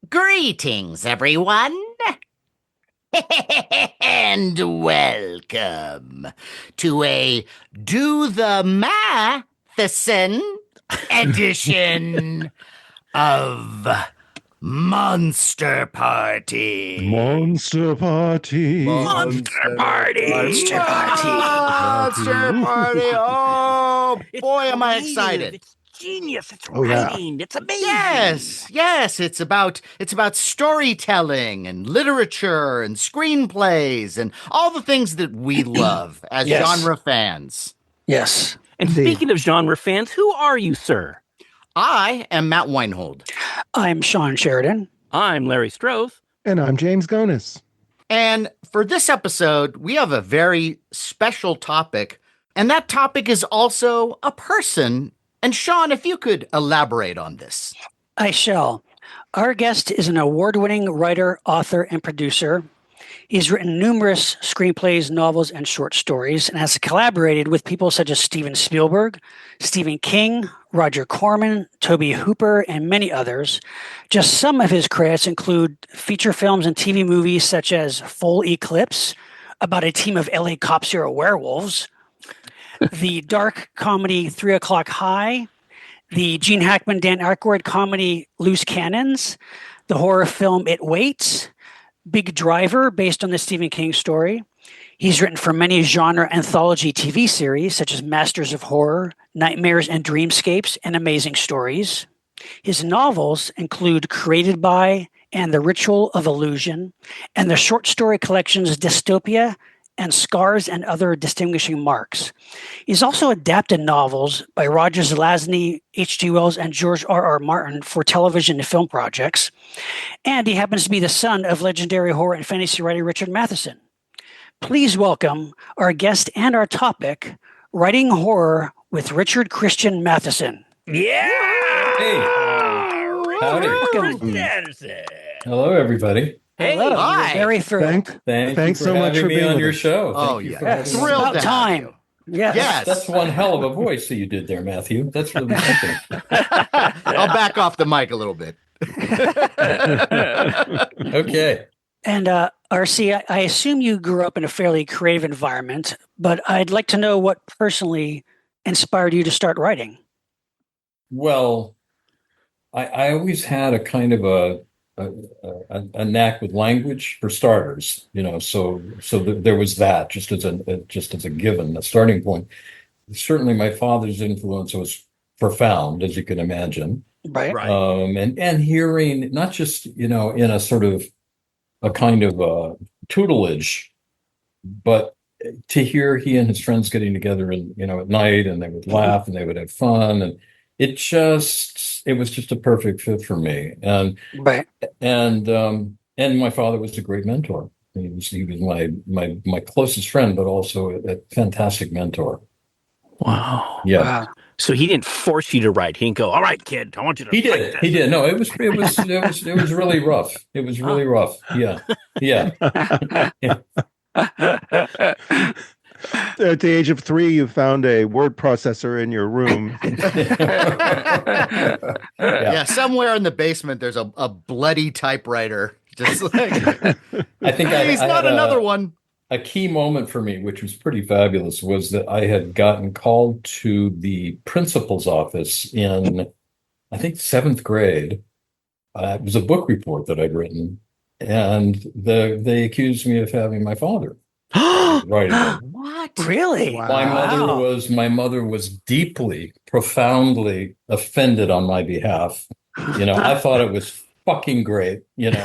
Greetings, everyone, and welcome to a Do the Matheson edition of Monster Party. Monster Party. Monster Party. Monster Party. Monster Party. Oh, It's boy, am I creative. excited. It's genius. It's Oh, yeah. writing. It's amazing. Yes, it's about storytelling and literature and screenplays and all the things that we love as Yes. genre fans. Yes. And Indeed. speaking of genre fans, who are you, sir? I am Matt Weinhold, I'm SHAWN SHERIDAN. I'm Larry Strothe. And I'm James Gonis. and for this episode, we have a very special topic, and that topic is also a person. And Sean, if you could elaborate on this. I shall. Our guest is an award-winning writer, author, and producer. He's written numerous screenplays, novels, and short stories, and has collaborated with people such as Steven Spielberg, Stephen King, Roger Corman, Toby Hooper, and many others. Just some of his credits include feature films and TV movies such as Full Eclipse, about a team of LA cops who are werewolves, the dark comedy 3 O'Clock High, the Gene Hackman, Dan Aykroyd comedy Loose Cannons, the horror film It Waits, Big Driver, based on the Stephen King story. He's written for many genre anthology TV series such as Masters of Horror, Nightmares and Dreamscapes, and Amazing Stories. His novels include Created By and The Ritual of Illusion, and the short story collections Dystopia and Scars and Other Distinguishing Marks. He's also adapted novels by Roger Zelazny, H.G. Wells, and George R.R. Martin for television and film projects. And he happens to be the son of legendary horror and fantasy writer Richard Matheson. Please welcome our guest and our topic, Writing Horror with Richard Christian Matheson. Yeah! Hey. Howdy. Welcome. Hello, everybody. Hey, Hello. hi. We're very thrilled. Thanks you so for much having for me being on on your with us. show. Oh, Thank you yeah. for having me. Thrilled About to have time. you. Yes. Yes. That's one hell of a voice that you did there, Matthew. That's really something. I'll back off the mic a little bit. Okay. And RC, I assume you grew up in a fairly creative environment, but I'd like to know what personally inspired you to start writing. Well, I always had a kind of a knack with language for starters, so there was that just as a given, a starting point. Certainly my father's influence was profound, as you can imagine. Right. And hearing not just, in a sort of a kind of tutelage, but to hear he and his friends getting together and, at night, and they would laugh and they would have fun, and it was just a perfect fit for me. And Right. and my father was a great mentor. He was my closest friend, but also a fantastic mentor. Wow. Yeah. Wow. So he didn't force you to write. He didn't go, all right, kid, I want you to He write did. this." He did. No, it was really rough. It was really rough. Yeah. Yeah. At the age of 3, you found a word processor in your room. Yeah, somewhere in the basement, there's a bloody typewriter. Just like, I think he's I not had another one. A key moment for me, which was pretty fabulous, was that I had gotten called to the principal's office in, I think, 7th grade. It was a book report that I'd written, and they accused me of having my father write it. What? Really? Wow. My mother was deeply, profoundly offended on my behalf. I thought it was fucking great, and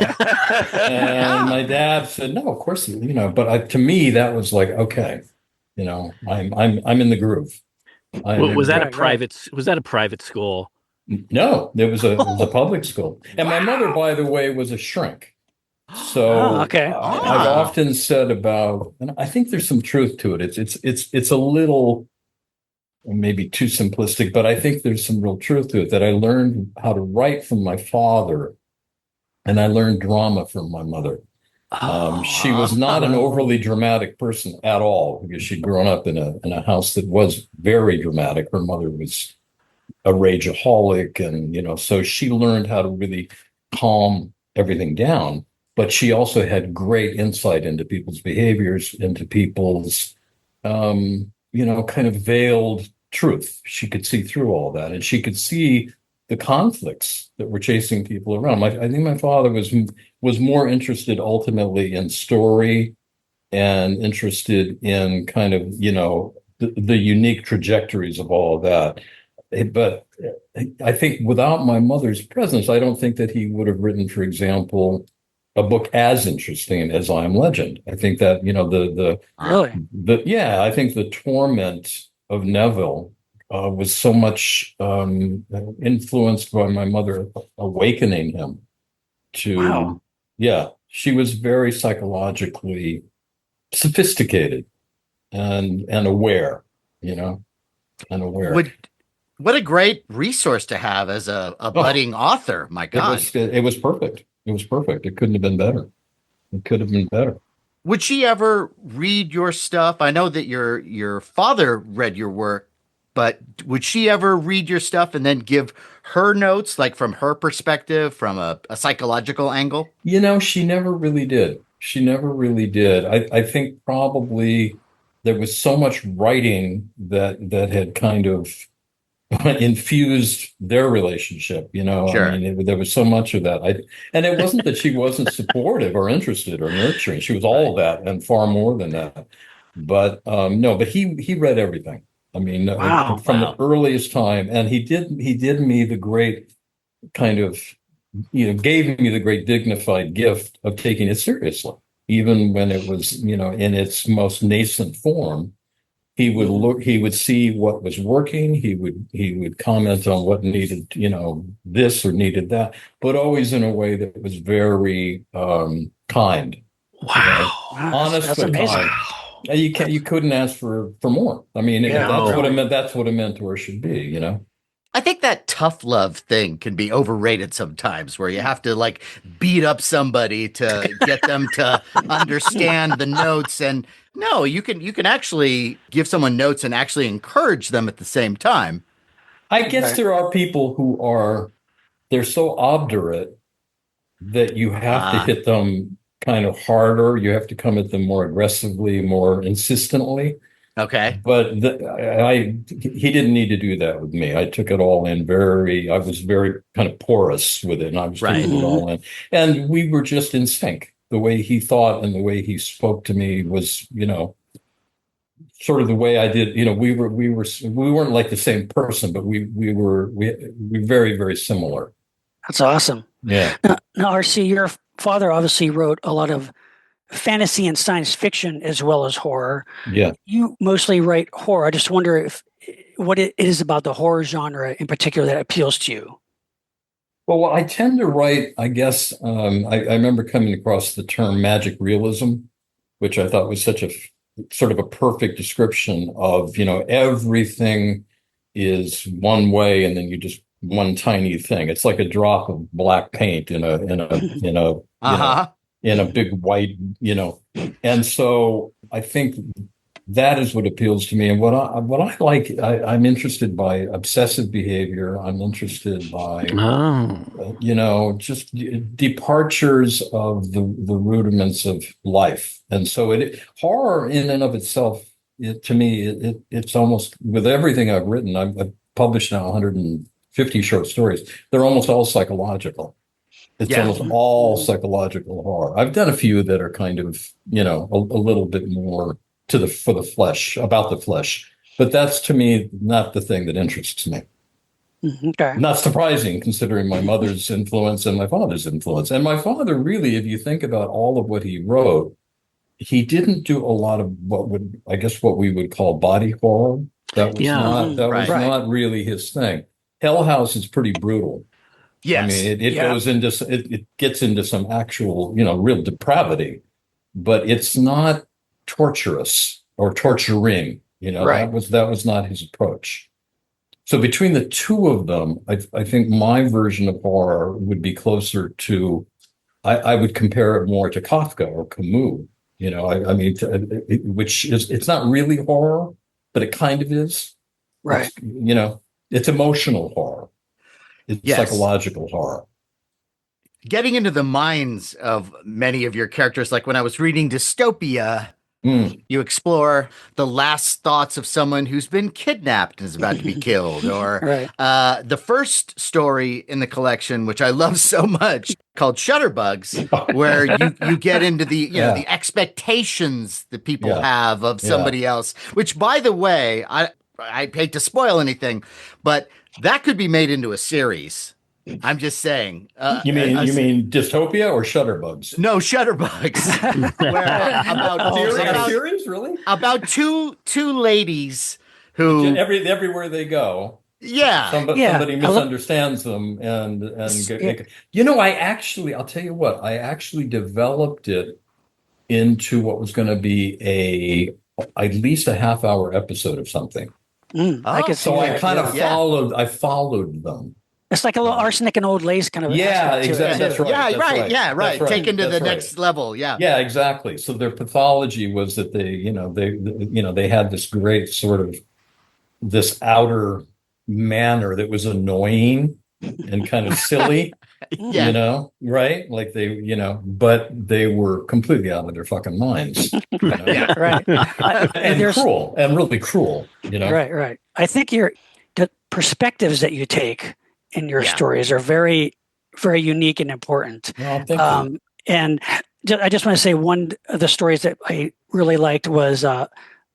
my dad said, no, of course, but to me, that was like, okay, I'm in the groove. Was that a Right. private school? No, it was a public school. And my mother, by the way, was a shrink. So Oh, okay. I've often said about, and I think there's some truth to it. It's a little maybe too simplistic, but I think there's some real truth to it, that I learned how to write from my father, and I learned drama from my mother. She was not an overly dramatic person at all, because she'd grown up in a house that was very dramatic. Her mother was a rageaholic, and so she learned how to really calm everything down, but she also had great insight into people's behaviors, into people's, kind of veiled truth. She could see through all that, and she could see the conflicts that were chasing people around. I think my father was more interested ultimately in story and interested in kind of, the unique trajectories of all of that. But I think without my mother's presence, I don't think that he would have written, for example, a book as interesting as I Am Legend. I think that, Really? I think the torment of Neville was so much influenced by my mother awakening him to, Wow. she was very psychologically sophisticated and aware, and aware. What a great resource to have as a budding author. My God. It was perfect. It was perfect. It couldn't have been better. It could have been better. Would she ever read your stuff? I know that your father read your work, but would she ever read your stuff and then give her notes, like from her perspective, from a psychological angle? She never really did. She never really did. I think probably there was so much writing that had kind of infused their relationship, Sure. I mean, there was so much of that. And it wasn't that she wasn't supportive or interested or nurturing. She was all of that and far more than that. But no, but he read everything. I mean, Wow. from the earliest time, and he did me the great kind of, gave me the great dignified gift of taking it seriously, even when it was, in its most nascent form. He would look, he would see what was working. He would comment on what needed, this or needed that, but always in a way that was very kind. Wow. Honest That's but amazing. kind. And you couldn't ask for more. I mean, Yeah, that's what it really. meant. That's what a mentor should be, I think that tough love thing can be overrated sometimes, where you have to like beat up somebody to get them to understand the notes. And no, you can actually give someone notes and actually encourage them at the same time. I guess Right. there are people they're so obdurate that you have to Ah, hit them kind of harder. You have to come at them more aggressively, more insistently. okay. But he didn't need to do that with me. I took it all in I was very kind of porous with it, and I was Right. taking it all in. And we were just in sync. The way he thought and the way he spoke to me was, sort of the way I did. We weren't like the same person, but we were very, very similar. That's awesome. Yeah. Now, RC, your father obviously wrote a lot of fantasy and science fiction as well as horror. Yeah. You mostly write horror. I just wonder what it is about the horror genre in particular that appeals to you. Well, I tend to write, I guess, I remember coming across the term magic realism, which I thought was such a sort of a perfect description of, everything is one way and then you just one tiny thing. It's like a drop of black paint Uh-huh. in a big white, And so I think that is what appeals to me. And what I like, I'm interested by obsessive behavior. I'm interested by, just departures of the rudiments of life. And so horror in and of itself, to me, it's almost, with everything I've written, I've published now 150 short stories. They're almost all psychological. It's Yeah. almost all psychological horror. I've done a few that are kind of, a little bit more for the flesh, about the flesh. But that's, to me, not the thing that interests me. Okay. Not surprising, considering my mother's influence and my father's influence. And my father, really, if you think about all of what he wrote, he didn't do a lot of what we would call body horror. That was Right. not really his thing. Hell House is pretty brutal. I Yes. mean, it goes into, it gets into some actual, real depravity, but it's not torturous or torturing. Right. That was not his approach. So between the two of them, I think my version of horror would be closer to, I would compare it more to Kafka or Camus. I mean, which is, it's not really horror, but it kind of is. Right. It's emotional horror. It's Yes. psychological horror. getting into the minds of many of your characters. Like when I was reading Dystopia, you explore the last thoughts of someone who's been kidnapped and is about to be killed. Or Right. the first story in the collection, which I love so much, called Shutterbugs, where you get into the the expectations that people have of somebody else. Which, by the way, I hate to spoil anything, but that could be made into a series. I'm just saying. You mean Dystopia or Shutterbugs? No, Shutterbugs. Where Series, really? about two ladies who Everywhere they go, yeah. somebody misunderstands them, and I'll tell you what, I actually developed it into what was going to be at least a half-hour episode of something. I could see So I that. kind of followed them. It's like a little arsenic and old lace kind of. Exactly. That's right. Yeah, right. Taken to the next level. Yeah. Yeah, exactly. So their pathology was that they had this great sort of this outer manner that was annoying and kind of silly, right? Like but they were completely out of their fucking minds. Yeah, right. And cruel, and really cruel, Right. I think the perspectives that you take in your stories are very, very unique and important. Well, thank you. And I just want to say one of the stories that I really liked was it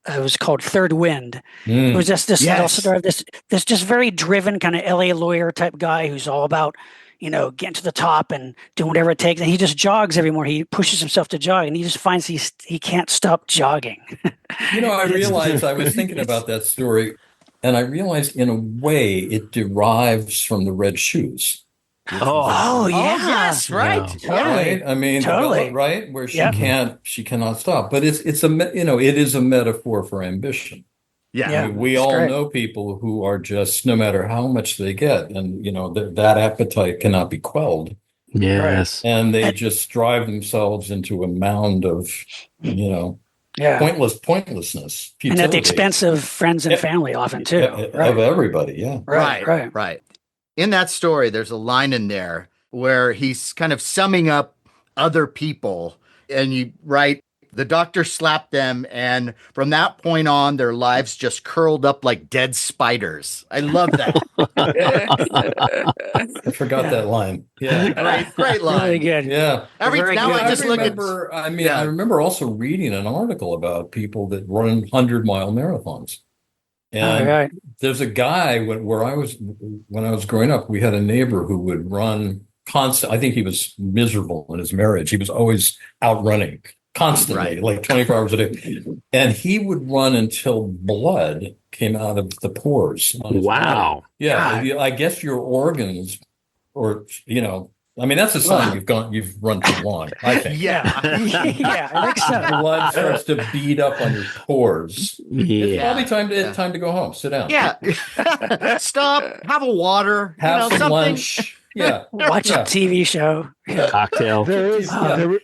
was called Third Wind. It was just this sort of this just very driven kind of LA lawyer type guy who's all about getting to the top and doing whatever it takes. And he just jogs every morning. He pushes himself to jog, and he just finds he can't stop jogging. I realized I was thinking about that story. And I realized, in a way, it derives from the red shoes. Oh, yeah. Yes, right. Yeah. Right? I mean, totally. Right? Where she cannot stop. But it is a metaphor for ambition. Yeah. I mean, we all know people who are just, no matter how much they get, and that appetite cannot be quelled. Yes. And they just drive themselves into a mound of, pointlessness, futility. And at the expense of friends and family often too. Of everybody, yeah. Right. In that story, there's a line in there where he's kind of summing up other people, and you write, the doctor slapped them, and from that point on, their lives just curled up like dead spiders. I love that. I forgot that line. Yeah. Great line. Really good. Yeah. I remember also reading an article about people that run 100-mile marathons. And there's a guy when I was growing up, we had a neighbor who would run constant. I think he was miserable in his marriage. He was always out running constantly, like 24 hours a day. And he would run until blood came out of the pores on his body. Yeah. I guess your organs, or, I mean, that's a sign you've run too long, I think. Yeah, I think so. Blood starts to bead up on your pores. It's probably time to go home. Sit down. Yeah. Stop. Have a water. Have some something. Lunch. Yeah. Watch a TV show. Cocktail.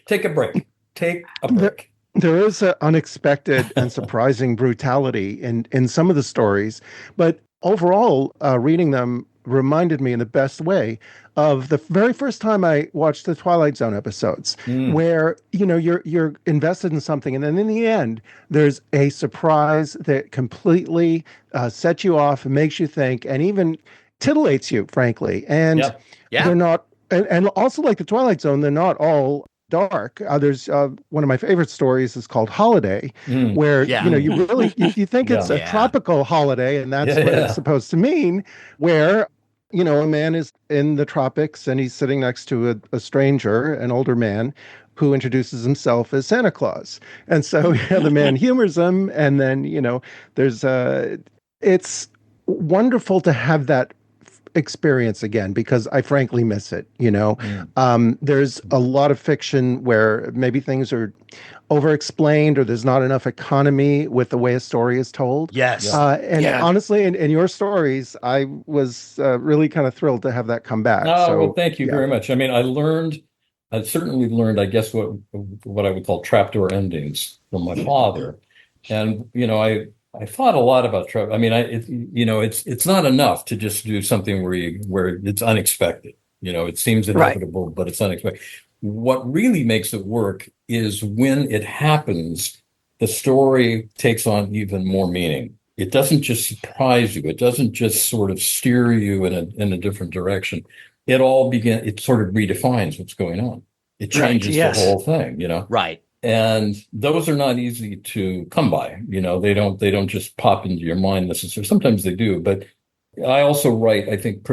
Take a break. Take a break. There is an unexpected and surprising brutality in some of the stories, but overall, reading them reminded me in the best way of the very first time I watched the Twilight Zone episodes, where you're invested in something, and then in the end, there's a surprise that completely sets you off and makes you think, and even titillates you, frankly. And they're not, and also like the Twilight Zone, they're not all dark. There's one of my favorite stories is called Holiday, where you really you think it's a tropical holiday, and that's what it's supposed to mean, where a man is in the tropics and he's sitting next to a stranger, an older man, who introduces himself as Santa Claus. And so the man humors him, and then there's it's wonderful to have that experience again, because I frankly miss it. There's a lot of fiction where maybe things are over-explained, or there's not enough economy with the way a story is told. Yes. Honestly, in your stories, I was really kind of thrilled to have that come back. Well, thank you very much. I mean, I certainly learned, I guess, what I would call trapdoor endings from my father. And, I thought a lot about I mean, it's not enough to just do something where it's unexpected. It seems inevitable, but it's unexpected. What really makes it work is when it happens, the story takes on even more meaning. It doesn't just surprise you. It doesn't just sort of steer you in a different direction. It sort of redefines what's going on. It changes the whole thing, Right. And those are not easy to come by. They don't just pop into your mind necessarily. Sometimes they do, but I also write, I think,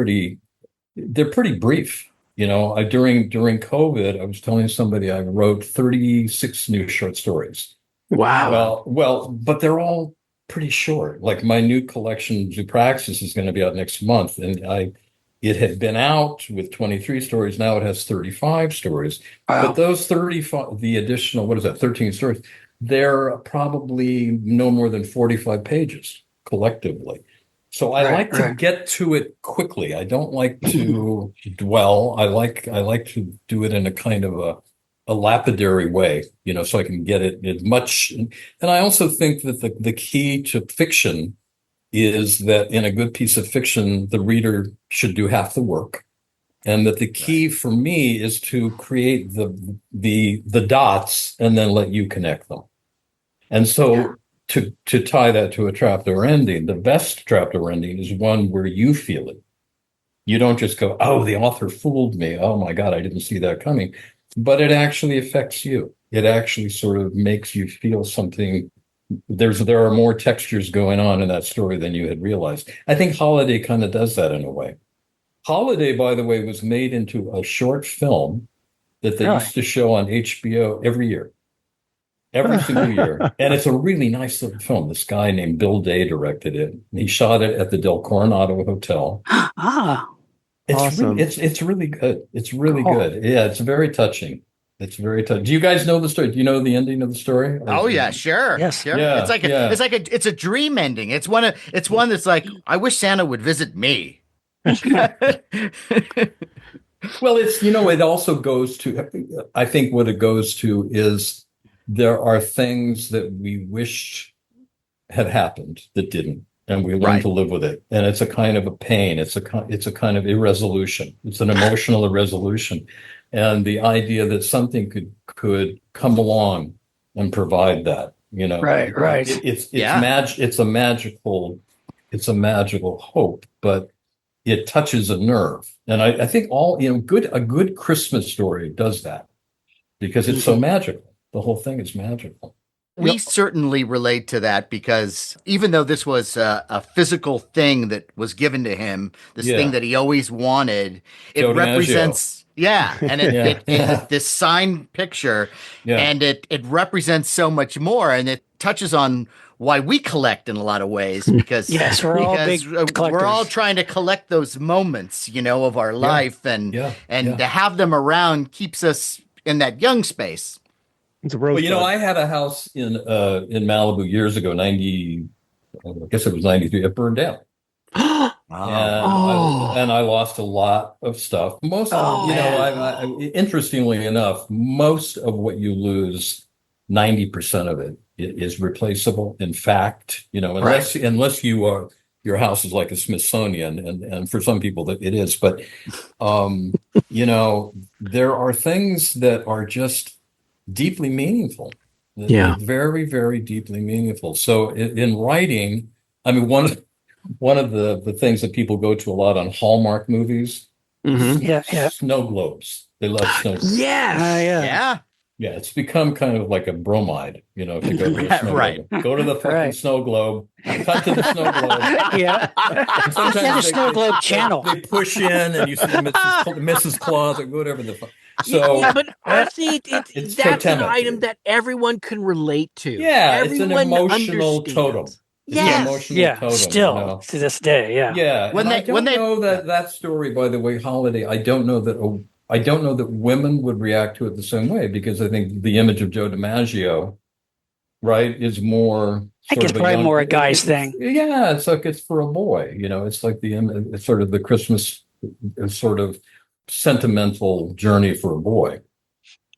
they're pretty brief. During COVID, I was telling somebody I wrote 36 new short stories. Wow. Well, but they're all pretty short. Like my new collection, Zoopraxis, is going to be out next month, and it had been out with 23 stories. Now it has 35 stories. Wow. But those 35, the additional, 13 stories, they're probably no more than 45 pages collectively. So I like to get to it quickly. I don't like to dwell. I like to do it in a kind of a lapidary way, so I can get it as much. And I also think that the key to fiction is that in a good piece of fiction, the reader should do half the work. And that the key for me is to create the dots and then let you connect them. And so to tie that to a trapdoor ending, the best trapdoor ending is one where you feel it. You don't just go, oh, the author fooled me. Oh my God, I didn't see that coming. But it actually affects you. It actually sort of makes you feel something. There are more textures going on in that story than you had realized. I think Holiday kind of does that in a way. Holiday, by the way, was made into a short film that they used to show on HBO every year. Every single year. And it's a really nice little film. This guy named Bill Day directed it. He shot it at the Del Coronado Hotel. It's awesome. It's really good. It's really good. Yeah, it's very touching. It's very touching. Do you guys know the story? Do you know the ending of the story? Oh yeah, sure. Yes. Sure. Yeah, It's a dream ending. It's one that's like, I wish Santa would visit me. Well, it also goes to, I think what it goes to is there are things that we wished had happened that didn't, and we learn to live with it. And it's a kind of a pain. It's a kind of irresolution. It's an emotional irresolution. And the idea that something could come along and provide that, Right. It's a magical hope, but it touches a nerve. And I think a good Christmas story does that because it's so magical. The whole thing is magical. We certainly relate to that because even though this was a physical thing that was given to him, this thing that he always wanted, it represents, and it this signed picture, and it represents so much more, and it touches on why we collect in a lot of ways because we're all big collectors. We're all trying to collect those moments, of our life, and to have them around keeps us in that young space. It's a rose bud. I had a house in Malibu years ago, I guess it was 93. It burned down. And I lost a lot of stuff. Interestingly enough, most of what you lose, 90% of it is replaceable. In fact, unless your house is like a Smithsonian, and for some people that it is, but there are things that are just deeply meaningful. Very, very deeply meaningful. So in writing, I mean, one of the things that people go to a lot on Hallmark movies, snow globes. They love snow globes. Yeah. Yeah, it's become kind of like a bromide, if you go to a snow globe. Go to the fucking snow globe, cut to the snow globe. Sometimes the snow globe channel. They push in and you see Mrs. Claus or whatever the fuck. So, but honestly, that's totemic. an item that everyone can relate to. Yeah, everyone it's an emotional understands. totem. Yes. Totem, still to this day. Yeah. When I don't know that story, by the way, Holiday, I don't know that women would react to it the same way, because I think the image of Joe DiMaggio, right, is more. I think it's probably more a guy's thing. Yeah, it's like it's for a boy. It's like it's sort of the Christmas sort of sentimental journey for a boy.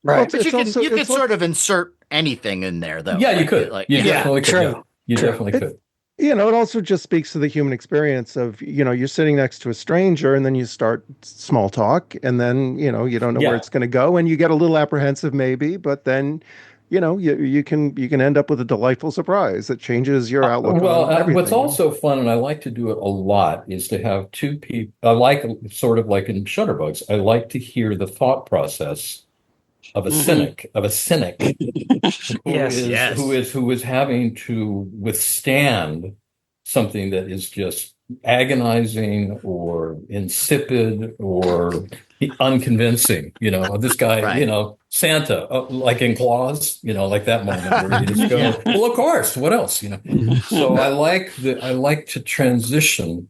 Right. But you can sort of insert anything in there, though. Yeah, you could. Like, You definitely could. True. You definitely could. It also just speaks to the human experience of, you're sitting next to a stranger and then you start small talk and then, you don't know where Yeah. it's going to go and you get a little apprehensive maybe, but then, you can end up with a delightful surprise that changes your outlook Well, on everything. what's also fun, and I like to do it a lot, is to have two people. I like, sort of like in Shutterbooks, I like to hear the thought process of a cynic, Yes. Yes. who is having to withstand something that is just agonizing or insipid or unconvincing. This guy, Right. Santa, like in Claus, like that moment where you just go, Yeah. well, of course, what else? So I like to transition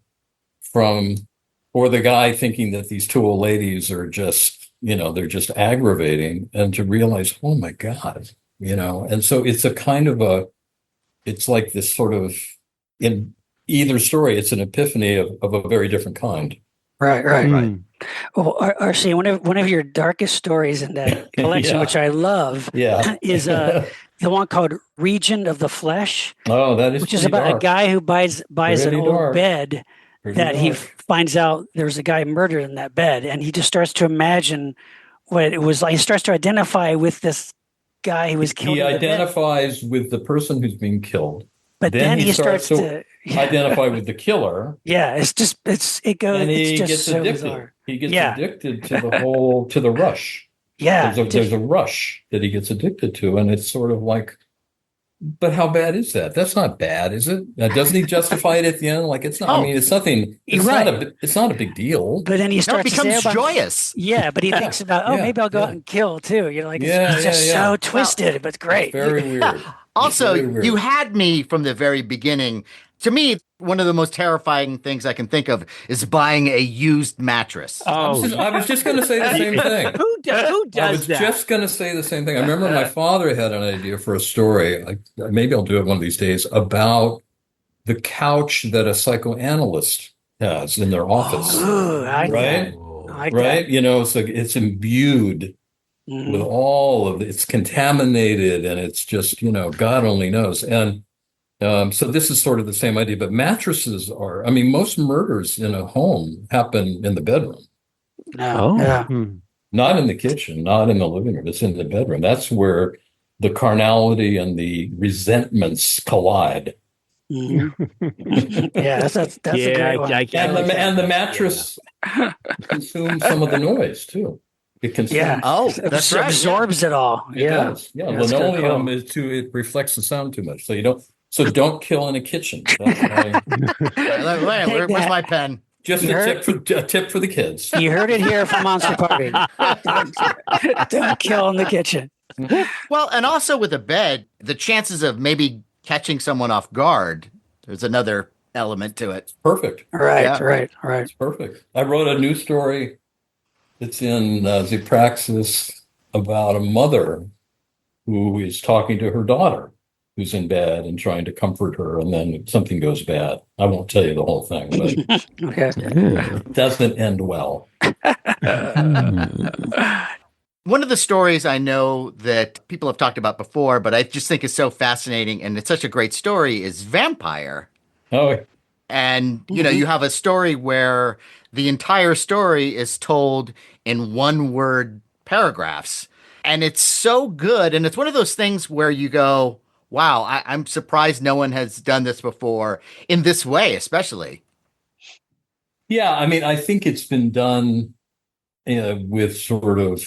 from, or the guy thinking that these two old ladies are just, they're just aggravating, and to realize, oh my God, and so it's a kind of it's like this sort of, in either story, it's an epiphany of a very different kind. Right. Mm. Well, RC, one of your darkest stories in that collection, Yeah. which I love, Yeah. is the one called Region of the Flesh, Oh, that is which is pretty about a dark. guy who buys an Pretty old dark. bed Pretty that he dark. finds out there's a guy murdered in that bed, and he just starts to imagine what it was like. He starts to identify with this guy who was killed He in the bed, identifies with the person who's being killed. but then he starts to identify with the killer, yeah, it goes. and It's he just gets so addicted. bizarre. He gets Yeah. addicted to the rush. Yeah, There's a rush that he gets addicted to, and it's sort of like, but how bad is that? That's not bad, is it? Doesn't he justify it at the end? Like, it's not. I Oh, mean, it's nothing. It's right. it's not a big deal. But then he No, it starts to say becomes about, joyous. yeah, but he Yeah, thinks about, yeah, maybe I'll go yeah. out and kill too. You're like, Yeah, it's just yeah, yeah. so twisted, but it's great. It's very weird. Also, Very weird. you had me from the very beginning. To me, one of the most terrifying things I can think of is buying a used mattress. I was just going to say the same thing. Who I does was that? just going to say the same thing. I remember my father had an idea for a story. Maybe I'll do it one of these days, about the couch that a psychoanalyst has in their office. Ooh, I like Right? that. I like Right? It's imbued that. with all of it's contaminated, and it's just, God only knows. And so this is sort of the same idea, but mattresses are, I mean, most murders in a home happen in the bedroom, No, yeah. Mm. not in the kitchen, not in the living room. It's in the bedroom. That's where the carnality and the resentments collide. Mhm. Yeah, that's a great one. And the mattress consumes some of the noise too. It consumes. Yeah. Oh, that's right. Absorbs it all. It does. Yeah, That's kinda linoleum cool. it reflects the sound too much. So don't kill in a kitchen. That's my, Where's that. my pen? just You a tip for the kids. You heard it here from Monster Party. Don't kill in the kitchen. Well, and also with a bed, the chances of maybe catching someone off guard, there's another element to it. Perfect. Right, Yeah. right. It's perfect. I wrote a new story. It's in the Praxis about a mother who is talking to her daughter, who's in bed, and trying to comfort her, and then something goes bad. I won't tell you the whole thing, but Okay. it doesn't end well. One of the stories I know that people have talked about before, but I just think is so fascinating and it's such a great story is Vampire. Oh, And, you have a story where the entire story is told in one word paragraphs. And it's so good. And it's one of those things where you go, wow, I'm surprised no one has done this before in this way, especially. yeah. I mean, I think it's been done with sort of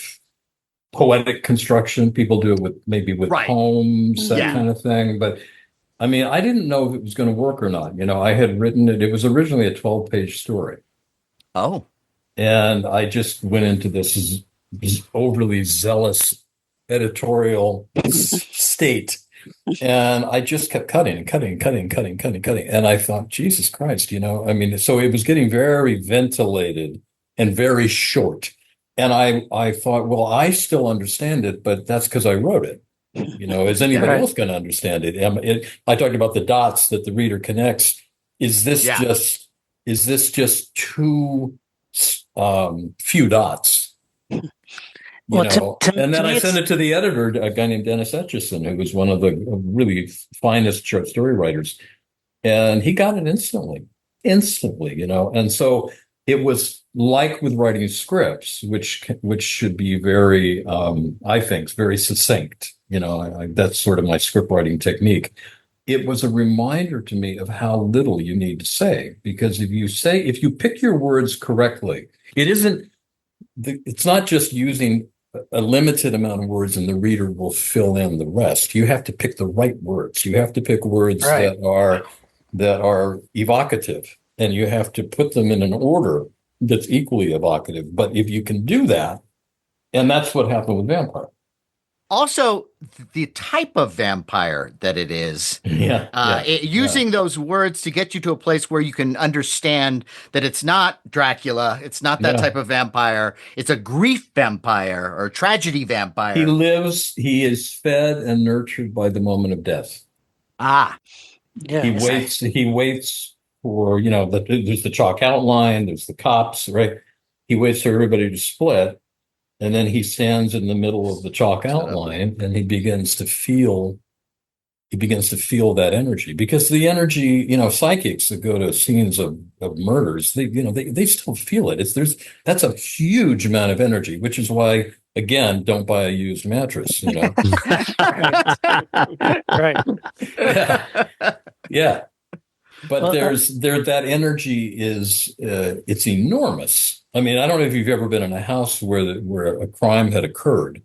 poetic construction. People do it with Right. poems, that Yeah. kind of thing. But I mean, I didn't know if it was going to work or not. I had written it. It was originally a 12-page story. Oh, And I just went into this overly zealous editorial state. And I just kept cutting and cutting and cutting and cutting and cutting and cutting. And I thought, Jesus Christ, I mean, so it was getting very ventilated and very short. And I thought, well, I still understand it, but that's because I wrote it. Is anybody Right. else going to understand it? I talked about the dots that the reader connects. Is this Yeah. just too few dots? Well, And then to me, I sent it to the editor, a guy named Dennis Etchison, who was one of the really finest short story writers. And he got it instantly, you know. And so it was like with writing scripts, which should be very, I think, very succinct. You know, that's sort of my script writing technique. It was a reminder to me of how little you need to say, because if you pick your words correctly, it's not just using a limited amount of words and the reader will fill in the rest. You have to pick the right words. You have to pick words that are evocative, and you have to put them in an order that's equally evocative. But if you can do that, and that's what happened with Vampire. Also, the type of vampire that it is, using those words to get you to a place where you can understand that it's not Dracula, it's not that type of vampire, it's a grief vampire or tragedy vampire. He is fed and nurtured by the moment of death. Yeah, he waits for, you know, there's the chalk outline, there's the cops, right? He waits for everybody to split. And then he stands in the middle of the chalk outline and he begins to feel that energy, because the energy, you know, psychics that go to scenes of murders, they still feel it. That's a huge amount of energy, which is why, again, don't buy a used mattress, you know? Right. Yeah. But that energy is, it's enormous. I mean, I don't know if you've ever been in a house where a crime had occurred,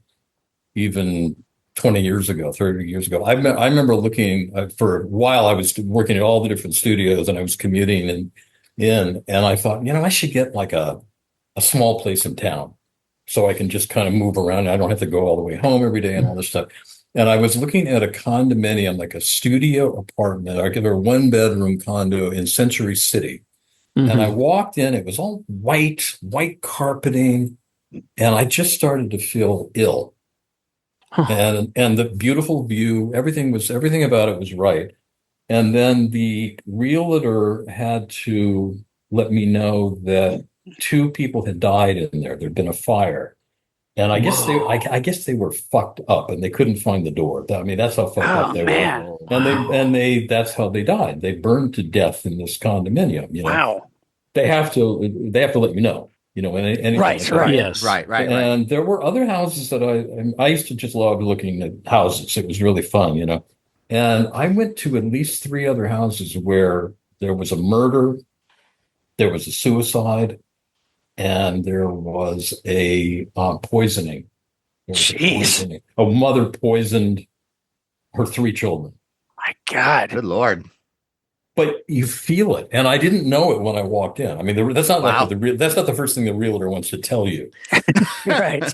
even 20 years ago, 30 years ago. I remember looking for a while. I was working at all the different studios and I was commuting and I thought, you know, I should get like a small place in town so I can just kind of move around. I don't have to go all the way home every day and all this stuff. And I was looking at a condominium, like a studio apartment, like a 1-bedroom condo in Century City. Mm-hmm. And I walked in, it was all white carpeting, and I just started to feel ill. Huh. And the beautiful view, everything about it was right. And then the realtor had to let me know that 2 people had died in there. There'd been a fire. And I guess they were fucked up and they couldn't find the door. I mean, that's how fucked up they were. And that's how they died. They burned to death in this condominium. You know? Wow. They have to let you know. You know, right. And there were other houses that I used to just love looking at houses. It was really fun, you know. And I went to at least 3 other houses where there was a murder, there was a suicide, and there was a poisoning. Jeez. A mother poisoned her 3 children. My God. Good Lord. But you feel it, and I didn't know it when I walked in. I mean, that's not that's not the first thing the realtor wants to tell you. Right.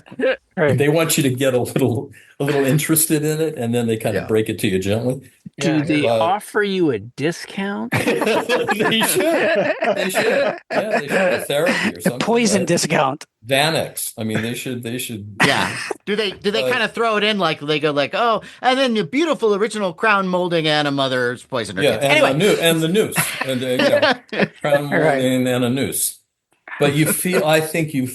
They want you to get a little interested in it, and then they kind of break it to you gently. Do they offer you a discount? They should. Yeah, they should. A therapy or something. Poison discount. Xanax. I mean, they should. Yeah. Do they kind of throw it in like they go like, oh, and then the beautiful original crown molding and a mother's poison her kids. Anyway, and the noose, and crown molding and a noose. But you feel. I think you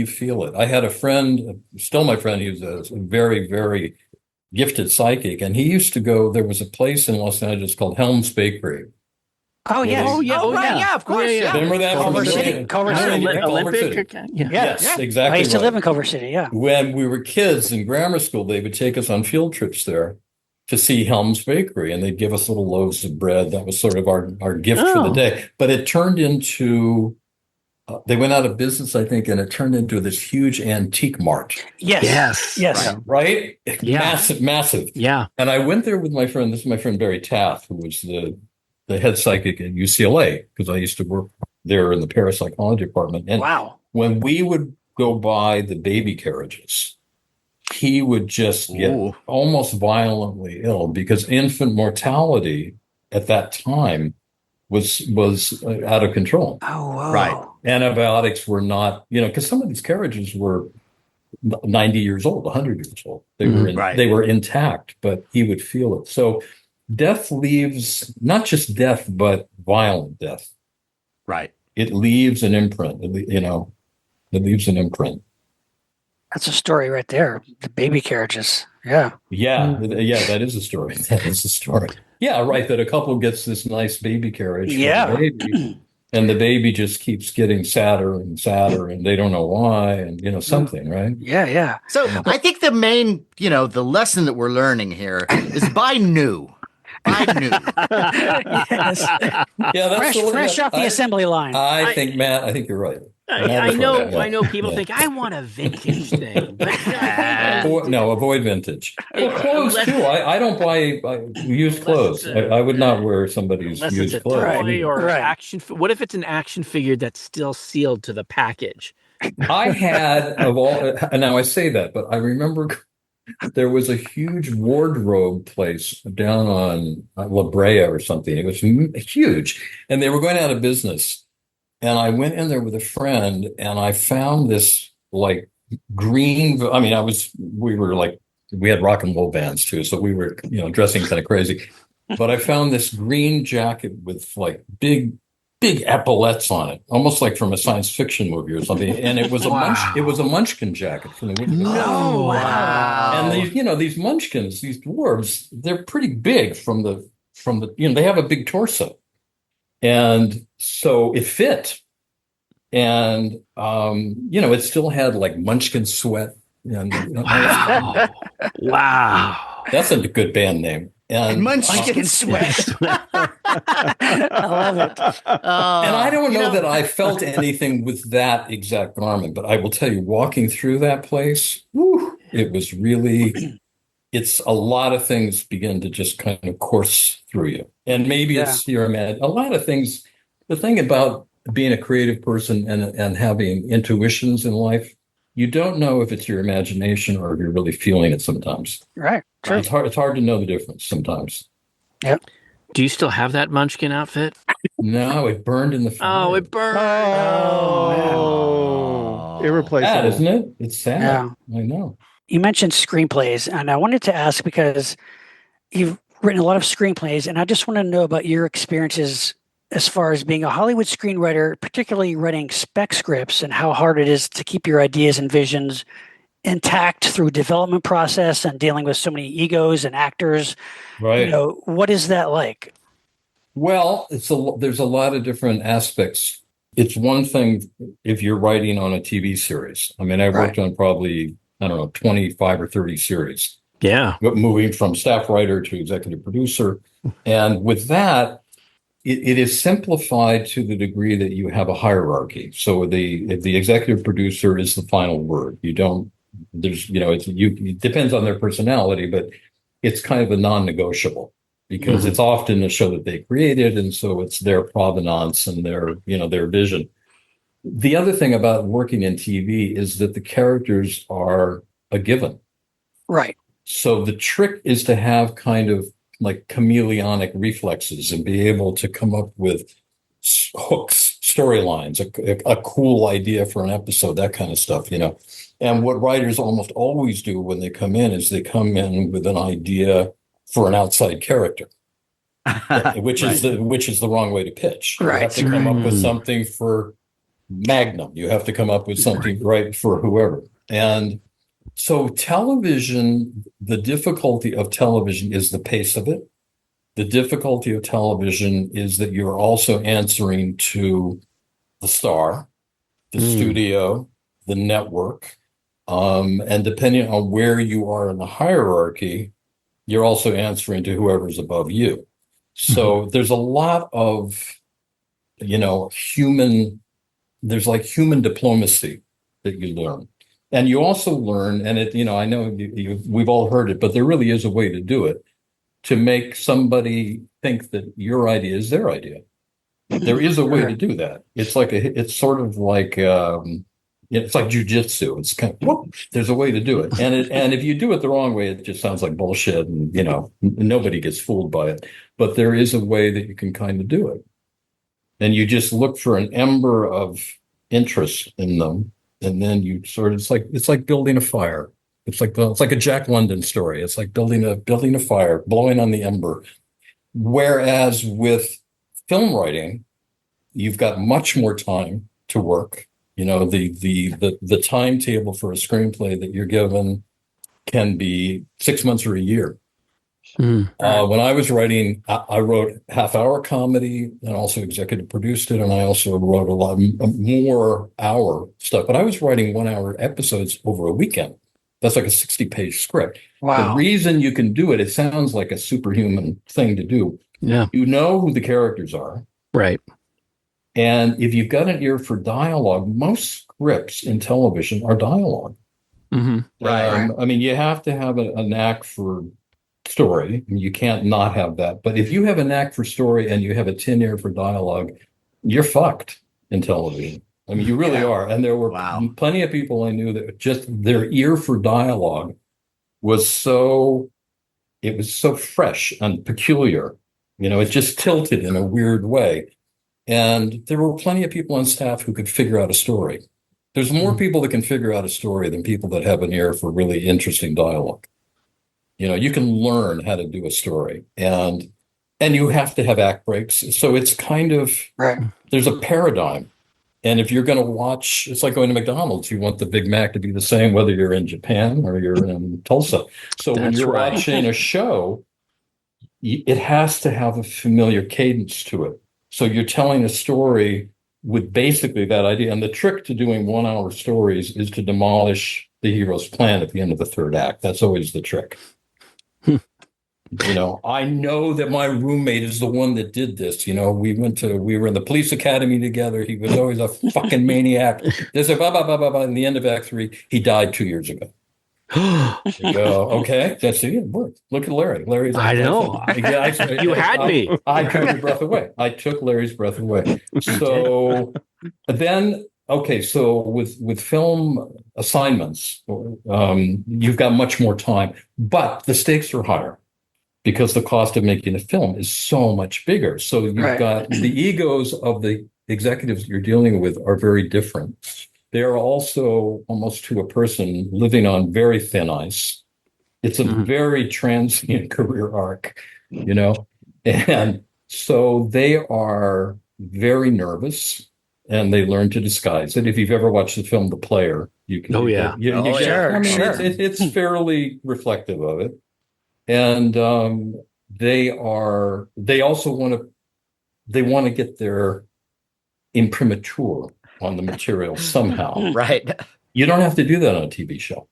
feel it. I had a friend, still my friend. He was a very, very gifted psychic, and he used to go. There was a place in Los Angeles called Helm's Bakery. Oh yeah! Yeah, of course. Yeah. Remember that? Culver City. Olympic. Yes, exactly. I used to live in Culver City. Yeah. When we were kids in grammar school, they would take us on field trips there to see Helm's Bakery, and they'd give us little loaves of bread. That was sort of our gift for the day. But it turned into. They went out of business, I think, and it turned into this huge antique mart. Yes. Right? Yeah. Massive. Yeah. And I went there with my friend. This is my friend Barry Taff, who was the head psychic at UCLA, because I used to work there in the parapsychology department. And when we would go by the baby carriages, he would just get almost violently ill, because infant mortality at that time was out of control. Oh, wow. Right. Antibiotics were not, because some of these carriages were 90 years old, 100 years old. They were intact, but he would feel it. So death leaves not just death, but violent death. Right. It leaves an imprint. It leaves an imprint. That's a story right there. The baby carriages. Yeah. Yeah. That is a story. That is a story. Yeah, right. That a couple gets this nice baby carriage for Yeah. the baby, and the baby just keeps getting sadder and sadder, and they don't know why, and something, right? Yeah, yeah. So I think the main, the lesson that we're learning here is buy new. Buy new. Yes. Yeah, that's Fresh off the assembly line. I think, Matt, I think you're right. I know. I know. People Yeah. think I want a vintage thing, but Avoid vintage. Well, clothes too. I don't buy used clothes. I would not wear somebody's unless it's used a clothes. toy or Right. action. What if it's an action figure that's still sealed to the package? I had of all. Now I say that, but I remember there was a huge wardrobe place down on La Brea or something. It was huge, and they were going out of business. And I went in there with a friend, and I found this like green. I mean, we had rock and roll bands too, so we were dressing kind of crazy. But I found this green jacket with like big epaulettes on it, almost like from a science fiction movie or something. And it was it was a Munchkin jacket from the Woodstock. No, wow. And these Munchkins, these dwarves, they're pretty big from the they have a big torso. And so it fit. And it still had like Munchkin sweat. And Wow. Wow. that's a good band name. And Munchkin sweat. I love it. And I don't know that I felt anything with that exact garment, but I will tell you, walking through that place, it was really, it's a lot of things begin to just kind of course through you. And maybe it's your a lot of things. The thing about being a creative person and having intuitions in life, you don't know if it's your imagination or if you're really feeling it sometimes. Right. True. It's hard to know the difference sometimes. Yep. Do you still have that Munchkin outfit? No, it burned in the fire. Oh, it burned. Oh, irreplaceable. Sad, isn't it? It's sad. Yeah. I know. You mentioned screenplays, and I wanted to ask because you've written a lot of screenplays, and I just want to know about your experiences as far as being a Hollywood screenwriter, particularly writing spec scripts, and how hard it is to keep your ideas and visions intact through development process and dealing with so many egos and actors. Right. What is that like? Well, there's a lot of different aspects. It's one thing if you're writing on a TV series. I mean, I've worked on probably, 25 or 30 series. Yeah. Moving from staff writer to executive producer. And with that, it is simplified to the degree that you have a hierarchy. So the executive producer is the final word. You don't, it depends on their personality, but it's kind of a non-negotiable because it's often a show that they created. And so it's their provenance and their vision. The other thing about working in TV is that the characters are a given. Right. So the trick is to have kind of like chameleonic reflexes and be able to come up with hooks, storylines, a cool idea for an episode, that kind of stuff, And what writers almost always do when they come in is they come in with an idea for an outside character, which is the wrong way to pitch. You have to come up with something for Magnum. You have to come up with something right for whoever. And so television, the difficulty of television is the pace of it. The difficulty of television is that you're also answering to the star, the studio, the network. And depending on where you are in the hierarchy, you're also answering to whoever's above you. So there's a lot of, human diplomacy that you learn. And you also learn, and I know we've all heard it, but there really is a way to do it, to make somebody think that your idea is their idea. There is a way to do that. It's sort of like it's like jujitsu. It's kind of there's a way to do it, and if you do it the wrong way, it just sounds like bullshit, and nobody gets fooled by it. But there is a way that you can kind of do it, and you just look for an ember of interest in them. And then you it's like building a fire. It's like a Jack London story. It's like building a fire, blowing on the ember. Whereas with film writing, you've got much more time to work. The timetable for a screenplay that you're given can be 6 months or a year. When I was writing, I wrote half-hour comedy and also executive produced it, and I also wrote a lot more hour stuff. But I was writing 1 hour episodes over a weekend. That's like a 60-page script. Wow. The reason you can do it, it sounds like a superhuman thing to do. Yeah. You know who the characters are. Right. And if you've got an ear for dialogue, most scripts in television are dialogue. Right. I mean, you have to have a knack for story. I mean, you can't not have that. But if you have a knack for story and you have a tin ear for dialogue, you're fucked in television. I mean, you really are. And there were plenty of people I knew that just their ear for dialogue was so fresh and peculiar. You know, it just tilted in a weird way. And there were plenty of people on staff who could figure out a story. There's more people that can figure out a story than people that have an ear for really interesting dialogue. You know, you can learn how to do a story, and you have to have act breaks. So it's kind of, there's a paradigm. And if you're going to watch, it's like going to McDonald's. You want the Big Mac to be the same, whether you're in Japan or you're in Tulsa. So when you're watching a show, it has to have a familiar cadence to it. So you're telling a story with basically that idea. And the trick to doing 1 hour stories is to demolish the hero's plan at the end of the third act. That's always the trick. You know, I know that my roommate is the one that did this. You know, we were in the police academy together. He was always a fucking maniac. There's a blah, blah, blah, blah, blah. In the end of Act 3, he died 2 years ago. You go, okay, that's it. Look at Larry. Larry's like, I know. You had me. I took your breath away. I took Larry's breath away. So then, okay, so with film assignments, you've got much more time, but the stakes are higher because the cost of making a film is so much bigger. So you've got the egos of the executives you're dealing with are very different. They are also almost to a person living on very thin ice. It's a very transient career arc, you know, and so they are very nervous and they learn to disguise it. If you've ever watched the film The Player, you can. It's fairly reflective of it, and they also want to get their imprimatur on the material somehow. Right. You don't have to do that on a TV show.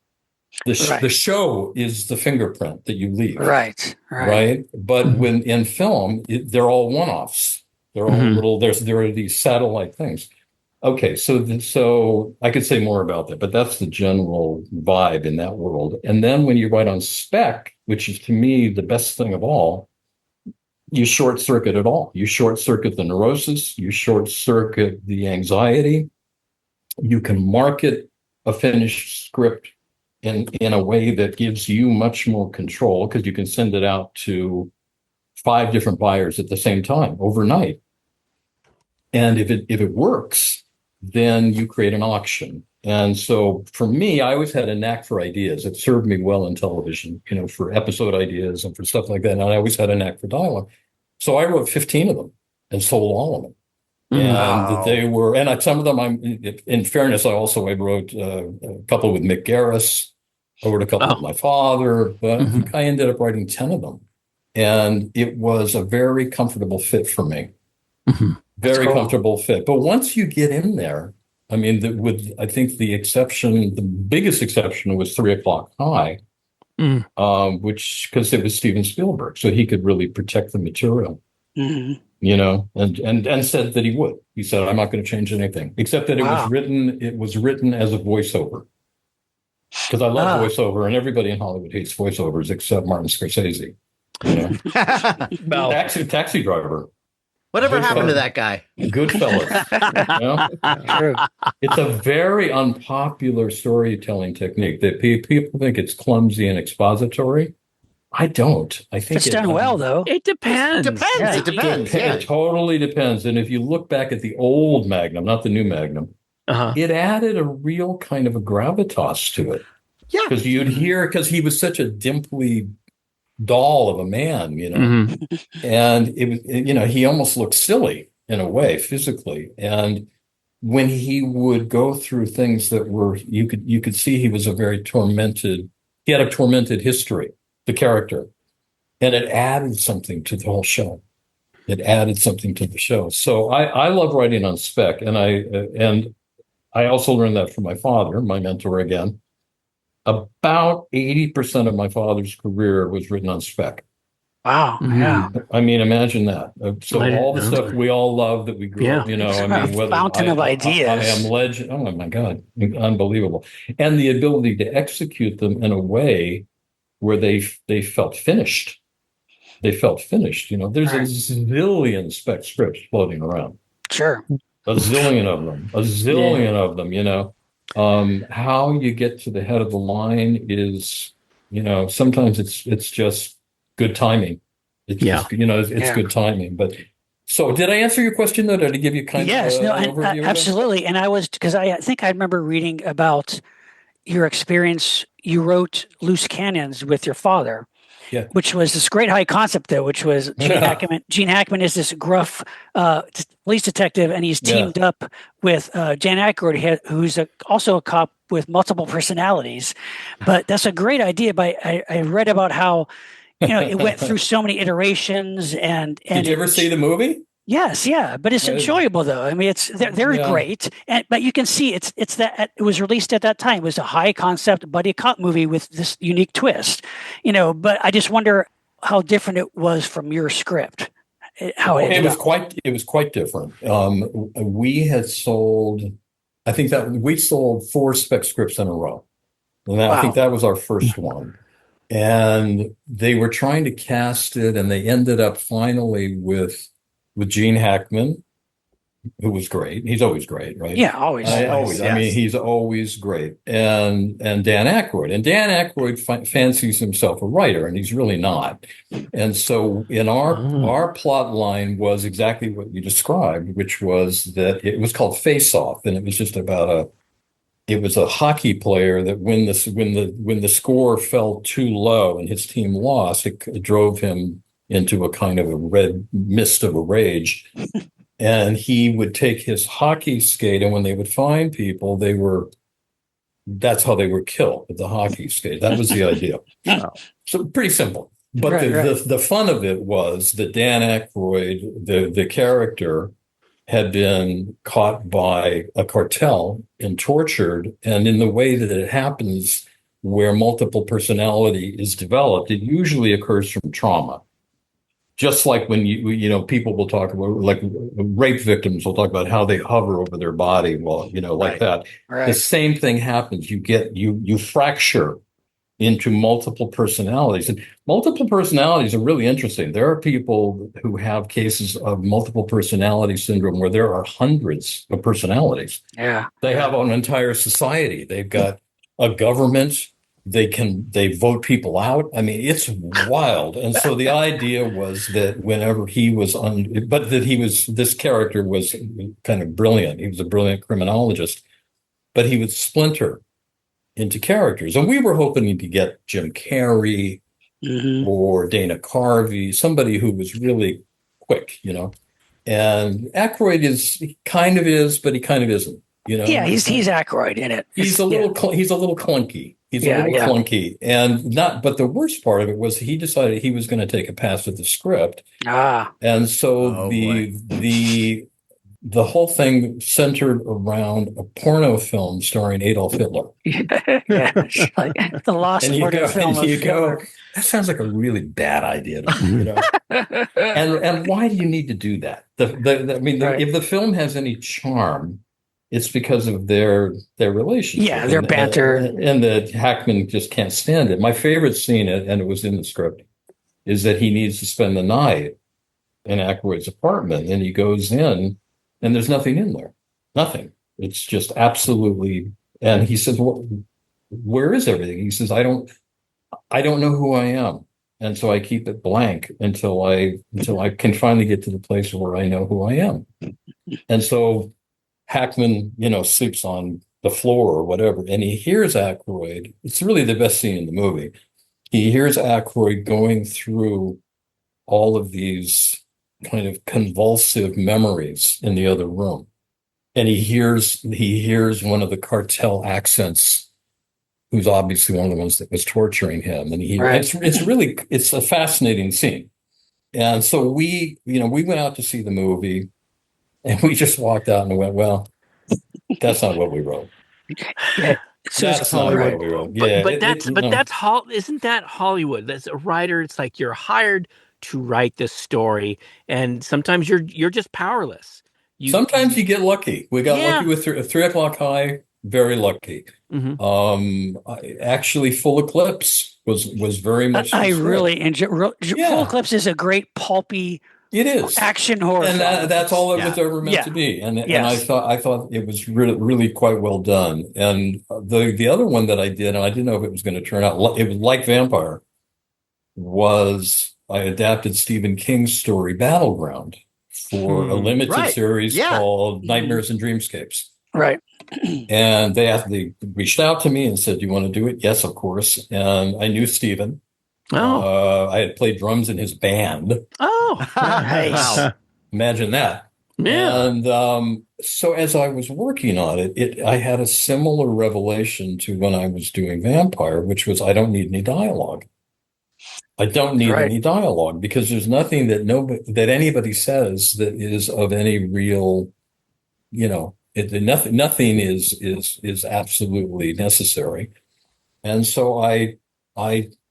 The show is the fingerprint that you leave. Right. But when in film, they're all one-offs. They're all little. There are these satellite things. Okay, so I could say more about that, but that's the general vibe in that world. And then when you write on spec, which is to me the best thing of all, you short circuit it all. You short circuit the neurosis. You short circuit the anxiety. You can market a finished script in a way that gives you much more control because you can send it out to 5 different buyers at the same time overnight. And if it works, then you create an auction. And so for me, I always had a knack for ideas. It served me well in television, you know, for episode ideas and for stuff like that. And I always had a knack for dialogue. So I wrote 15 of them and sold all of them. And they were, and some of them, in fairness, I wrote a couple with Mick Garris. I wrote a couple with my father, but I ended up writing 10 of them. And it was a very comfortable fit for me. Very comfortable fit. But once you get in there, I mean, I think the biggest exception was 3 O'Clock High, which, because it was Steven Spielberg, so he could really protect the material, you know, and said that he would. He said, I'm not going to change anything, except that it was written as a voiceover. Because I love voiceover, and everybody in Hollywood hates voiceovers except Martin Scorsese. You know? Taxi Driver. Whatever happened to that guy? Goodfellas. You know? True. It's a very unpopular storytelling technique that people think it's clumsy and expository. I don't. I think it's done well, though. It depends. It depends. It totally depends. And if you look back at the old Magnum, not the new Magnum, it added a real kind of a gravitas to it. Yeah. Because you'd hear, because he was such a dimply doll of a man, you know, and it was, you know, he almost looked silly in a way physically. And when he would go through things that were, you could see he was he had a tormented history, the character. and it added something to the whole show. It added something to the show. So I love writing on spec, and I also learned that from my father, my mentor again. About 80% of my father's career was written on spec. Wow. Yeah. I mean, imagine that. So I all the didn't know. stuff we all love that we grew up, Yeah. I A mean, whether fountain of ideas. I am legend. Oh my God, unbelievable. And the ability to execute them in a way where they felt finished. They felt finished. There's a Right. zillion spec scripts floating around. Sure. A zillion of them. A zillion of them, How you get to the head of the line is, sometimes it's just good timing. It's just, it's good timing. But so did I answer your question though? Did I give you kind Yes. of No. an And, overview of that? absolutely. And because I think I remember reading about your experience. You wrote Loose Cannons with your father. Yeah. Which was this great high concept, though, which was Gene Hackman. Gene Hackman is this gruff police detective, and he's teamed up with Dan Aykroyd, who's also a cop with multiple personalities. But that's a great idea. But I read about how it went through so many iterations. And Did you ever see the movie? Yes, yeah, but it's enjoyable though. I mean, they're great, but you can see it's that it was released at that time. It was a high concept buddy cop movie with this unique twist, But I just wonder how different it was from your script. It was quite different. We had sold, I think that we sold 4 spec scripts in a row, and I think that was our first one. And they were trying to cast it, and they ended up finally with Gene Hackman, who was great. He's always great, right? Yeah, always. Always. Yes. I mean, he's always great. And Dan Aykroyd. And Dan Aykroyd fancies himself a writer, and he's really not. And so in our plot line was exactly what you described, which was that it was called Face Off, and it was just about it was a hockey player that when the score fell too low and his team lost, it drove him into a kind of a red mist of a rage. And he would take his hockey skate, and when they would find people, that's how they were killed, with the hockey skate. That was the idea. So pretty simple. But the fun of it was that Dan Aykroyd, the character, had been caught by a cartel and tortured. And in the way that it happens, where multiple personality is developed, it usually occurs from trauma. Just like when people will talk about, like rape victims will talk about how they hover over their body, like that. Right. The same thing happens. You fracture into multiple personalities, and multiple personalities are really interesting. There are people who have cases of multiple personality syndrome where there are hundreds of personalities. Yeah, they have an entire society. They've got a government. They vote people out. I mean, it's wild. And so the idea was that whenever this character was kind of brilliant. He was a brilliant criminologist, but he would splinter into characters. And we were hoping to get Jim Carrey or Dana Carvey, somebody who was really quick, And Aykroyd he kind of is, but he kind of isn't. Yeah, he's Aykroyd in it. He's a little clunky. He's a little clunky, but the worst part of it was he decided he was going to take a pass at the script. And so the whole thing centered around a porno film starring Adolf Hitler. Like the lost porno film of Hitler. That sounds like a really bad idea to me, and why do you need to do that? If the film has any charm, it's because of their relationship. Yeah, their banter. And that Hackman just can't stand it. My favorite scene, and it was in the script, is that he needs to spend the night in Aykroyd's apartment, and he goes in, and there's nothing in there. Nothing. It's just absolutely. And he says, "Well, where is everything?" He says, I don't know who I am. And so I keep it blank until I can finally get to the place where I know who I am. And so Hackman, sleeps on the floor or whatever, and he hears Aykroyd. It's really the best scene in the movie. He hears Aykroyd going through all of these kind of convulsive memories in the other room. And he hears one of the cartel accents who's obviously one of the ones that was torturing him. And Right. it's a fascinating scene. And so we went out to see the movie, and we just walked out and went, well, that's not what we wrote. Yeah. So That's not Hollywood. what we wrote. Yeah, Isn't that Hollywood? That's a writer. It's like you're hired to write this story, and sometimes you're just powerless. Sometimes you get lucky. We got Yeah. lucky with 3 o'clock high. Very lucky. Mhm. Actually, Full Eclipse was very much. I really enjoy. Yeah. Full Eclipse is a great pulpy It is action horror, and film. that's all it was Yeah. ever meant Yeah. to be. And Yes. I thought it was really quite well done. And the other one that I did, and I didn't know if it was going to turn out. It was like Vampire. I adapted Stephen King's story Battleground for a limited Right. series Yeah. called Nightmares and Dreamscapes. Right. And they reached out to me and said, "Do you want to do it?" Yes, of course. And I knew Stephen. Oh, I had played drums in his band. oh, Nice. Wow. Imagine that. yeah. And so as I was working on it, I had a similar revelation to when I was doing Vampire, which was I don't need any dialogue. I don't need Right. any dialogue because there's nothing that anybody says that is of any real, nothing is absolutely necessary. And so I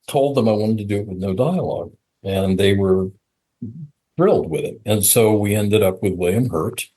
told them I wanted to do it with no dialogue, and they were thrilled with it. And so we ended up with William Hurt,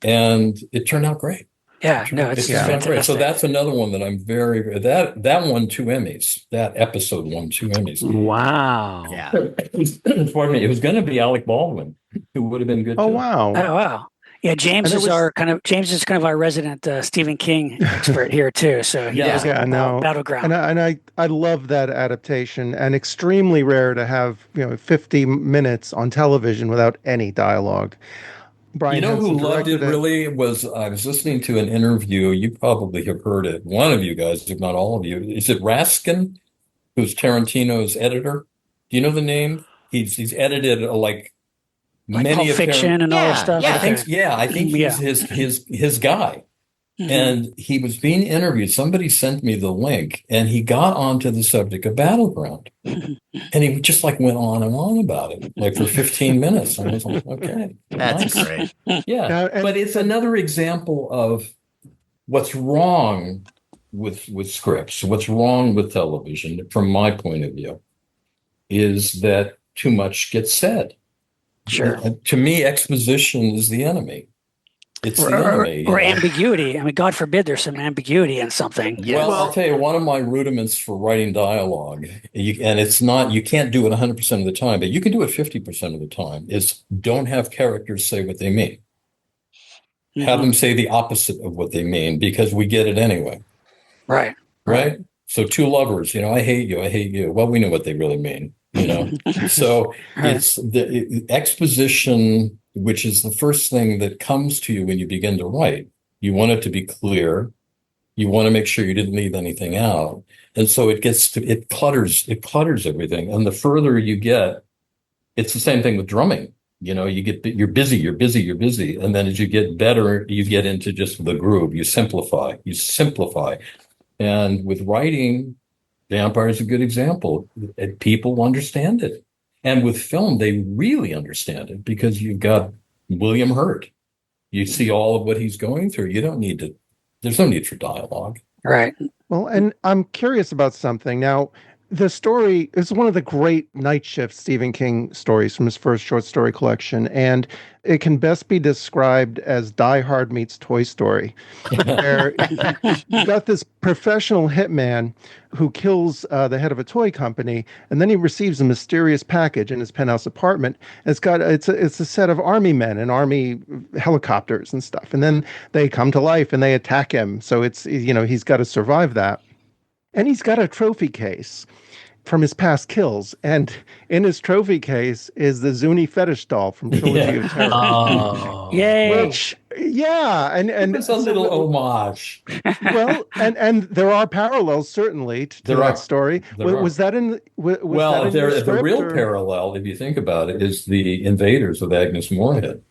and it turned out great. Yeah. No, it's Turned out great. fantastic. So that's another one that I'm that won 2 Emmys. That episode won 2 Emmys. Wow. Yeah. Pardon me. It was going to be Alec Baldwin, who would have been good. Oh, too. wow. Oh wow. Yeah, James And is kind of our resident Stephen King expert here too. So he Yeah. knows Yeah, all I know. about Battleground. And I love that adaptation, and extremely rare to have 50 minutes on television without any dialogue. Brian You know who Henson loved it directed really was I was listening to an interview. You probably have heard it. One of you guys, if not all of you, is it Raskin, who's Tarantino's editor? Do you know the name? He's edited Like many Pulp of Fiction and all Yeah, that stuff. yeah. I think Yeah. he's his guy. Mhm. And he was being interviewed. Somebody sent me the link, and he got onto the subject of Battleground. And he just went on and on about it, for 15 minutes. And I was like, okay. That's nice. great. Yeah. And- But it's another example of what's wrong with scripts, what's wrong with television, from my point of view, is that too much gets said. Sure. To me, exposition is the enemy. It's the enemy. Or ambiguity. I mean, God forbid there's some ambiguity in something. Yeah. Well, I'll tell you, one of my rudiments for writing dialogue, and it's not, you can't do it 100% of the time, but you can do it 50% of the time, is don't have characters say what they mean. Have them say the opposite of what they mean, because we get it anyway. Right. Right? So 2 lovers, I hate you, I hate you. Well, we know what they really mean, So Right. it's the exposition, which is the first thing that comes to you when you begin to write. You want it to be clear. You want to make sure you didn't leave anything out. And so it clutters everything. And the further you get, it's the same thing with drumming. You're busy. And then as you get better, you get into just the groove. You simplify. And with writing, Vampire is a good example. People understand it. And with film, they really understand it because you've got William Hurt. You see all of what he's going through. There's no need for dialogue. Right. Well, and I'm curious about something. Now, the story is one of the great Night Shift Stephen King stories from his first short story collection, and it can best be described as Die Hard meets Toy Story, where you got this professional hitman who kills the head of a toy company, and then he receives a mysterious package in his penthouse apartment. It's a set of army men and army helicopters and stuff, and then they come to life and they attack him. So he's got to survive that. And he's got a trophy case from his past kills. And in his trophy case is the Zuni fetish doll from Trilogy of Terror. Oh. Yay. Which, yeah. And It's a little homage. well, and there are parallels, certainly, to that story. Was that in was that in your the script, real or? parallel, if you think about it, is the Invaders with Agnes Moorehead.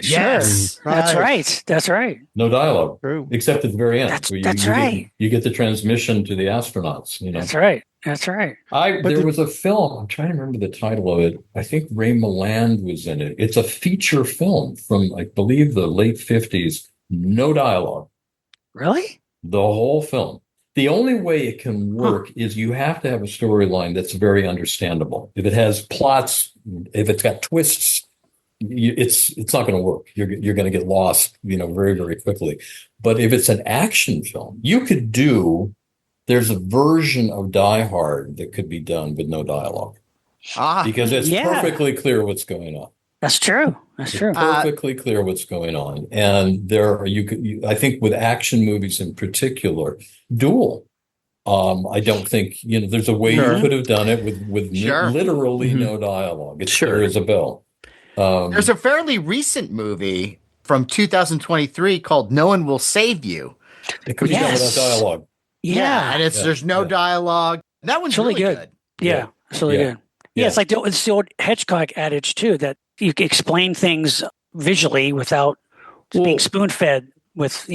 Yes. That's right. That's right. No dialogue, True. except at the very end. That's- where that's right. You get the transmission to the astronauts. You know, That's right. That's right. there was a film. I'm trying to remember the title of it. I think Ray Milland was in it. It's a feature film from, I believe, the late 50s. No dialogue. Really? The whole film. The only way it can work is you have to have a storyline that's very understandable. If it has plots, if it's got twists, it's not going to work. You're going to get lost, very, very quickly. But if it's an action film, there's a version of Die Hard that could be done with no dialogue because it's perfectly clear what's going on. That's true. That's true. Perfectly clear what's going on. And I think with action movies in particular, Duel. I don't think, there's a way you could have done it with literally no dialogue. It's clear as a bell. There's a fairly recent movie from 2023 called No One Will Save You. It could be done without dialogue. Yeah. And there's no dialogue. That one's really good. Yeah. It's really good. Yeah. It's like it's the old Hitchcock adage too, that you can explain things visually without being spoon-fed with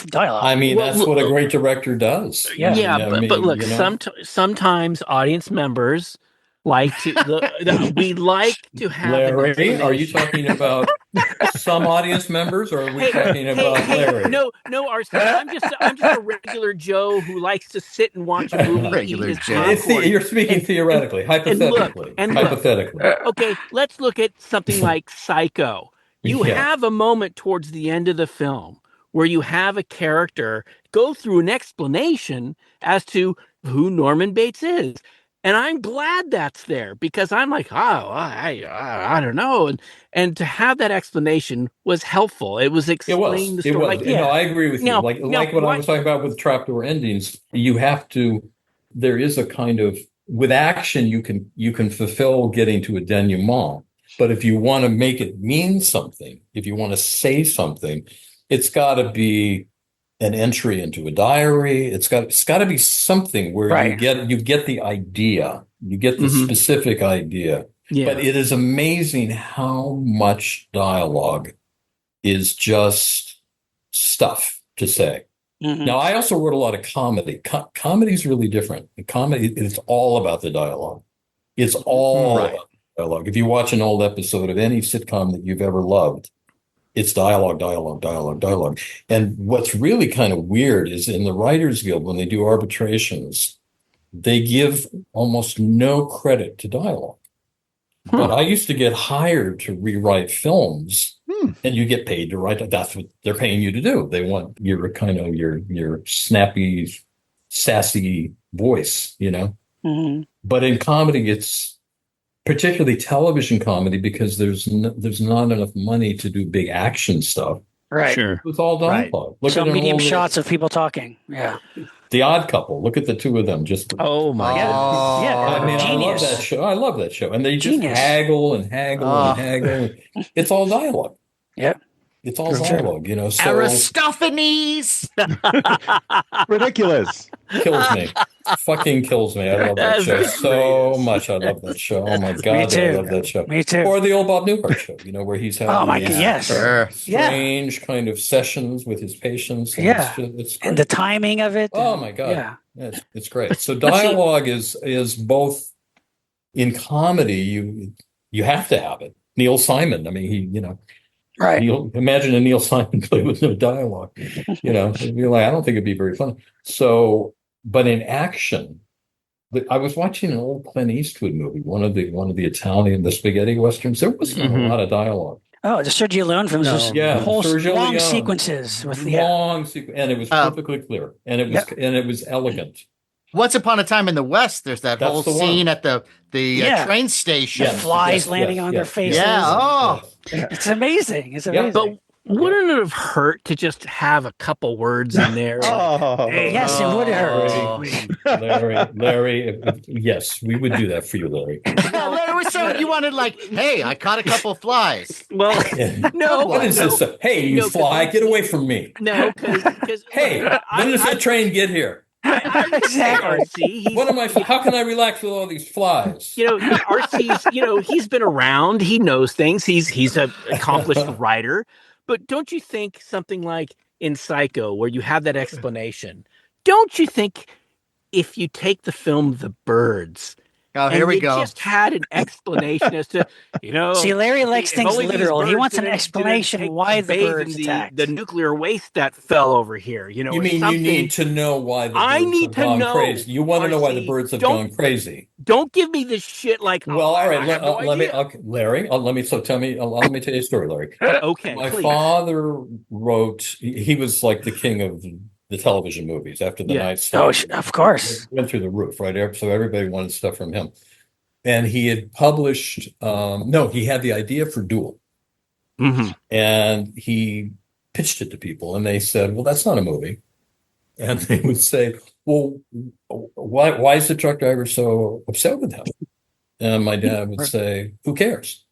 dialogue. I mean, that's what a great director does. But look, sometimes audience members like to we like to have. Larry, are you talking about some audience members, or are we talking about Larry? No, Arson. I'm just a regular Joe who likes to sit and watch a movie. Regular Joe. You're speaking theoretically, hypothetically. Hypothetically. Okay, let's look at something like Psycho. You have a moment towards the end of the film where you have a character go through an explanation as to who Norman Bates is. And I'm glad that's there because I'm like, I don't know. And to have that explanation was helpful. It was explaining the story. I agree with you. Like what I was talking about with trapdoor endings, there is a kind of, with action, you can fulfill getting to a denouement. But if you want to make it mean something, if you want to say something, it's got to be an entry into a diary. It's got to be something where you get the idea, you get the specific idea. Yeah. But it is amazing how much dialogue is just stuff to say. Mm-hmm. Now, I also wrote a lot of comedy. Comedy is really different. Comedy, it's all about the dialogue. It's all about the dialogue. If you watch an old episode of any sitcom that you've ever loved, it's dialogue. And what's really kind of weird is in the Writers Guild, when they do arbitrations, they give almost no credit to dialogue. But I used to get hired to rewrite films, and you get paid to write. That's what they're paying you to do. They want your kind of your snappy, sassy voice, Mm-hmm. But in comedy, it's particularly television comedy, because there's not enough money to do big action stuff. Right. Sure. It's all dialogue. Look at medium shots of people talking. Yeah. The Odd Couple. Look at the two of them. Just oh my god. Yeah. I mean, Genius. I love that show. And they just haggle and haggle and haggle. It's all dialogue. Yep. It's all dialogue, So Aristophanes. Ridiculous. Kills me. Fucking kills me. I love that show so much. I love that show. Oh my god, I love that show. Me too. Or the old Bob Newhart show, where he's having strange kind of sessions with his patients. And it's great. And the timing of it. Oh my god. Yeah, it's great. So dialogue is both in comedy. You have to have it. Neil Simon. I mean, Right. Imagine a Neil Simon play with no dialogue. You're like, I don't think it'd be very fun. So, but in action, I was watching an old Clint Eastwood movie, one of the Italian, the spaghetti westerns. There wasn't a lot of dialogue. Oh, the Sergio Leone films, whole Sergio long Leone. Sequences with and it was perfectly clear, and it was elegant. Once Upon a Time in the West, there's that whole scene at the train station. The flies landing on their faces. Yeah. It's amazing. It's amazing. But wouldn't it have hurt to just have a couple words in there? Yes, it would hurt. Larry, yes, we would do that for you, Larry. No, Larry was so you wanted hey, I caught a couple flies. Well, no. What is this? Hey, you fly, get away from me. No, because hey, when does the train get here? I would say RC. How can I relax with all these flies? RC's, he's been around. He knows things. He's an accomplished writer. But don't you think something like in Psycho, where you have that explanation, don't you think if you take the film The Birds, Oh, here we go. Just had an explanation as to, See, Larry likes if things only these literal. He birds wants an didn't explanation take why the bathe birds in attacked. the nuclear waste that fell over here. You or mean something. you need to know why the birds I need have to gone know, crazy? You want to know why the RC, birds have don't- gone crazy? Don't give me this shit like. Well, all right. I have no Let me, idea. okay, Larry. Let me tell you a story, Larry. Okay, My please. father wrote. He was like the king of the television movies after the night Oh, started. of course. Went through the roof, right? So everybody wanted stuff from him. And he had published, he had the idea for Duel. Mm-hmm. And he pitched it to people, and they said, well, that's not a movie. And they would say, well, why is the truck driver so upset with him? And my dad would say, who cares?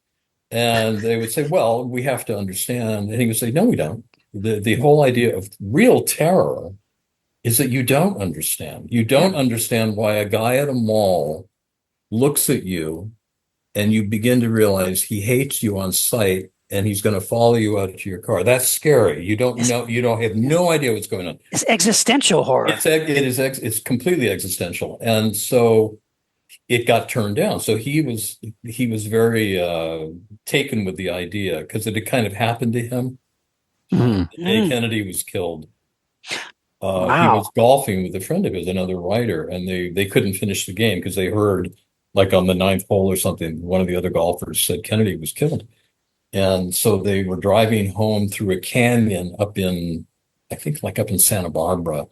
And they would say, well, we have to understand. And he would say, no, we don't. The whole idea of real terror is that you don't understand. You don't understand why a guy at a mall looks at you and you begin to realize he hates you on sight and he's going to follow you out to your car. That's scary. You don't know. You don't have no idea what's going on. It's existential horror. It's completely existential. And so it got turned down. So he was very taken with the idea because it had kind of happened to him. The day Kennedy was killed. He was golfing with a friend of his, another writer, and they couldn't finish the game because they heard, like on the ninth hole or something, one of the other golfers said Kennedy was killed. And so they were driving home through a canyon up in Santa Barbara,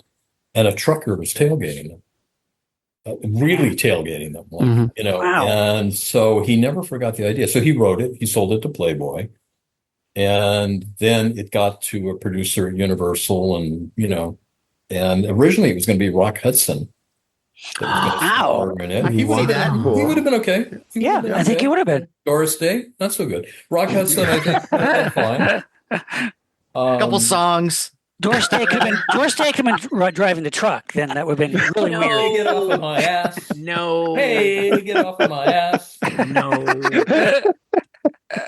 and a trucker was tailgating them, really tailgating them, Wow. And so he never forgot the idea. So he wrote it, he sold it to Playboy, and then it got to a producer at Universal, and originally it was going to be Rock Hudson. Wow. He would have been okay. I think he would have been. Doris Day, not so good. Rock Hudson, I think, fine. A couple songs. Doris Day could have been driving the truck. Then that would have been really Hey, weird. get off of my ass. No. Hey, get off of my ass. No.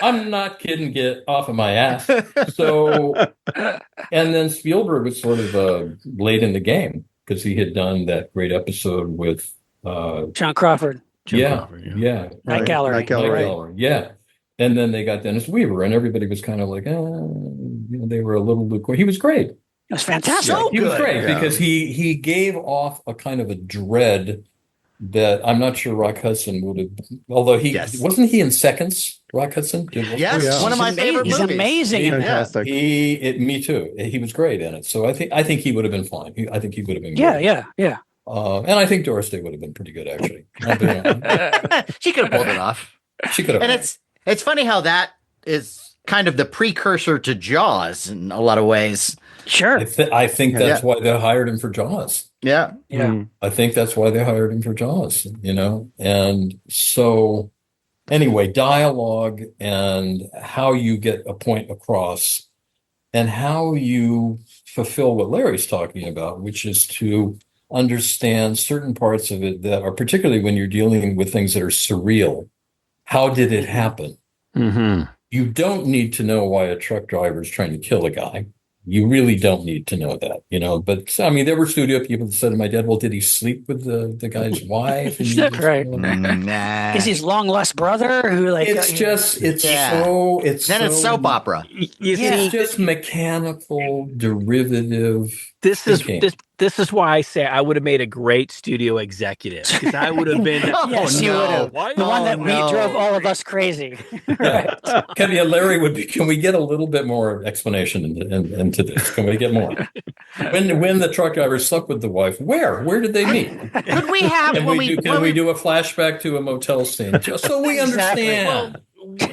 I'm not kidding. Get off of my ass. So, and then Spielberg was sort of late in the game because he had done that great episode with John Crawford. Yeah. Night Gallery. Yeah. And then they got Dennis Weaver, and everybody was kind of like, they were a little lukewarm. He was great. It was fantastic. So He was great Yeah. because he gave off a kind of a dread that I'm not sure Rock Hudson would have, although wasn't he in Seconds, Rock Hudson? Yes, Oh, yeah. one of my favorite He's movies. amazing. Fantastic. Me too. He was great in it. So I think he would have been fine. I think he would have been Yeah, great. yeah. And I think Doris Day would have been pretty good, actually. She could have pulled it off. She could have. And it's funny how that is kind of the precursor to Jaws in a lot of ways. Sure. I think that's why they hired him for Jaws. Yeah. Yeah. I think that's why they hired him for Jaws, And so anyway, dialogue and how you get a point across and how you fulfill what Larry's talking about, which is to understand certain parts of it that are, particularly when you're dealing with things that are surreal. How did it happen? Mm-hmm. You don't need to know why a truck driver is trying to kill a guy. You really don't need to know that, But I mean, there were studio people that said to my dad, "Well, did he sleep with the guy's wife?" And Right. Nah. Is his long lost brother who like? It's soap opera. You Yeah. see, It's just mechanical, derivative. this is thinking. this is why I say I would have made a great studio executive because I would have been. Yes, you would have. Why The one that no. drove all of us crazy. Yeah. Larry can we get a little bit more explanation into this? Can we get more? When the truck driver slept with the wife, where did they meet? Could we have Can we do a flashback to a motel scene just so we Exactly. understand?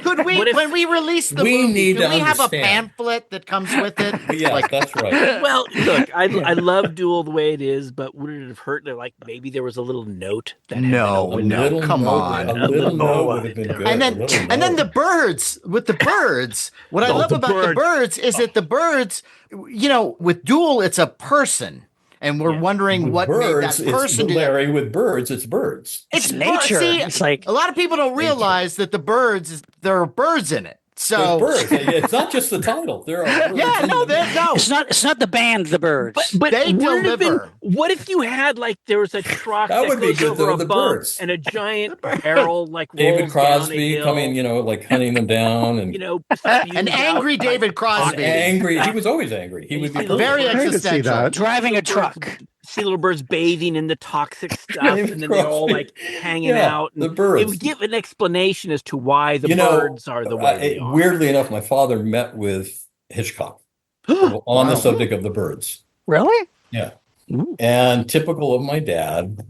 Could we, What if- when we release the We movie, need do to we have a understand. pamphlet that comes with it? Yeah, that's right. Well, look, I love Duel the way it is, but would it have hurt that like maybe there was a little note that had No, been no, little come note- on. A little note would have been good. And a little then the note. birds with the birds. What I Oh, love the about the bird. birds is that the birds, with Duel, it's a person. and we're wondering With what birds, made that person do that. Larry, with birds, it's birds. It's nature. See, It's like a lot of people don't realize that there are birds in it. So There's birds. It's not just the title. There are birds. yeah, no, no. it's not the band, the Birds. But They would it have been, deliver. what if you had like there was a truck That that, would be goes good, over though, a the bump birds. and a giant barrel like David rolls down a Crosby hill, coming, like hunting them down, and An angry David Crosby. angry. He was always angry. He would be Very I could see existential. that. Driving a truck. See little birds bathing in the toxic stuff, David and then they're all Crosby. like hanging Yeah, out. And the birds. It would give an explanation as to why the birds are the way they are. Weirdly enough, my father met with Hitchcock on the subject of the birds. Really? Yeah. Ooh. And typical of my dad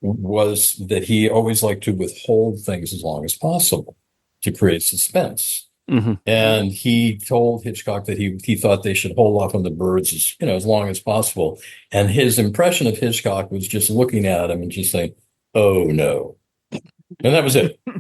was that he always liked to withhold things as long as possible to create suspense. Mm-hmm. And he told Hitchcock that he thought they should hold off on the birds as long as possible. And his impression of Hitchcock was just looking at him and just saying, "Oh no," and that was it. So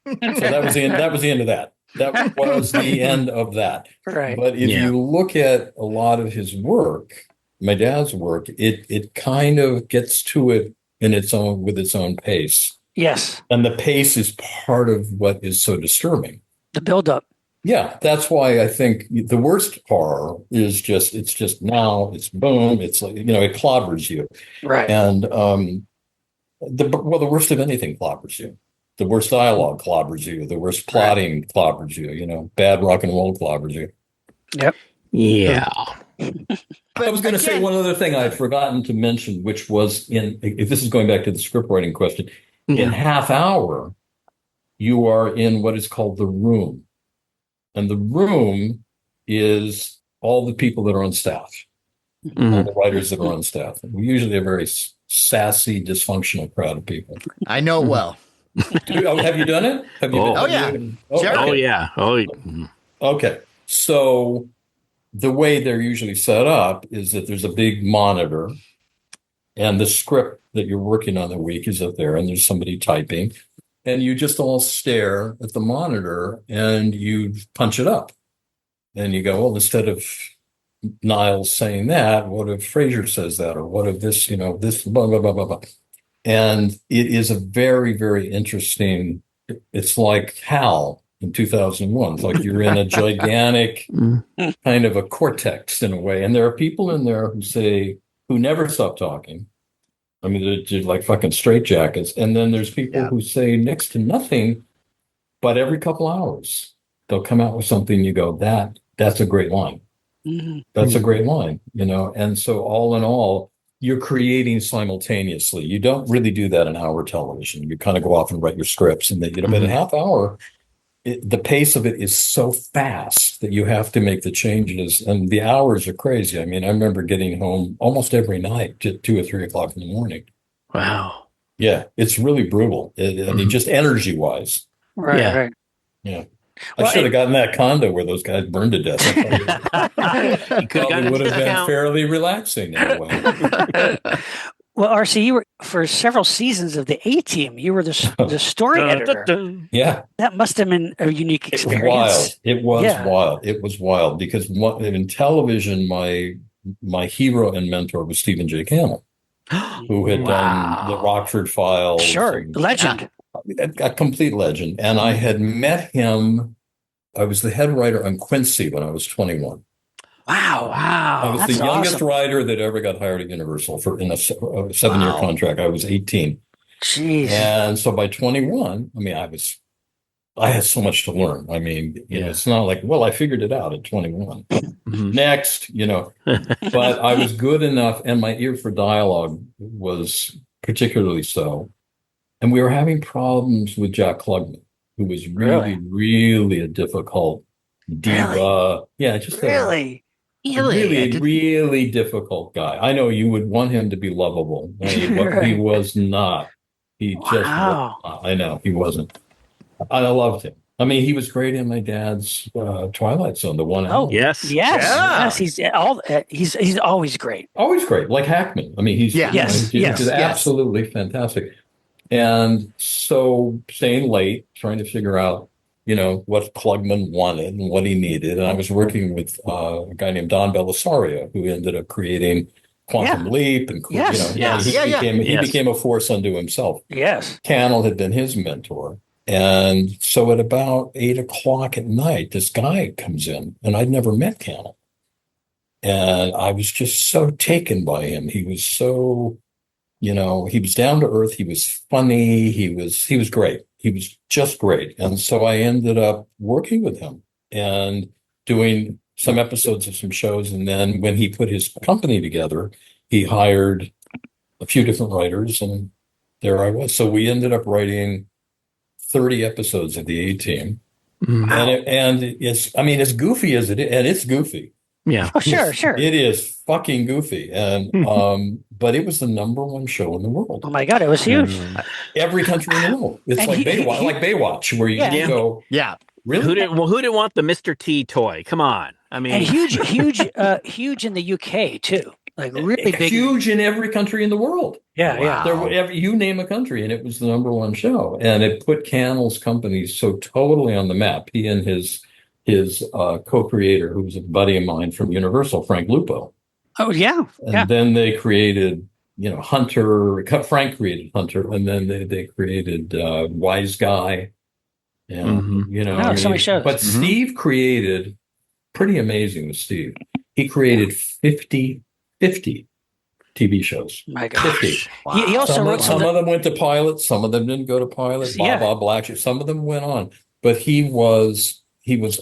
that was the end. That was the end of that. That was the end of that. Right. But if you look at a lot of his work, my dad's work, it kind of gets to it with its own pace. Yes. And the pace is part of what is so disturbing. The buildup. Yeah, that's why I think the worst horror is it's just now, it's boom, it's like, it clobbers you. Right. And the worst of anything clobbers you. The worst dialogue clobbers you. The worst plotting clobbers you. Bad rock and roll clobbers you. Yep. Yeah. I was going to say one other thing I'd forgotten to mention, which was if this is going back to the script writing question, in half hour, you are in what is called the room. And the room is all the people that are on staff, all the writers that are on staff. We usually a very sassy, dysfunctional crowd of people. I know well. Have you done it? Have you Oh, yeah. Sure. Oh, yeah. Oh, Okay. So the way they're usually set up is that there's a big monitor and the script that you're working on the week is up there and there's somebody typing. And you just all stare at the monitor and you punch it up. And you go, well, instead of Niles saying that, what if Fraser says that? Or what if this, this, blah, blah, blah, blah, blah. And it is a very, very interesting, it's like HAL in 2001. It's like you're in a gigantic kind of a cortex in a way. And there are people in there who never stop talking. I mean, they're like fucking straitjackets. And then there's people who say next to nothing, but every couple hours, they'll come out with something you go, that's a great line. That's a great line, And so all in all, you're creating simultaneously. You don't really do that in hour television. You kind of go off and write your scripts. And then, but in a half hour, the pace of it is so fast that you have to make the changes. And the hours are crazy. I mean, I remember getting home almost every night at 2 or 3 o'clock in the morning. wow. Yeah, it's really brutal. I mean, just energy wise. Right. Yeah. Right. Yeah. Well, I should have gotten that condo where those guys burned to death. You could have gotten It would a have been discount. fairly relaxing in a way. Well, RC, you were for several seasons of the A-Team. You were the story editor. Yeah. That must have been a unique experience. It was Yeah. wild. It was wild because in television, my hero and mentor was Stephen J. Cannell, who had done the Rockford Files. Sure, and- legend. a complete legend. And I had met him. I was the head writer on Quincy when I was 21. Wow. I was That's the youngest awesome. writer that ever got hired at Universal in a 7-year contract. I was 18. Jeez. And so by 21, I mean, I had so much to learn. I mean, it's not like, well, I figured it out at 21. Next, but I was good enough and my ear for dialogue was particularly so. And we were having problems with Jack Klugman, who was really, really a difficult diva. Really? Yeah, just Really? really difficult guy. I know you would want him to be lovable, but he was not. He just was not. I know he wasn't. I loved him. I mean, he was great in my dad's Twilight Zone, the one. Oh, Yes. Yes. He's always great. Always great, like Hackman. I mean, he's Yes. absolutely fantastic. And so staying late, trying to figure out, what Klugman wanted and what he needed. And I was working with a guy named Don Belisario, who ended up creating Quantum Leap, and Yes. he became a force unto himself. Yes. Cannell had been his mentor. And so at about 8 o'clock at night, this guy comes in, and I'd never met Cannell. And I was just so taken by him. He was so, he was down to earth. He was funny. He was great. He was just great. And so I ended up working with him and doing some episodes of some shows. And then when he put his company together, he hired a few different writers, and there I was. So we ended up writing 30 episodes of the A-Team. Wow. And it's, as goofy as it is, and it's goofy. Yeah. Oh, sure. It is fucking goofy. And but it was the #1 show in the world. Oh my God, it was huge. Every country in the world. It's And like he- Baywatch, where you go, Yeah. really? Who didn't want the Mr. T toy? Come on. I mean, And huge in the UK too. Like really big. Huge in every country in the world. Yeah, Wow. You name a country, and it was the #1 show. And it put Cannell's company so totally on the map. He and his co-creator, who was a buddy of mine from Universal, Frank Lupo. Oh yeah. And then they created, Hunter. Frank created Hunter, and then they created Wise Guy, and so many shows. But Steve created, pretty amazing with Steve. He created 50 TV shows. My God. 50. He also wrote Some of them went to pilot. Some of them didn't go to pilot. Yeah. Bob Black. Some of them went on, but he was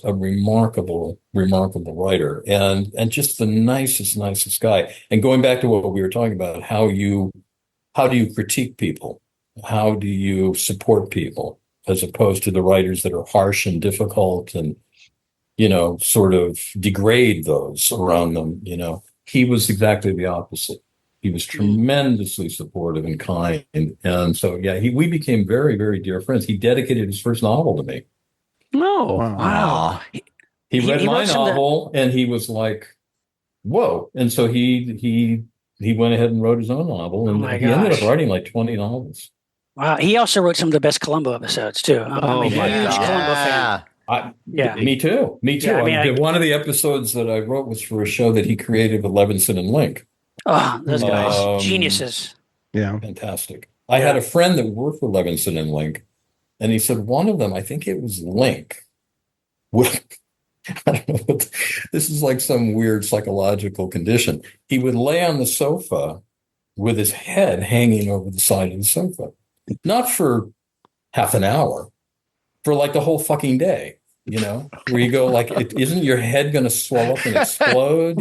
a remarkable writer, and just the nicest guy. And going back to what we were talking about, how do you critique people? How do you support people, as opposed to the writers that are harsh and difficult and, sort of degrade those around them? He was exactly the opposite. He was tremendously supportive and kind. And so, we became very, very dear friends. He dedicated his first novel to me. no. Wow. He read my wrote some of the- novel, and he was like, whoa. And so he went ahead and wrote his own novel, and my he ended gosh. up writing like 20 novels. Wow. He also wrote some of the best Columbo episodes too. I'm Oh, a my huge God. Columbo fan. Yeah. Me too. Yeah, One of the episodes that I wrote was for a show that he created with Levinson and Link. Oh, those guys. Um, Geniuses. Yeah. Fantastic. I had a friend that worked with Levinson and Link, and he said one of them, I think it was Link, I don't know, this is like some weird psychological condition. He would lay on the sofa with his head hanging over the side of the sofa, not for half an hour, for like the whole fucking day, where you go like, isn't your head going to swell up and explode,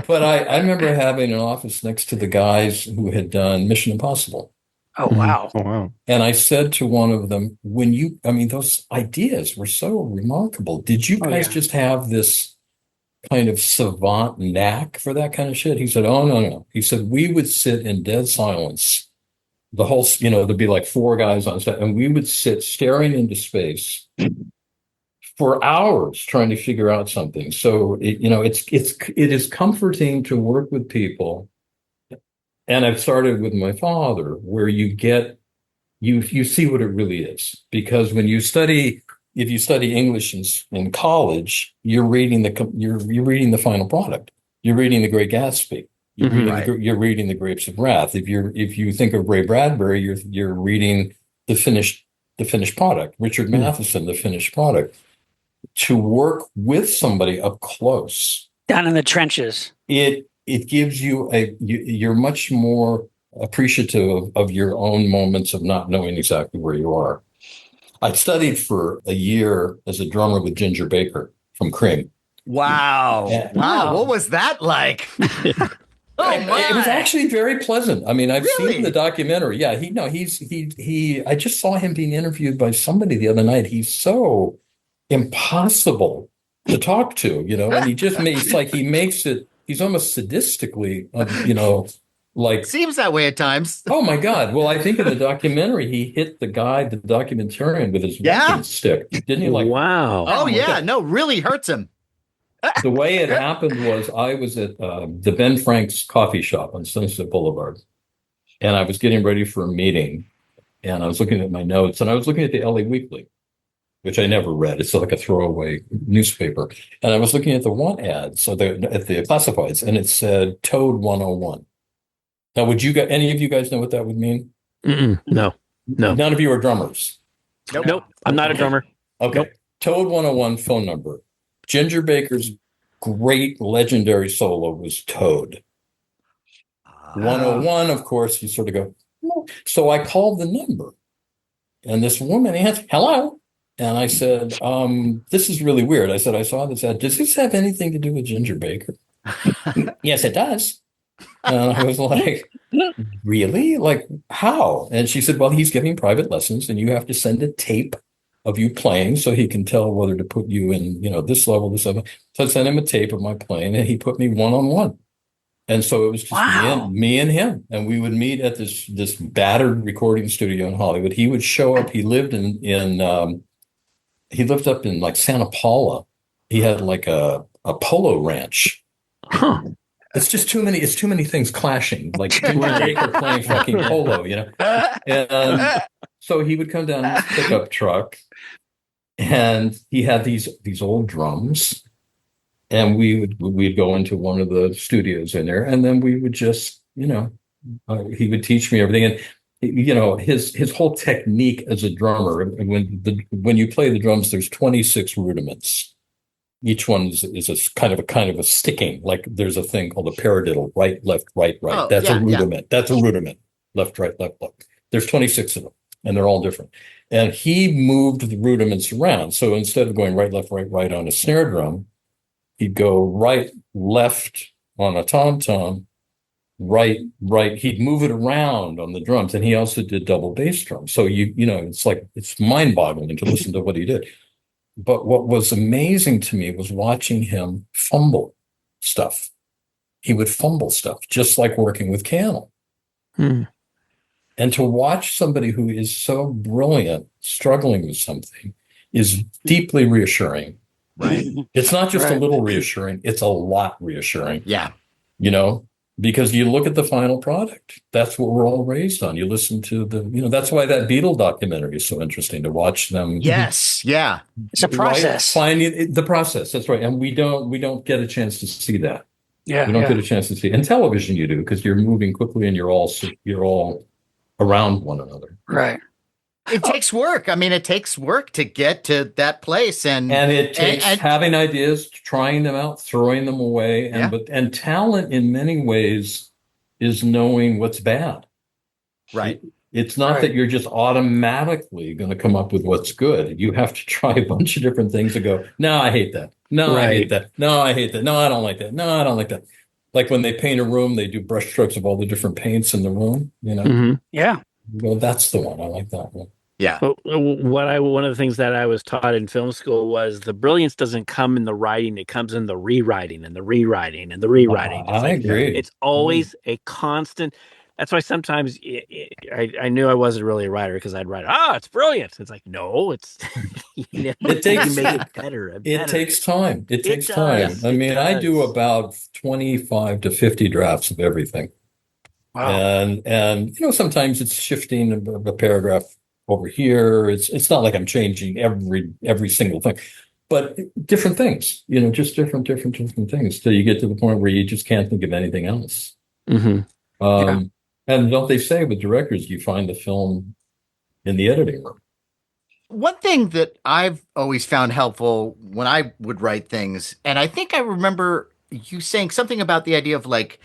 But I remember having an office next to the guys who had done Mission Impossible. Oh wow. Oh, wow. And I said to one of them, those ideas were so remarkable. Did you guys just have this kind of savant knack for that kind of shit? He said, oh, no. He said, we would sit in dead silence. The whole, there'd be like 4 guys on set, and we would sit staring into space for hours trying to figure out something. So, it is comforting to work with people. And I've started with my father, where you see what it really is. Because when if you study English in college, you're reading the final product. You're reading The Great Gatsby. You're reading The Grapes of Wrath. If you think of Ray Bradbury, you're reading the finished product. Richard Matheson, the finished product. To work with somebody up close, Down in the trenches. It gives you you're much more appreciative of your own moments of not knowing exactly where you are. I studied for a year as a drummer with Ginger Baker from Cream. Wow. Yeah. Wow. What was that like? It was actually very pleasant. I've Really? seen the documentary. Yeah, I just saw him being interviewed by somebody the other night. He's so impossible to talk to, and he's almost sadistically, like, Seems that way at times. oh my God. Well, I think in the documentary, he hit the documentarian with his walking stick. Didn't he? Like, wow. Oh, my yeah. God. No, really hurts him. The way it happened was I was at the Ben Frank's coffee shop on Sunset Boulevard, and I was getting ready for a meeting, and I was looking at my notes, and I was looking at the LA Weekly. which I never read. It's like a throwaway newspaper. And I was looking at the want ad, so at the classifieds, and it said Toad 101. Now, would any of you guys know what that would mean? No. None of you are drummers. Nope. I'm not a drummer. Okay. Nope. Toad 101 phone number. Ginger Baker's great legendary solo was Toad. 101, of course, you sort of go, no. So I called the number, and this woman answered, hello. And I said, this is really weird. I said, I saw this ad. Does this have anything to do with Ginger Baker? Yes, it does. And I was like, really? Like, how? And she said, well, he's giving private lessons, and you have to send a tape of you playing so he can tell whether to put you in, this level, this level. So I sent him a tape of my playing, and he put me one-on-one. And so it was just me and him. And we would meet at this battered recording studio in Hollywood. He would show up. He lived he lived up in like Santa Paula. He had like a polo ranch. Huh. It's just too many things clashing, like Ginger Baker playing fucking polo, And so he would come down in his pickup truck, and he had these old drums, and we'd go into one of the studios in there, and then we would just, he would teach me everything. And his whole technique as a drummer, when you play the drums, there's 26 rudiments. Each one is a kind of a sticking, like there's a thing called a paradiddle, right, left, right. Oh, That's a rudiment. Yeah. That's a rudiment. Left, right, left, left. There's 26 of them, and they're all different. And he moved the rudiments around. So instead of going right, left, right on a snare drum, he'd go right, left on a tom-tom, right. He'd move it around on the drums, and he also did double bass drums. So it's mind-boggling to listen to what he did. But what was amazing to me was watching him fumble stuff. He would fumble stuff, just like working with Cannell. And to watch somebody who is so brilliant struggling with something is deeply reassuring. Right. It's not just a little reassuring, it's a lot reassuring. Yeah. Because you look at the final product. That's what we're all raised on. You listen to that's why that Beatle documentary is so interesting, to watch them. Yes. Yeah. It's a process. Finding the process. That's right. And we don't get a chance to see that. Yeah. We don't get a chance to see it. In television you do, because you're moving quickly and you're all around one another. Right. It takes work. I mean, it takes work to get to that place, and it takes having ideas, trying them out, throwing them away, and talent in many ways is knowing what's bad. Right. It's not that you're just automatically going to come up with what's good. You have to try a bunch of different things and go, no, I hate that. No, I hate that. No, I hate that. No, I don't like that. No, I don't like that. Like when they paint a room, they do brush strokes of all the different paints in the room. Yeah. Well, that's the one. I like that one. Yeah. But one of the things that I was taught in film school was the brilliance doesn't come in the writing; it comes in the rewriting and the rewriting and the rewriting. I agree. It's always a constant. That's why sometimes I knew I wasn't really a writer, because I'd write, it's brilliant. It's like, no, it's it takes make it better. It takes time. It takes does. time. Yes, I mean, I do about 25 to 50 drafts of everything. Wow. And sometimes it's shifting a paragraph over here. It's not like I'm changing every single thing, but different things, just different things, till you get to the point where you just can't think of anything else. And don't they say with directors, you find the film in the editing room? One thing that I've always found helpful when I would write things, and I think I remember you saying something about the idea of like,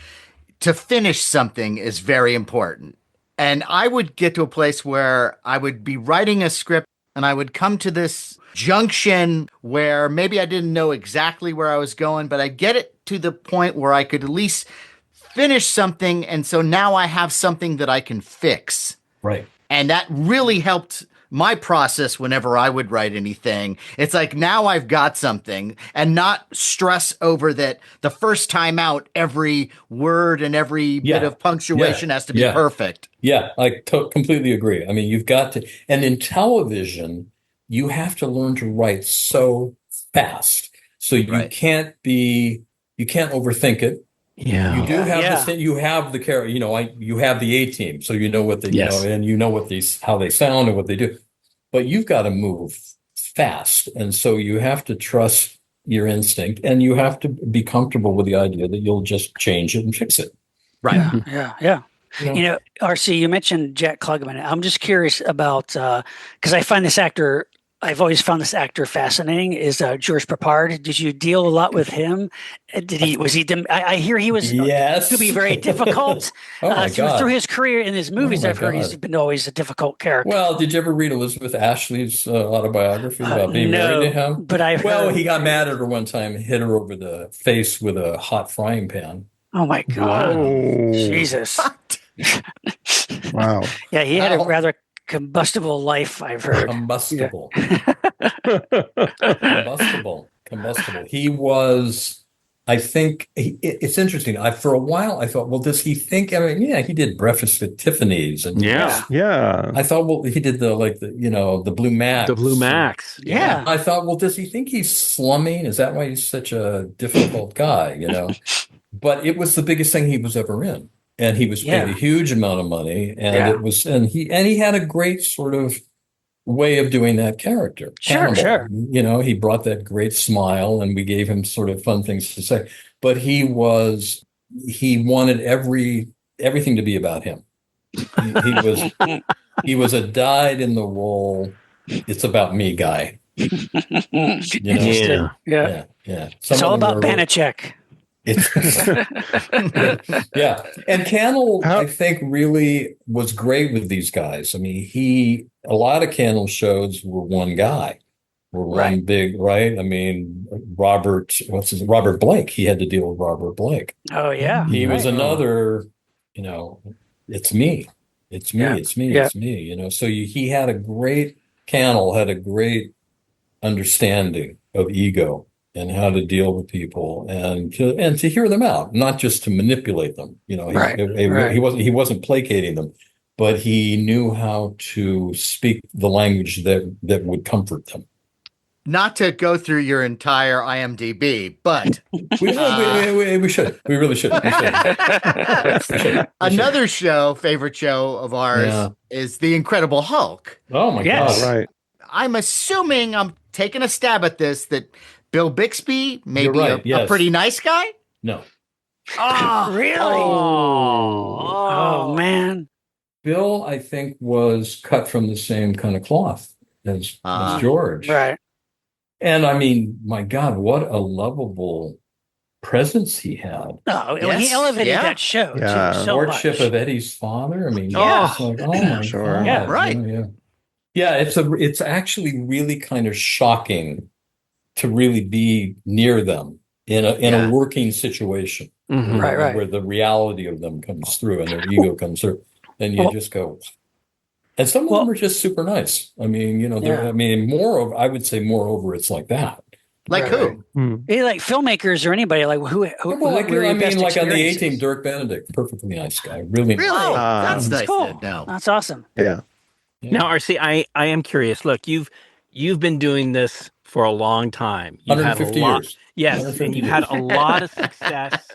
to finish something is very important. And I would get to a place where I would be writing a script, and I would come to this junction where maybe I didn't know exactly where I was going, but I'd get it to the point where I could at least finish something. And so now I have something that I can fix. Right. And that really helped my process whenever I would write anything. It's like, now I've got something, and not stress over that the first time out, every word and every bit of punctuation has to be perfect. Yeah, I completely agree. I mean, you've got to, and in television, you have to learn to write so fast. So you can't overthink it. Yeah. You do have you have the character, you have the A-team, so you know what they, and you know what how they sound and what they do. But you've got to move fast. And so you have to trust your instinct, and you have to be comfortable with the idea that you'll just change it and fix it. Right. Yeah. You know, RC, you mentioned Jack Klugman. I'm just curious about, because I find this actor, I've always found this actor fascinating, is George Papard. Did you deal a lot with him? I hear he was, Yes. could be very difficult. Oh my God. Through his career in his movies, my I've heard he's God. been always a difficult character. Well, did you ever read Elizabeth Ashley's autobiography about being married to him? But I've heard, he got mad at her one time and hit her over the face with a hot frying pan. oh my God. Oh, Jesus. wow. Yeah, he had a rather combustible life, I've heard. Combustible. Combustible. He was, I think, it's interesting. For a while, I thought, well, does he think, I mean, yeah, he did Breakfast at Tiffany's. And Yeah. Yeah. I thought, well, he did the Blue Max. The Blue Max. Yeah. I thought, well, does he think he's slumming? Is that why he's such a difficult guy, But it was the biggest thing he was ever in. And he was paid a huge amount of money, and he had a great sort of way of doing that character. Sure. He brought that great smile, and we gave him sort of fun things to say. But he wanted everything to be about him. He was a dyed-in-the-wool, it's about me guy. Yeah. Yeah. Some It's all of them about are- Banachek. Yeah. And Cannell, I think, really was great with these guys. I mean, a lot of Cannell shows were one guy, one big, right? I mean, Robert Blake, he had to deal with Robert Blake. Oh, yeah. He was Right. another, it's me. It's me. Yeah. It's me. Yeah. It's me. So Cannell had a great understanding of ego and how to deal with people and to hear them out, not just to manipulate them. He wasn't placating them, but he knew how to speak the language that would comfort them. Not to go through your entire IMDb, but We should. We really should. We should. another favorite show of ours is The Incredible Hulk. Oh my Yes. God. Right. I'm assuming, I'm taking a stab at this, that Bill Bixby may You're be right, yes. a pretty nice guy. No. Oh, Really? Oh, Oh, man. Bill, I think, was cut from the same kind of cloth as George. Right. And I mean, my God, what a lovable presence he had. Oh, Yes. he elevated Yeah. that show Yeah. too so Lordship much. of Eddie's father. I mean, Yeah. it's like, oh my Sure. God. Yeah. Right. Yeah, it's actually really kind of shocking to really be near them in a working situation. Mhm. Right. Where the reality of them comes through and their ego comes through. And you just go. And some of them are just super nice. I mean, I would say moreover, it's like that. like Right. who? Hey, like filmmakers or anybody, like who Well, like, were your best like on the experiences? A-Team, Dirk Benedict, perfectly nice guy. Really nice. Really? That's That's nice cool. to know. That's awesome. Yeah. Now, RC, I am curious. Look, you've been doing this for a long time. You've had a 150 lot, years. yes, 150 and you've had a lot of success.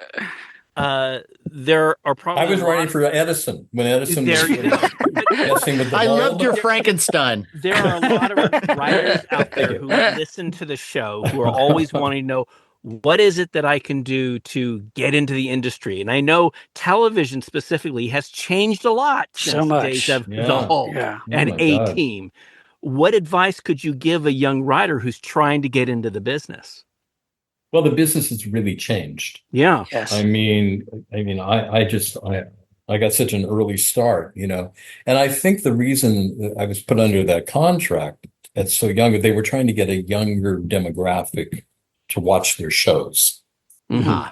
There are probably I was writing for Edison when Edison was There you go. messing with the I ball. loved your Frankenstein. There are a lot of writers out there who listen to the show who are always wanting to know, what is it that I can do to get into the industry? And I know television specifically has changed a lot So since the much. days of Yeah. The Hulk Yeah. and Oh my God. A-Team. What advice could you give a young writer who's trying to get into the business? Well, the business has really changed. Yeah. Yes. I got such an early start, and I think the reason that I was put under that contract at so young, they were trying to get a younger demographic to watch their shows. Mhm.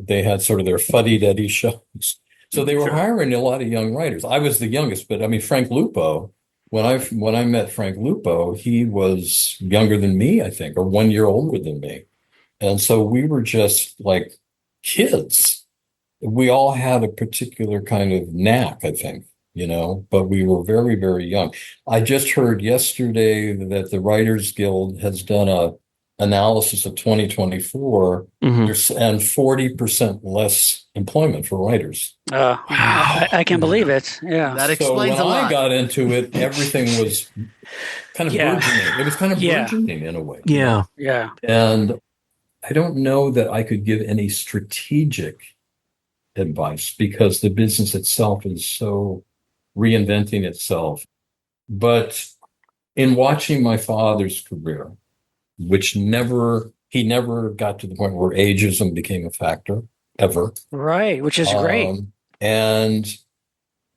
They had sort of their fuddy-duddy shows. So they were hiring a lot of young writers. I was the youngest, but I mean, Frank Lupo, when I met Frank Lupo, he was younger than me, I think, or 1 year older than me. And so we were just like kids. We all had a particular kind of knack, I think, but we were very, very young. I just heard yesterday that the Writers Guild has done analysis of 2024, there's and 40% less employment for writers. Wow. I can believe it. Yeah. That So explains when a lot. I got into it, everything was kind of Yeah. burgeoning. It was kind of Yeah. burgeoning in a way. you know? Yeah. Yeah. And I don't know that I could give any strategic advice because the business itself is so reinventing itself. But in watching my father's career, which he never got to the point where ageism became a factor ever. Right. Which is great. And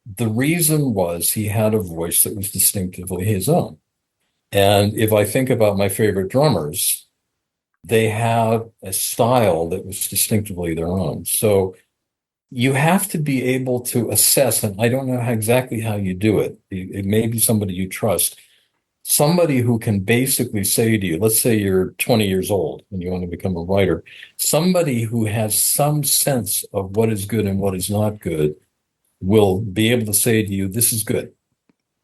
the reason was he had a voice that was distinctively his own. And if I think about my favorite drummers, they have a style that was distinctively their own. So you have to be able to assess, and I don't know exactly how you do it. It may be somebody you trust, somebody who can basically say to you, let's say you're 20 years old and you want to become a writer, somebody who has some sense of what is good and what is not good will be able to say to you, this is good.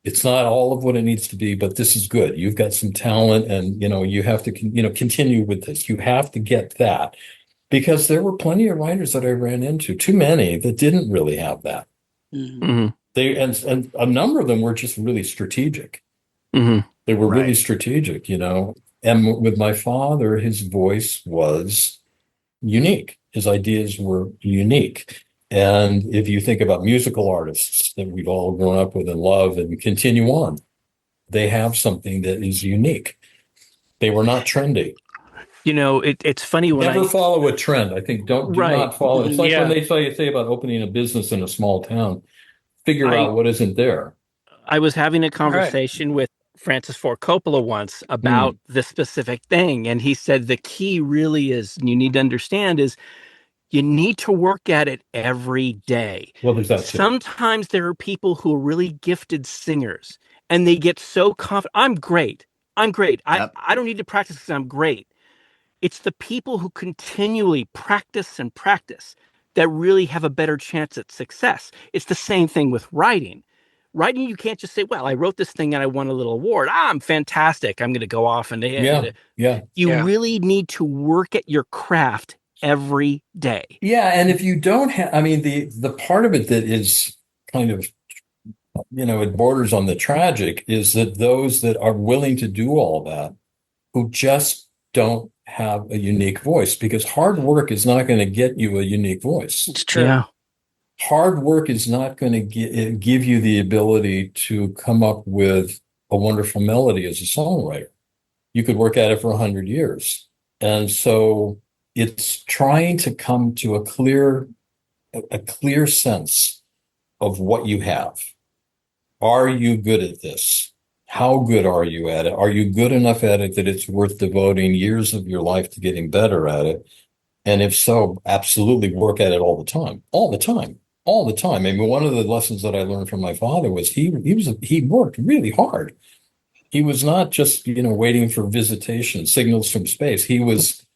It's not all of what it needs to be, but this is good. You've got some talent and, you have to, continue with this. You have to get that. Because there were plenty of writers that I ran into, too many, that didn't really have that. They and a number of them were just really strategic. They were really strategic, And with my father, his voice was unique. His ideas were unique. And if you think about musical artists that we've all grown up with and love and continue on, they have something that is unique. They were not trendy. It's funny when Never follow a trend. I think do not follow. It's like when they say about opening a business in a small town, figure out what isn't there. I was having a conversation with Francis Ford Coppola once about this specific thing. And he said, the key really is, and you need to understand is, you need to work at it every day. Well, there's that too. Sometimes there are people who are really gifted singers and they get so confident. I'm great. Yep. I don't need to practice because I'm great. It's the people who continually practice and practice that really have a better chance at success. It's the same thing with writing. Writing, you can't just say, well, I wrote this thing and I won a little award. I'm fantastic. I'm going to go off and you really need to work at your craft every day. Yeah. And if you don't have, the part of it that is kind of, it borders on the tragic is that those that are willing to do all that, who just don't have a unique voice, because hard work is not going to get you a unique voice. It's true. Yeah. Hard work is not going to give you the ability to come up with a wonderful melody as a songwriter. You could work at it for 100 years. And so it's trying to come to a clear sense of what you have. Are you good at this? How good are you at it? Are you good enough at it that it's worth devoting years of your life to getting better at it? And if so, absolutely work at it all the time. One of the lessons that I learned from my father was he worked really hard. He was not just, waiting for visitation, signals from space. He was,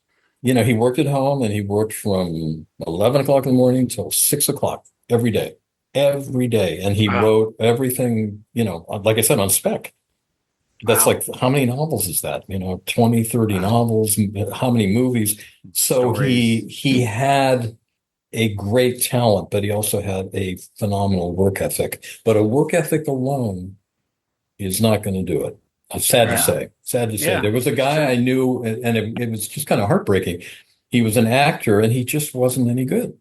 he worked at home and he worked from 11 o'clock in the morning till 6 o'clock every day. And he wrote everything, like I said, on spec. That's like, how many novels is that? 20, 30 novels, how many movies? So he had a great talent, but he also had a phenomenal work ethic. But a work ethic alone is not going to do it. It's sad to say. There was a guy I knew, and it was just kind of heartbreaking. He was an actor, and he just wasn't any good.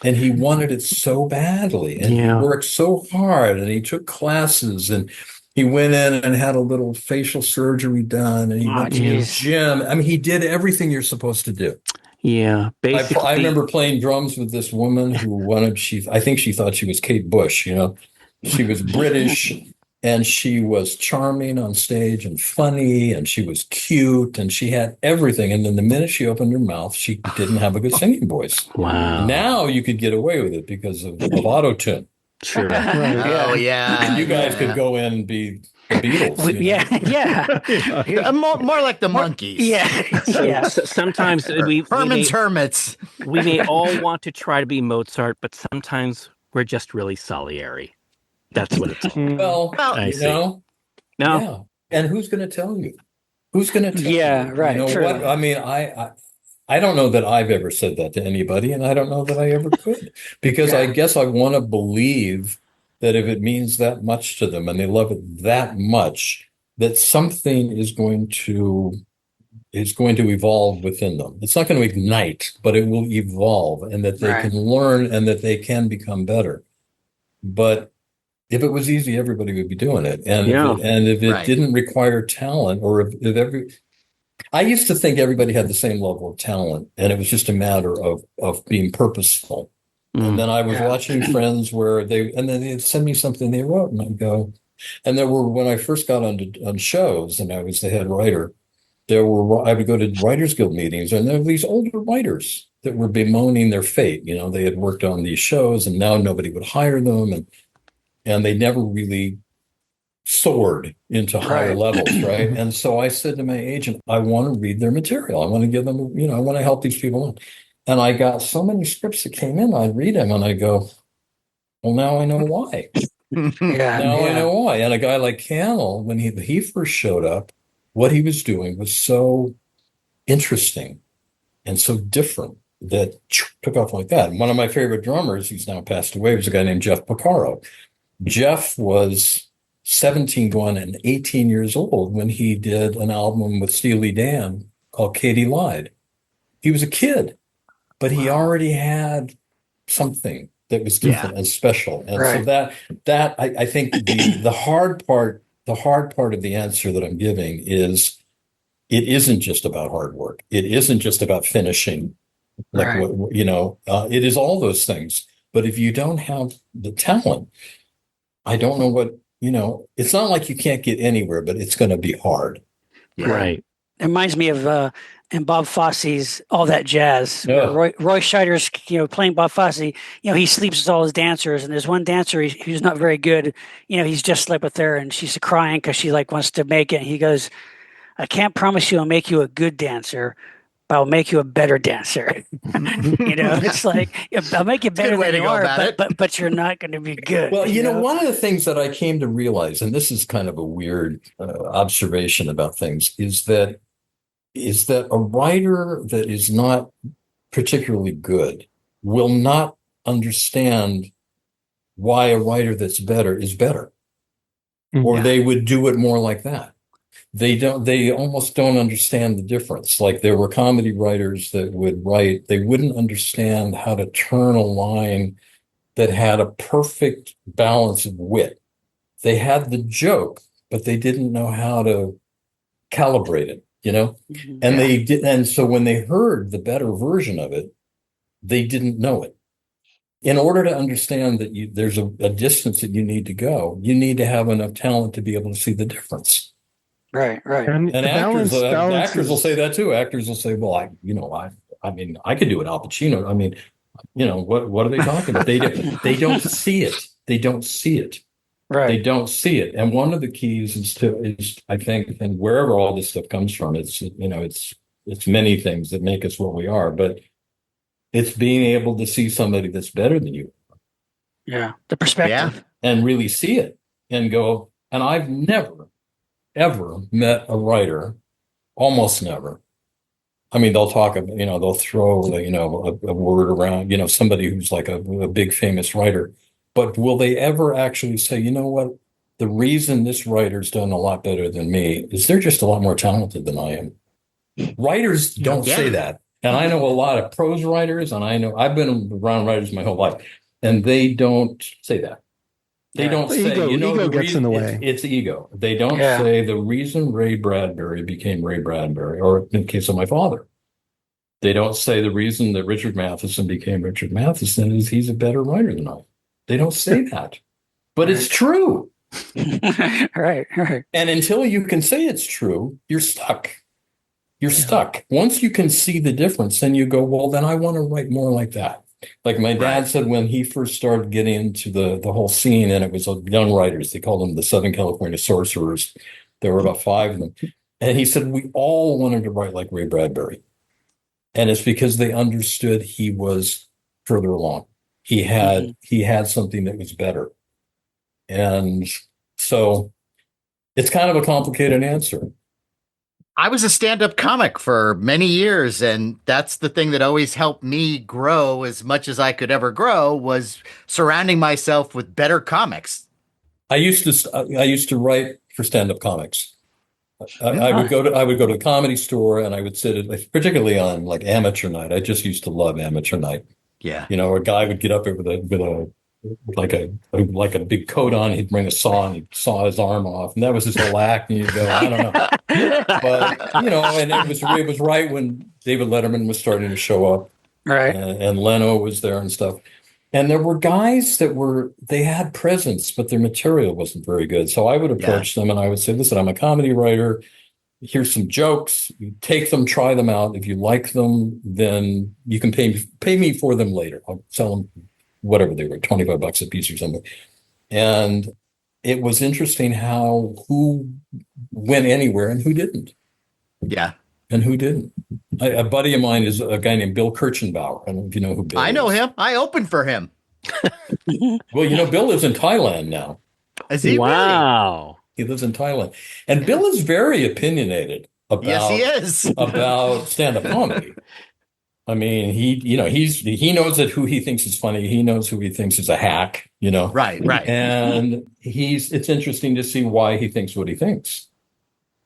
And he wanted it so badly, and he worked so hard, and he took classes, and he went in and had a little facial surgery done, and he went to the gym. He did everything you're supposed to do. Yeah, basically. I remember playing drums with this woman who I think she thought she was Kate Bush, She was British, and she was charming on stage and funny, and she was cute, and she had everything. And then the minute she opened her mouth, she didn't have a good singing voice. Wow. Now you could get away with it because of auto-tune. Sure. Oh, yeah. You guys could go in and be the Beatles. More like the Monkees. Yeah. Sometimes Herman's Hermits. We may all want to try to be Mozart, but sometimes we're just really Salieri. That's what it's called. Well, I see. No. Yeah. And who's going to tell you? Who's going to tell Yeah, you? right, You know true. what? I mean, I don't know that I've ever said that to anybody, and I don't know that I ever could, because I Yeah. guess I want to believe that if it means that much to them and they love it that much, that something is going to evolve within them. It's not going to ignite, but it will evolve, and that they Right. can learn and that they can become better. But if it was easy, everybody would be doing it. And Yeah. if it Right. didn't require talent, or I used to think everybody had the same level of talent, and it was just a matter of being purposeful. And then I was Yeah. watching friends and then they'd send me something they wrote, and I'd go, and when I first got on shows and I was the head writer, I would go to Writers Guild meetings, and there were these older writers that were bemoaning their fate. You know, they had worked on these shows and now nobody would hire them, and they never really soared into higher Right. levels, right? And so I said to my agent, I want to read their material. I want to give them, I want to help these people out. And I got so many scripts that came in, I'd read them and I go, well, now I know why. Yeah. Now I Yeah. know why. And a guy like Cannell, when he first showed up, what he was doing was so interesting and so different that took off like that. And one of my favorite drummers, he's now passed away, was a guy named Jeff Porcaro. Jeff was 17 going and 18 years old when he did an album with Steely Dan called Katie Lied. He was a kid, but he already had something that was different and special. And so Right. that I think the hard part of the answer that I'm giving is it isn't just about hard work. It isn't just about finishing. Like Right. it is all those things. But if you don't have the talent, I don't know it's not like you can't get anywhere, but it's going to be hard. Yeah. Right. It reminds me of in Bob Fosse's All That Jazz, where Yeah. Roy Scheider's playing Bob Fosse. He sleeps with all his dancers, and there's one dancer who's not very good. He's just slept with her, and she's crying because she wants to make it. And he goes, "I can't promise you I'll make you a good dancer, but I'll make you a better dancer." It's like I'll make you a better good way than to you go are, about it. but you're not going to be good. Well, one of the things that I came to realize, and this is kind of a weird observation about things, is that a writer that is not particularly good will not understand why a writer that's better is better, or they would do it more like that. They almost don't understand the difference. Like there were comedy writers that would write, they wouldn't understand how to turn a line that had a perfect balance of wit. They had the joke, but they didn't know how to calibrate it, and they did. And so when they heard the better version of it, they didn't know it. In order to understand that there's a distance that you need to go, you need to have enough talent to be able to see the difference. Right. And And the actors will say that too. Actors will say, "Well, I mean, I could do it, Al Pacino. I mean, what are they talking about? They don't see it. They don't see it. Right. They don't see it." And one of the keys is I think, and wherever all this stuff comes from, it's many things that make us what we are, but it's being able to see somebody that's better than you. Yeah. The perspective. And really see it and go. And I've never, ever met a writer, almost never. I mean, they'll talk about, they'll throw, a word around, somebody who's like a big famous writer. But will they ever actually say, you know what? The reason this writer's done a lot better than me is they're just a lot more talented than I am. Writers don't say that. And I know a lot of prose writers, and I've been around writers my whole life, and they don't say that. They don't say, ego gets reason, in the way. It's ego. They don't say the reason Ray Bradbury became Ray Bradbury, or in the case of my father, they don't say the reason that Richard Matheson became Richard Matheson is he's a better writer than I. They don't say that, but it's true. Right. And until you can say it's true, you're stuck. You're stuck. Once you can see the difference, then you go, well, then I want to write more like that. Like my dad said when he first started getting into the whole scene, and it was young writers, they called them the Southern California Sorcerers. There were about 5 of them. And he said, we all wanted to write like Ray Bradbury. And it's because they understood he was further along. He had something that was better. And so it's kind of a complicated answer. I was a stand-up comic for many years, and that's the thing that always helped me grow as much as I could ever grow was surrounding myself with better comics. I used to write for stand-up comics. I would go to a comedy store and I would sit at, particularly on like amateur night. I just used to love amateur night. Yeah. You know, a guy would get up there with a like a big coat on. He'd bring a saw and he'd saw his arm off, and that was his whole act. And you'd go, I don't know, but you know, and it was right when David Letterman was starting to show up, Right. and Leno was there and stuff. And there were guys they had presence, but their material wasn't very good. So I would approach them and I would say, listen, I'm a comedy writer. Here's some jokes. You take them, try them out. If you like them, then you can pay me for them later. I'll sell them whatever they were, $25 a piece or something. And it was interesting who went anywhere and who didn't. Yeah. And who didn't. A buddy of mine is a guy named Bill Kirchenbauer. I don't know if you know who Bill is. I know him. I opened for him. Well, you know, Bill lives in Thailand now. Is he really? Wow. He lives in Thailand. And Bill is very opinionated Yes, he is. about stand-up comedy. I mean, he knows that who he thinks is funny. He knows who he thinks is a hack, you know. Right. And it's interesting to see why he thinks what he thinks.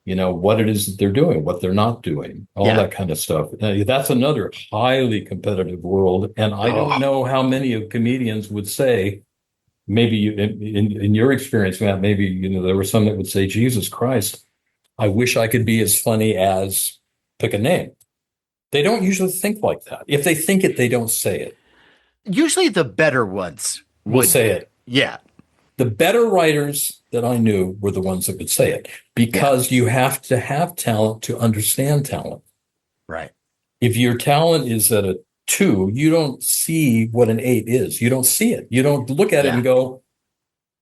You know, what it is that they're doing, what they're not doing, all that kind of stuff. That's another highly competitive world. And I don't know how many of comedians would say, maybe in your experience, Matt, maybe, you know, there were some that would say, Jesus Christ, I wish I could be as funny as pick a name. They don't usually think like that. If they think it, they don't say it. Usually the better ones Will say it. Yeah. The better writers that I knew were the ones that would say it, because you have to have talent to understand talent. Right. If your talent is at a 2, you don't see what an 8 is. You don't see it. You don't look at it and go,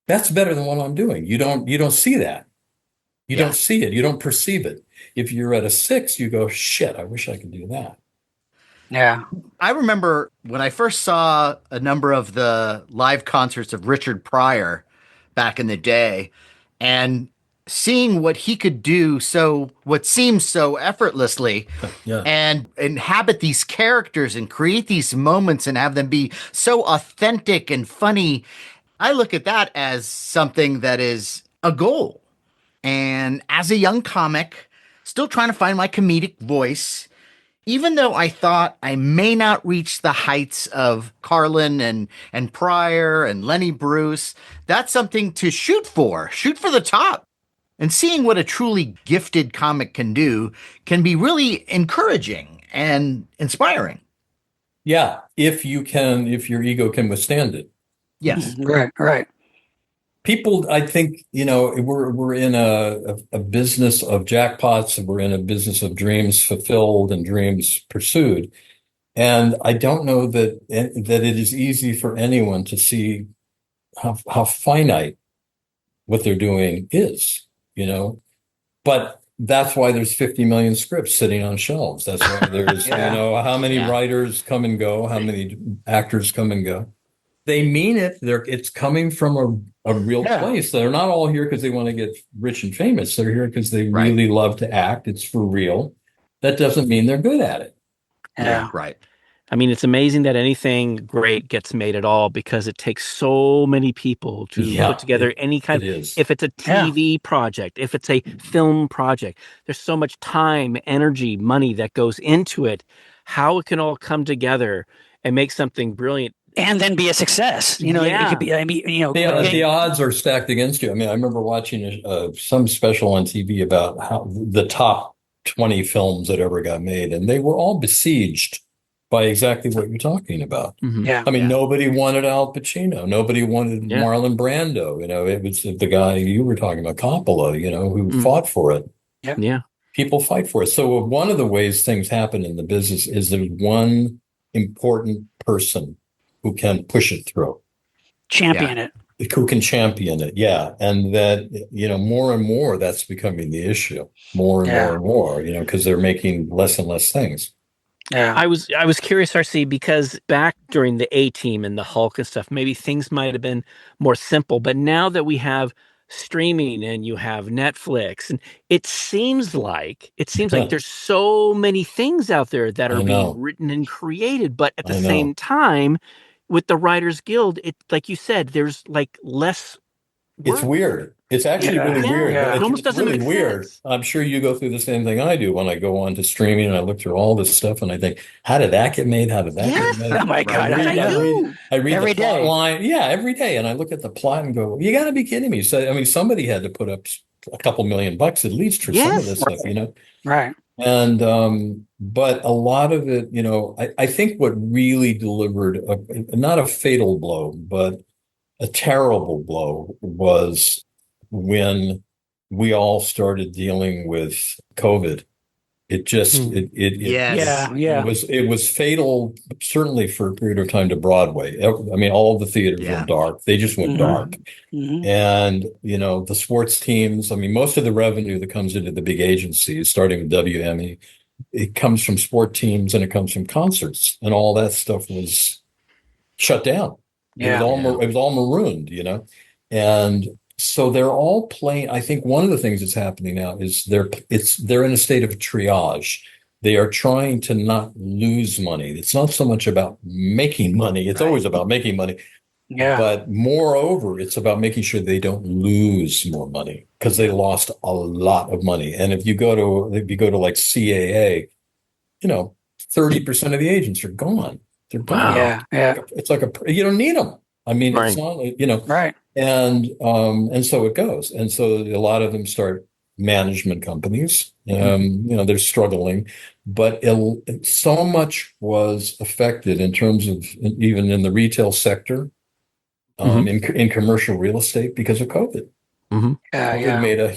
that's better than what I'm doing. You don't see that. You don't see it. You don't perceive it. If you're at a 6, you go, shit, I wish I could do that. Yeah. I remember when I first saw a number of the live concerts of Richard Pryor back in the day and seeing what he could do what seems so effortlessly and inhabit these characters and create these moments and have them be so authentic and funny. I look at that as something that is a goal. And as a young comic, still trying to find my comedic voice, even though I thought I may not reach the heights of Carlin and Pryor and Lenny Bruce, that's something to shoot for the top. And seeing what a truly gifted comic can do can be really encouraging and inspiring. Yeah, if your ego can withstand it. Yes. Right. People, I think, you know, we're in a business of jackpots, and we're in a business of dreams fulfilled and dreams pursued. And I don't know that it is easy for anyone to see how finite what they're doing is, you know. But that's why there's 50 million scripts sitting on shelves. That's why there's, you know, how many writers come and go, how many actors come and go. They mean it. It's coming from a real place. They're not all here because they want to get rich and famous. They're here because they really love to act. It's for real. That doesn't mean they're good at it. Yeah. Right. I mean, it's amazing that anything great gets made at all, because it takes so many people to put together any kind of, if it's a TV project, if it's a film project, there's so much time, energy, money that goes into it. How it can all come together and make something brilliant. And then be a success. You know, it could be, I mean, you know. The odds are stacked against you. I mean, I remember watching some special on TV about how the top 20 films that ever got made, and they were all besieged by exactly what you're talking about. Mm-hmm. Yeah. I mean, nobody wanted Al Pacino. Nobody wanted Marlon Brando. You know, it was the guy you were talking about, Coppola, you know, who fought for it. Yeah. People fight for it. So one of the ways things happen in the business is there's one important person who can push it through. Champion it. Who can champion it, and that, you know, more and more that's becoming the issue, more and more, you know, because they're making less and less things. Yeah, I was curious, RC, because back during the A-Team and the Hulk and stuff, maybe things might have been more simple, but now that we have streaming and you have Netflix, and it seems like there's so many things out there that are being written and created, but at the same time, with the Writers Guild, it, like you said, there's like less work. It's weird. It's actually really weird. Yeah. But It almost doesn't really make weird. sense. I'm sure you go through the same thing I do when I go on to streaming and I look through all this stuff and I think, how did that get made? How did that get made? Oh my God. I read Every the plot day. line. Yeah, every day. And I look at the plot and go, you got to be kidding me. So, I mean, somebody had to put up a couple $1 million at least for some of this stuff, you know? Right. And, but a lot of it, you know, I think what really delivered, not a fatal blow, but a terrible blow was when we all started dealing with COVID. It just, it was fatal, certainly for a period of time to Broadway. I mean, all of the theaters went dark. They just went dark. And, you know, the sports teams, I mean, most of the revenue that comes into the big agencies, starting with WME, it comes from sport teams and it comes from concerts, and all that stuff was shut down. It was all marooned, you know? And so they're all playing. I think one of the things that's happening now is they're in a state of triage. They are trying to not lose money. It's not so much about making money. It's always about making money. Yeah. But moreover, it's about making sure they don't lose more money, because they lost a lot of money. And if you go to like CAA, you know, 30% of the agents are gone. They're gone. Yeah. It's like you don't need them. I mean, it's not, you know, and so it goes. And so a lot of them start management companies. You know, they're struggling, but so much was affected in terms of even in the retail sector, in commercial real estate because of COVID. COVID made a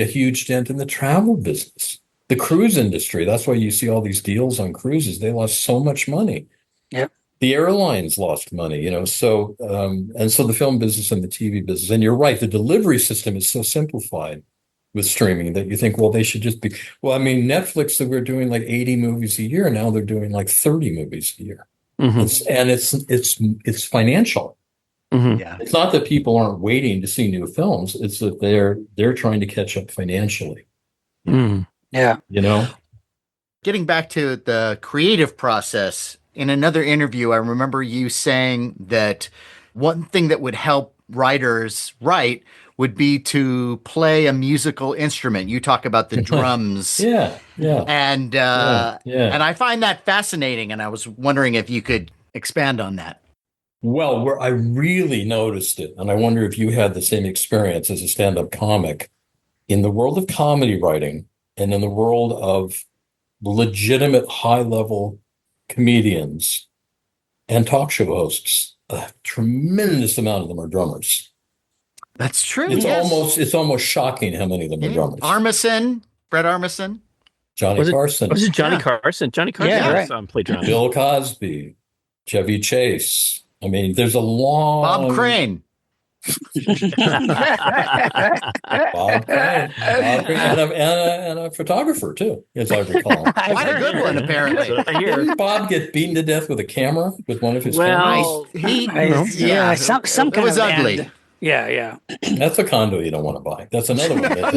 huge dent in the travel business, the cruise industry. That's why you see all these deals on cruises. They lost so much money. Yep. The airlines lost money, you know, so, and so the film business and the TV business, and you're right, the delivery system is so simplified with streaming that you think, well, they should just be, well, I mean, Netflix, that we're doing like 80 movies a year. Now they're doing like 30 movies a year. And it's financial. It's not that people aren't waiting to see new films. It's that they're trying to catch up financially. Yeah. You know, getting back to the creative process, in another interview, I remember you saying that one thing that would help writers write would be to play a musical instrument. You talk about the drums. And I find that fascinating. And I was wondering if you could expand on that. Well, where I really noticed it, and I wonder if you had the same experience as a stand-up comic, in the world of comedy writing and in the world of legitimate high-level comedians and talk show hosts, a tremendous amount of them are drummers. That's true. It's almost shocking how many of them are drummers. Fred Armisen, Johnny Carson. Was it Johnny Carson? Johnny Carson played drums. Bill Cosby, Chevy Chase. I mean, there's a long Bob Crane. Bob Crane, and a photographer too, as I recall. Quite a good one, apparently. Didn't Bob get beaten to death with a camera with one of his cameras? Some kind was of ugly. end. Yeah. That's a condo you don't want to buy. That's another one. Where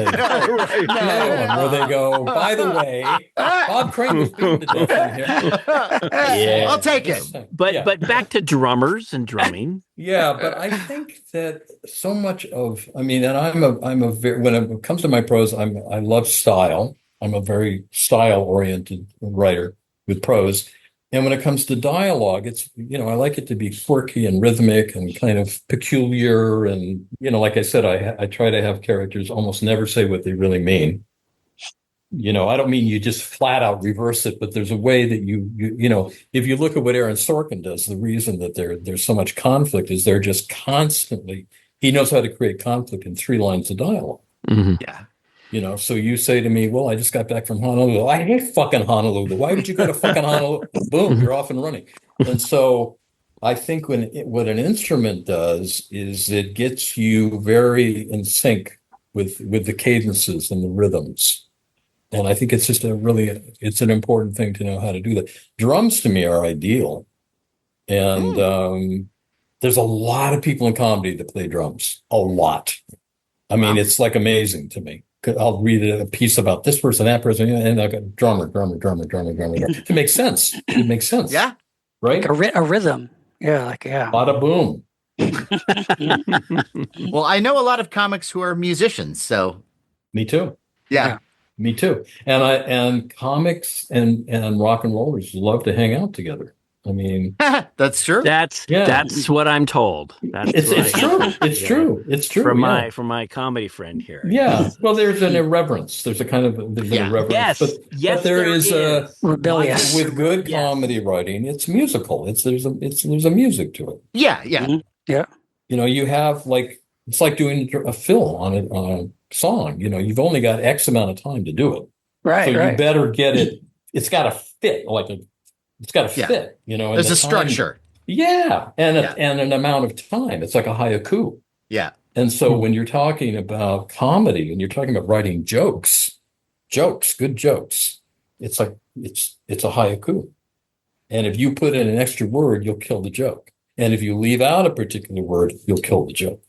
they go, by the way, Bob Crane was beaten to death in here. I'll take it. But back to drummers and drumming. Yeah, but I think that so much of, I mean, and I'm a very, when it comes to my prose, I love style. I'm a very style-oriented writer with prose. And when it comes to dialogue, it's, you know, I like it to be quirky and rhythmic and kind of peculiar. And, you know, like I said, I try to have characters almost never say what they really mean. You know, I don't mean you just flat out reverse it, but there's a way that you know, if you look at what Aaron Sorkin does, the reason that there's so much conflict is they're just constantly, he knows how to create conflict in 3 lines of dialogue. Yeah. You know, so you say to me, well, I just got back from Honolulu. I hate fucking Honolulu. Why would you go to fucking Honolulu? Boom, you're off and running. And so I think what an instrument does is it gets you very in sync with the cadences and the rhythms. And I think it's just it's an important thing to know how to do that. Drums to me are ideal. And there's a lot of people in comedy that play drums. A lot. I mean, it's like amazing to me. I'll read a piece about this person, that person, and I got drummer. It makes sense. It makes sense. Yeah. Right? Like a rhythm. Yeah, yeah. Bada boom. Well, I know a lot of comics who are musicians, so Me too. yeah. Me too. And comics and rock and rollers love to hang out together. I mean, That's true. That's what I'm told. it's true. It's true. It's true. From my comedy friend here. Yeah. Well, there's an irreverence. There's an irreverence. Yes. But there is a rebellious with good comedy writing. It's musical. There's a music to it. Yeah. Yeah. You have it's like doing a fill on a song. You've only got X amount of time to do it. Right. So right. you better get it. It's got to fit it's got to fit, There's a structure. Yeah. And an amount of time. It's like a haiku. Yeah. And so when you're talking about comedy and you're talking about writing good jokes, it's like, it's a haiku. And if you put in an extra word, you'll kill the joke. And if you leave out a particular word, you'll kill the joke.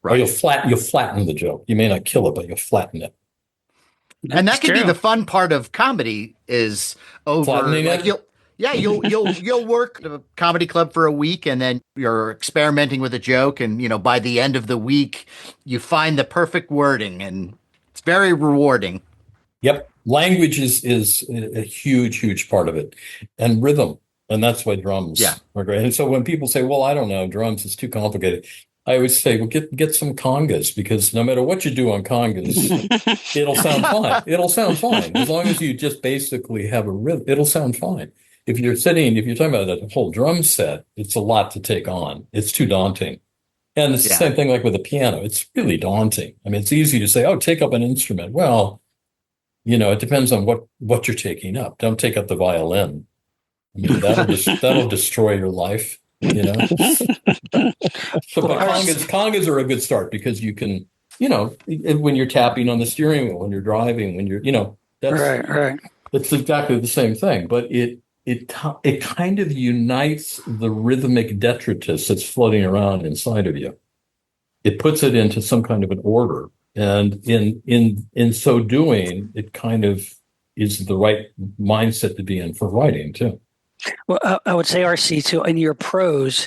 Right. Or you'll flatten the joke. You may not kill it, but you'll flatten it. And that can be the fun part of comedy is over. Flattening it? You'll work at a comedy club for a week and then you're experimenting with a joke. And, by the end of the week, you find the perfect wording and it's very rewarding. Yep. Language is a huge part of it, and rhythm. And that's why drums are great. And so when people say, well, I don't know, drums is too complicated, I always say, well, get some congas, because no matter what you do on congas, it'll sound fine. It'll sound fine. As long as you just basically have a rhythm, it'll sound fine. If you're talking about a whole drum set, it's a lot to take on. It's too daunting. And it's the same thing like with the piano. It's really daunting. I mean, it's easy to say, oh, take up an instrument. Well, it depends on what you're taking up. Don't take up the violin. I mean, that'll destroy your life, So, but congas are a good start because you can, when you're tapping on the steering wheel, when you're driving, when you're, that's right. It's exactly the same thing, but it kind of unites the rhythmic detritus that's floating around inside of you. It puts it into some kind of an order, and in so doing, it kind of is the right mindset to be in for writing too. Well, I would say, RC, too, in your prose,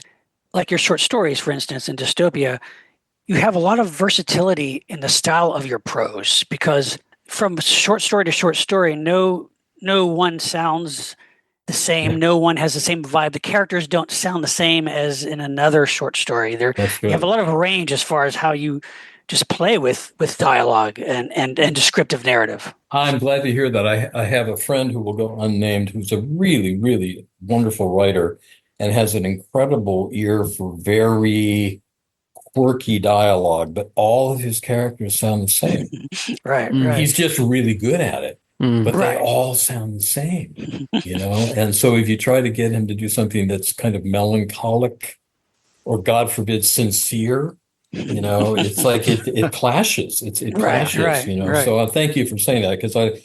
like your short stories, for instance, in Dystopia, you have a lot of versatility in the style of your prose, because from short story to short story, no one sounds the same. Yeah. No one has the same vibe. The characters don't sound the same as in another short story. You have a lot of range as far as how you just play with dialogue and descriptive narrative. I'm glad to hear that. I have a friend who will go unnamed who's a really, really wonderful writer and has an incredible ear for very quirky dialogue, but all of his characters sound the same. Right. He's just really good at it. But they all sound the same, And so if you try to get him to do something that's kind of melancholic or, God forbid, sincere, it's like it clashes. It clashes, Right. So thank you for saying that, because I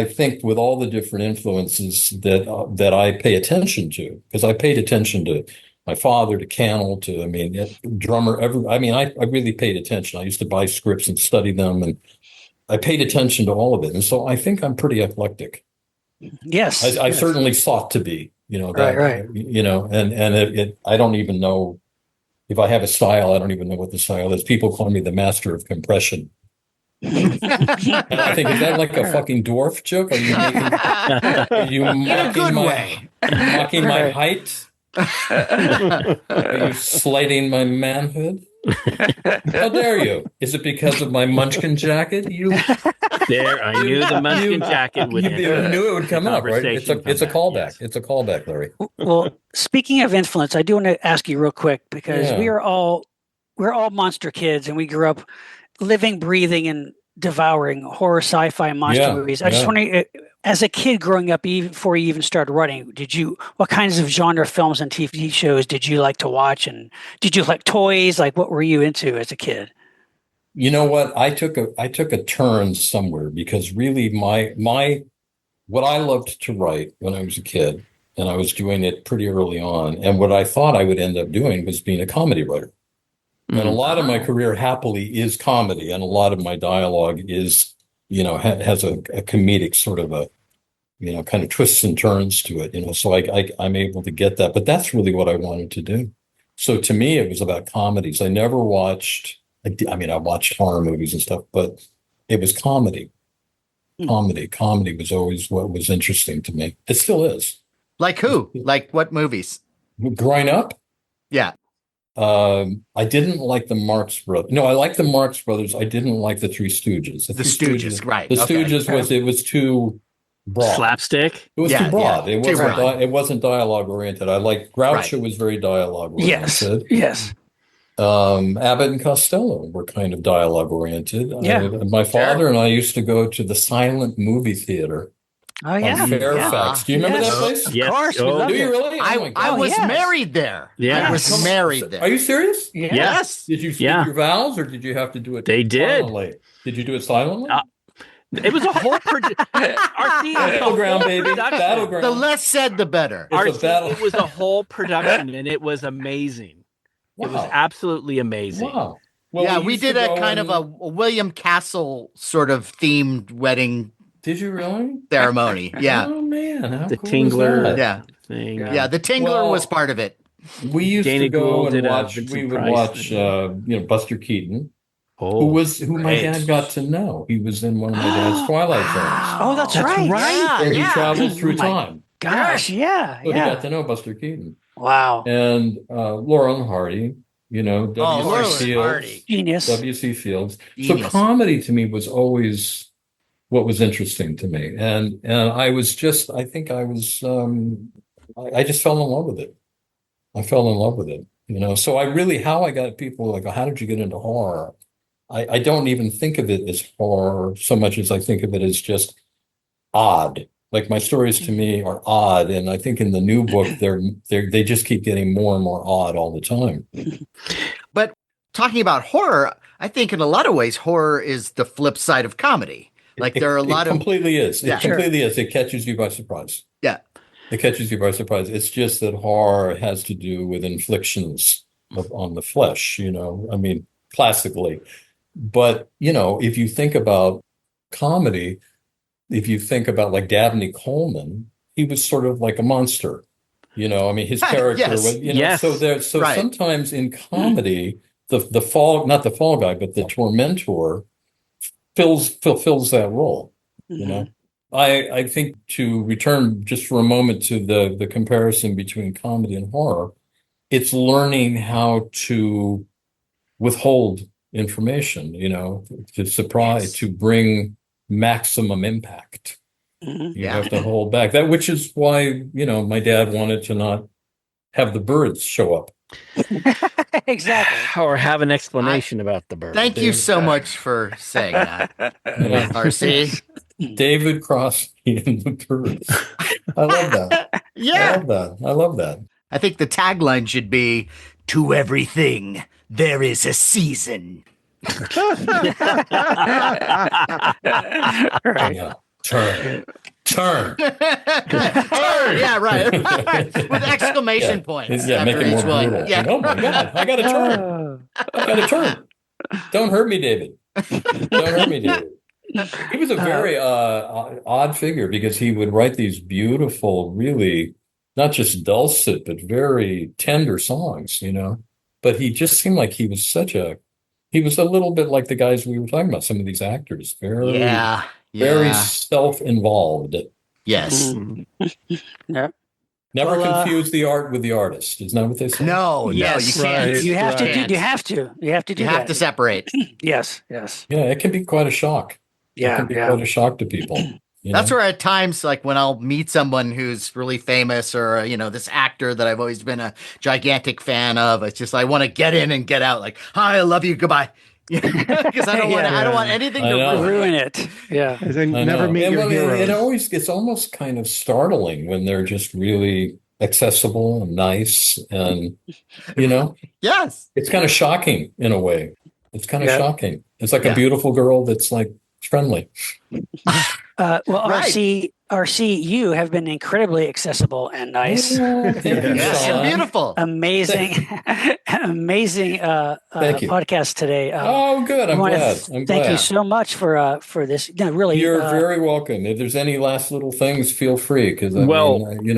think with all the different influences that I pay attention to, because I paid attention to my father, to Cannell, drummer. I really paid attention. I used to buy scripts and study them, and I paid attention to all of it. And so I think I'm pretty eclectic. Yes. I certainly sought to be, Right. And I don't even know if I have a style. I don't even know what the style is. People call me the master of compression. And I think, is that like a fucking dwarf joke? Are you mocking my height? Are you slighting my manhood? How dare you? Is it because of my Munchkin jacket? I knew the Munchkin jacket would. You knew it would come up, right? It's a callback. Yes. It's a callback, Larry. Well, speaking of influence, I do want to ask you real quick, because we're all monster kids, and we grew up living, breathing, and devouring horror, sci-fi, and monster movies. I just wondering, as a kid growing up, even before you even started writing, what kinds of genre films and TV shows did you like to watch? And did you like toys? Like, what were you into as a kid? You know what? I took a turn somewhere, because really what I loved to write when I was a kid, and I was doing it pretty early on, and what I thought I would end up doing was being a comedy writer. And a lot of my career happily is comedy, and a lot of my dialogue is, has a comedic sort of a, kind of twists and turns to it, so I'm able to get that. But that's really what I wanted to do. So to me, it was about comedies. I never watched, I watched horror movies and stuff, but it was comedy. Comedy was always what was interesting to me. It still is. Like who? Like what movies? Growing up, Yeah. I didn't like the Marx Brothers. No, I liked the Marx Brothers. I didn't like the Three Stooges. The Stooges, right. The Stooges it was too broad. Slapstick. It was too broad. Yeah, It wasn't dialogue oriented. I liked Groucho was very dialogue oriented. Yes. Abbott and Costello were kind of dialogue oriented. Yeah. My father and I used to go to the silent movie theater Oh yeah. on Fairfax. Do you remember that place? Of Yes. course. We Oh, loved Do you it. really? Oh my God. I was yes. married there. Yeah. I was married there. Are you serious? Yeah. Yes. Did you speak Yeah. your vows, or did you have to do it? They did. Silently? Did you do it silently? It was a whole Battleground, baby. Battleground. The less said, the better. It's a battle. It was a whole production, and it was amazing. It was Wow. absolutely amazing. Wow. Well, Yeah, we used did to a go kind of a William Castle sort of themed wedding Did you really? ceremony. Yeah. Oh man, how The cool Tingler. was that? Yeah. Thing. Yeah. The Tingler Well, was part of it. We used Dana to go Gould and did a watch. Vincent We would Price watch, thing. Buster Keaton, Oh, who my great. dad got to know. He was in one of my dad's Twilight films. Oh, that's right. Yeah. Where he yeah. travels through Oh my time. Gosh, yeah. So he Yeah. got to know Buster Keaton Wow. and Laurel and Hardy. Oh, W.C. Laurel Fields. and Hardy. Genius. W.C. Fields. Genius. So comedy to me was always what was interesting to me, and I was just, I think I was, I just fell in love with it. I fell in love with it, So how I got people like, how did you get into horror? I don't even think of it as horror so much as I think of it as just odd. Like my stories to me are odd, and I think in the new book they just keep getting more and more odd all the time. But talking about horror, I think in a lot of ways, horror is the flip side of comedy. Like there are a lot it of completely is. Yeah. It completely is. It catches you by surprise. yeah, It catches you by surprise. It's just that horror has to do with inflictions on the flesh, classically. But, if you think about comedy, if you think about like Dabney Coleman, he was sort of like a monster. His character Yes. was, Yes. so Right. sometimes in comedy, the fall, not the fall guy, but the tormentor fulfills that role. I think, to return just for a moment to the comparison between comedy and horror, it's learning how to withhold information, to surprise, Yes. to bring maximum impact. Mhm. You Yeah. have to hold back that, which is why, my dad wanted to not have the birds show up. Exactly. Or have an explanation about the bird. Thank you so much for saying that, RC. David Crosby and the birds. I love that. Yeah. I love that. I think the tagline should be, "To everything, there is a season." Right. Yeah. Turn. Yeah, right. With exclamation points Yeah, make after it more each one. brutal. Yeah. Oh my God, I got to turn. Oh. I got to turn. Don't hurt me, David. Don't hurt me, David. He was a very odd figure because he would write these beautiful, really not just dulcet, but very tender songs, But he just seemed like he was a little bit like the guys we were talking about, some of these actors. Very, Yeah. very self-involved. Yes. Mm. Yep. Never Well, confuse the art with the artist. Isn't that what they say? No, Yes, you can't. right. You have to do. Can't. You have to. You have to do You have that. to separate. Yes. Yes. Yeah, it can be quite a shock. It Yeah. can be Yeah. quite a shock to people. That's where at times, like when I'll meet someone who's really famous or, this actor that I've always been a gigantic fan of, it's just, I want to get in and get out. Like, hi, I love you. Goodbye. Because I don't want anything I to know. ruin. Ruin it. Yeah. As in, I never know. meet And your when heroes. it's almost kind of startling when they're just really accessible and nice, and Yes. it's kind of shocking in a way. It's kind of Yeah. shocking. It's like Yeah. a beautiful girl that's like friendly. Well, Right. RC, you have been incredibly accessible and nice. Oh, thank you, Yes, Sean. and beautiful. Amazing, amazing Thank you. podcast today. Oh, good. I I'm wanna glad. I'm Thank you glad. so much for this. No, really, You're very welcome. If there's any last little things, feel free. Because Well, any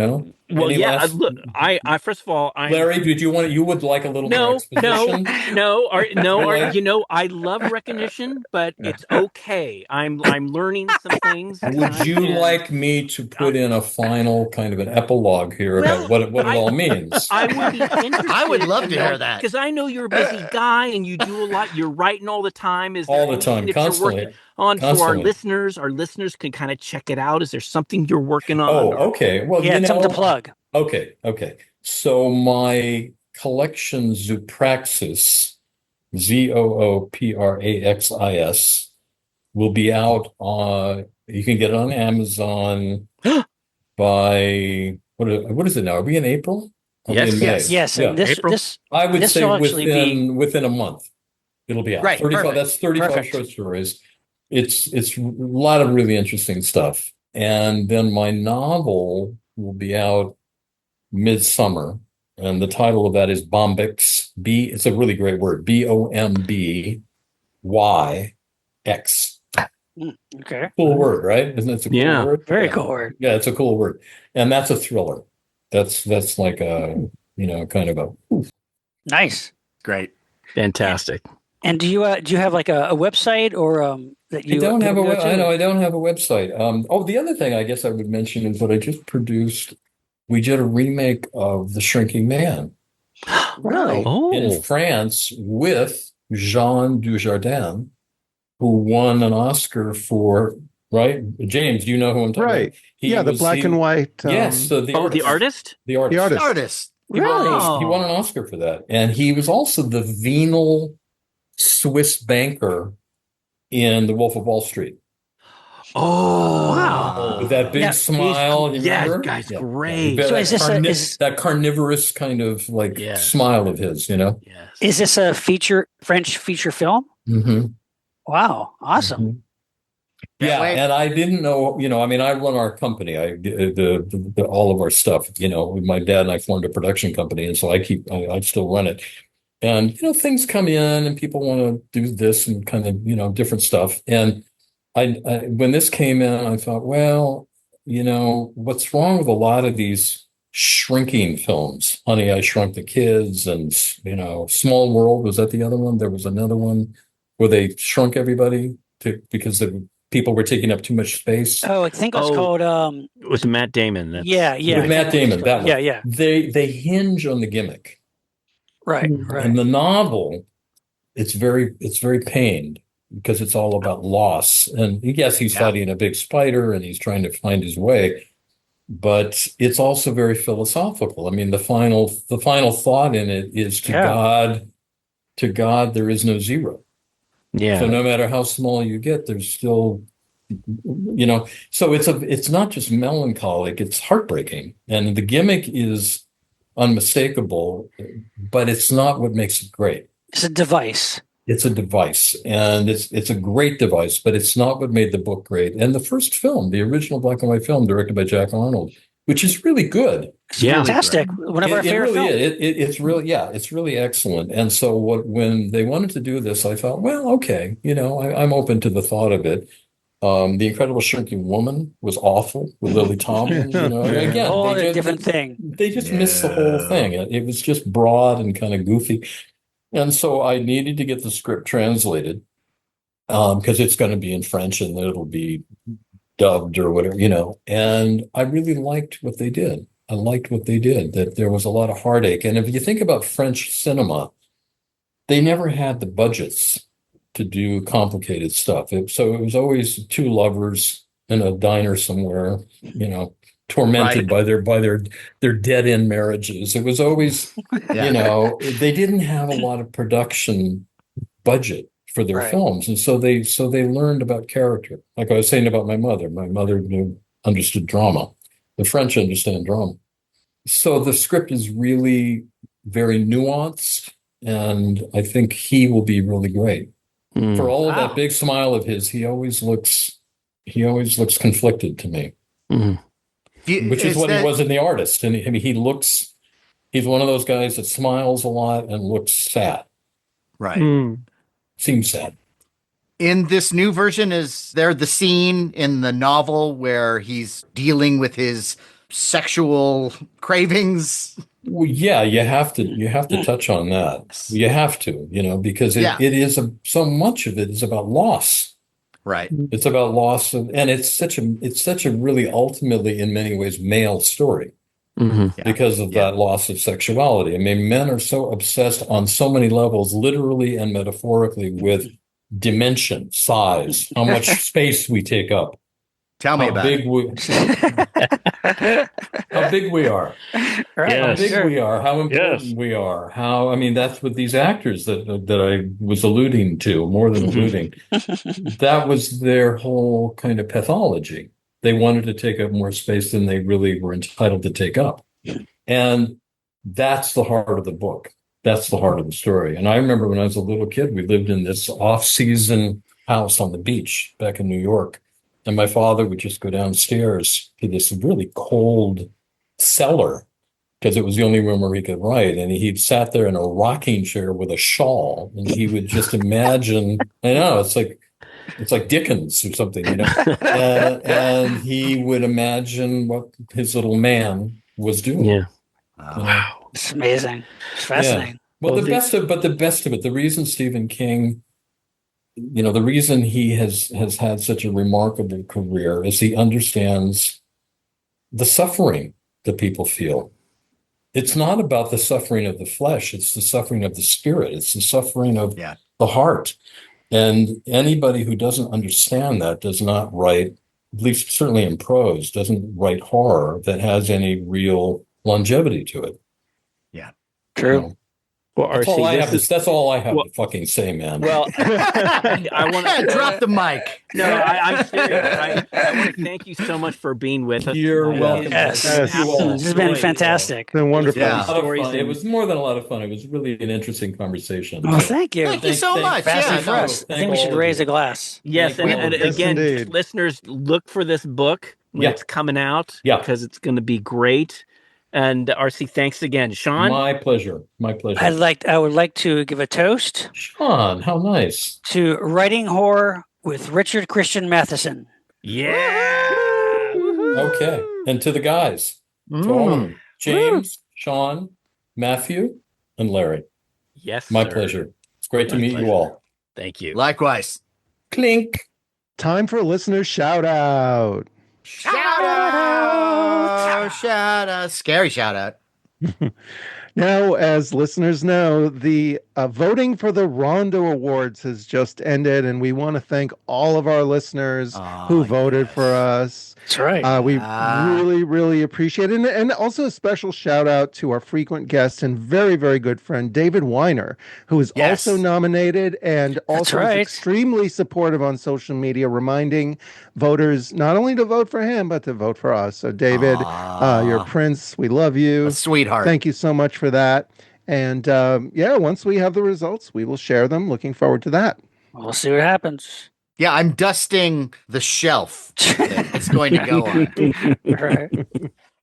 yeah. last- Look, I first of all, Larry, did you want? You would like a little more no, exposition? I love recognition, but it's okay. I'm learning some things. Would you like me to put in a final kind of an epilogue here about what it all means? I would be interested. I would love to hear that. because I know you're a busy guy and you do a lot. You're writing all the time. Is there All the anything time, that you're constantly. working on for our Constantly. listeners? Our listeners can kind of check it out. Is there something you're working on? Oh, okay. Well, yeah, something to plug. Okay. So my collection Zoopraxis, Zoopraxis, will be out on. You can get it on Amazon by what is it now? Are we in April? Are we Yes, in May? Yes, Yeah. and this April? I would this say will actually within a month, it'll be out. Right, 35. perfect. That's 35 Perfect. short stories. It's a lot of really interesting stuff. And then my novel will be out midsummer, and the title of that is Bombyx. It's a really great word. BOMBYX. okay, Cool word, right? Isn't it a cool Yeah. word? very Yeah. cool word. Yeah, it's a cool word. And that's a thriller. That's like a, kind of a Nice. Great. Fantastic. And do you have like a website or that you? I don't have go to? I know I don't have a website. The other thing I guess I would mention is that I just produced. We did a remake of The Shrinking Man Really? in France with Jean Dujardin, who won an Oscar for, right? James, do you know who I'm talking Right. about? He The was black and white. Yes, so The artist? The artist. The artist. Artist. He won Really? an Oscar for that. And he was also the venal Swiss banker in The Wolf of Wall Street. Oh, Wow. With that big Yeah, smile, you yeah, remember? guy's Yeah. great. Yeah. So is this that carnivorous kind of like Yes. smile of his, Yes. Is this a French feature film? Mm-hmm. Wow, awesome. Mm-hmm. Yeah, wait. and I didn't know, I mean, I run our company, all of our stuff, my dad and I formed a production company, and so I still run it. And, things come in and people want to do this and kind of, different stuff. And when this came in, I thought, well, what's wrong with a lot of these shrinking films? Honey, I Shrunk the Kids and, Small World, was that the other one? There was another one where they shrunk everybody because the people were taking up too much space. Oh, I think it's called. It was Matt Damon. Yeah. With Matt Damon, that one. Yeah. They hinge on the gimmick. Right. In the novel, it's very pained because it's all about loss. And yes, he's fighting a big spider and he's trying to find his way, but it's also very philosophical. I mean, the final thought in it is to God, there is no zero. Yeah. So no matter how small you get, there's still, so it's not just melancholic, it's heartbreaking. And the gimmick is unmistakable, but it's not what makes it great. It's a device. It's a device, and it's a great device, but it's not what made the book great. And the first film, the original black and white film directed by Jack Arnold, which is really good. Yeah. Fantastic. One of our favorite films. It's really excellent. And so when they wanted to do this, I thought, well, okay, I'm open to the thought of it. The Incredible Shrinking Woman was awful with Lily Tomlin. Again, All a different thing. They just missed the whole thing. It was just broad and kind of goofy. And so I needed to get the script translated because it's going to be in French and it'll be dubbed or whatever, And I really liked what they did. That there was a lot of heartache. And if you think about French cinema, they never had the budgets to do complicated stuff. So it was always two lovers in a diner somewhere, tormented by their dead-end marriages. It was always, they didn't have a lot of production budget for their films. And so they learned about character. Like I was saying about my mother understood drama. The French understand drama. So the script is really very nuanced, and I think he will be really great. For all of that big smile of his, he always looks he always looks conflicted to me, which is what he was in The Artist. And he's one of those guys that smiles a lot and looks sad. Right. Seems sad. In this new version, is there the scene in the novel where he's dealing with his sexual cravings? Well, yeah, you have to touch on that. You have to, because it is so much of it is about loss. Right. It's about loss and it's such a really ultimately in many ways male story because of that loss of sexuality. I mean, men are so obsessed on so many levels, literally and metaphorically, with dimension, size, how much space we take up. Tell me about it. How big we are. Right. How big we are, how important we are, that's what these actors that I was alluding to, more than alluding, that was their whole kind of pathology. They wanted to take up more space than they really were entitled to take up. And that's the heart of the book. That's the heart of the story. And I remember when I was a little kid, we lived in this off-season house on the beach back in New York. And my father would just go downstairs to this really cold cellar because it was the only room where he could write. And he'd sat there in a rocking chair with a shawl, and he would just imagine. I know it's like Dickens or something, and he would imagine what his little man was doing. Yeah. Wow, it's amazing. It's fascinating. Yeah. Well, the best of it, the reason Stephen King, the reason he has had such a remarkable career is he understands the suffering that people feel. It's not about the suffering of the flesh. It's the suffering of the spirit. It's the suffering of the heart. And anybody who doesn't understand that does not write, at least certainly in prose, doesn't write horror that has any real longevity to it. Yeah. True. Well, that's all I have to fucking say, man. Well, I want to drop the mic. No, I'm serious. I want to thank you so much for being with us. You're welcome. Yes. This has been fantastic. It's been wonderful. It was more than a lot of fun. It was really an interesting conversation. Well, thank you. Thank you so much. Fascinating for us. I think we should raise a glass. Yes, and again, indeed. listeners, look for this book when it's coming out because it's going to be great. And RC, thanks again. Sean? My pleasure. I would like to give a toast. Sean, how nice. To writing horror with Richard Christian Matheson. Yeah. Okay. And to the guys. To all of them. James, Sean, Matthew, and Larry. Yes, My sir. pleasure. It's great to meet you all. Thank you. Likewise. Clink. Time for a listener shout out. Shout out! Shout out! Scary shout out. Now, as listeners know, the voting for the Rondo Awards has just ended, and we want to thank all of our listeners who voted for us. That's right. We really, really appreciate it. And also a special shout out to our frequent guest and very, very good friend, David Weiner, who is also nominated and also is extremely supportive on social media, reminding voters not only to vote for him, but to vote for us. So, David, you're a prince. We love you. A sweetheart. Thank you so much for that. And once we have the results, we will share them. Looking forward to that. We'll see what happens. Yeah, I'm dusting the shelf that it's going to go on. Right.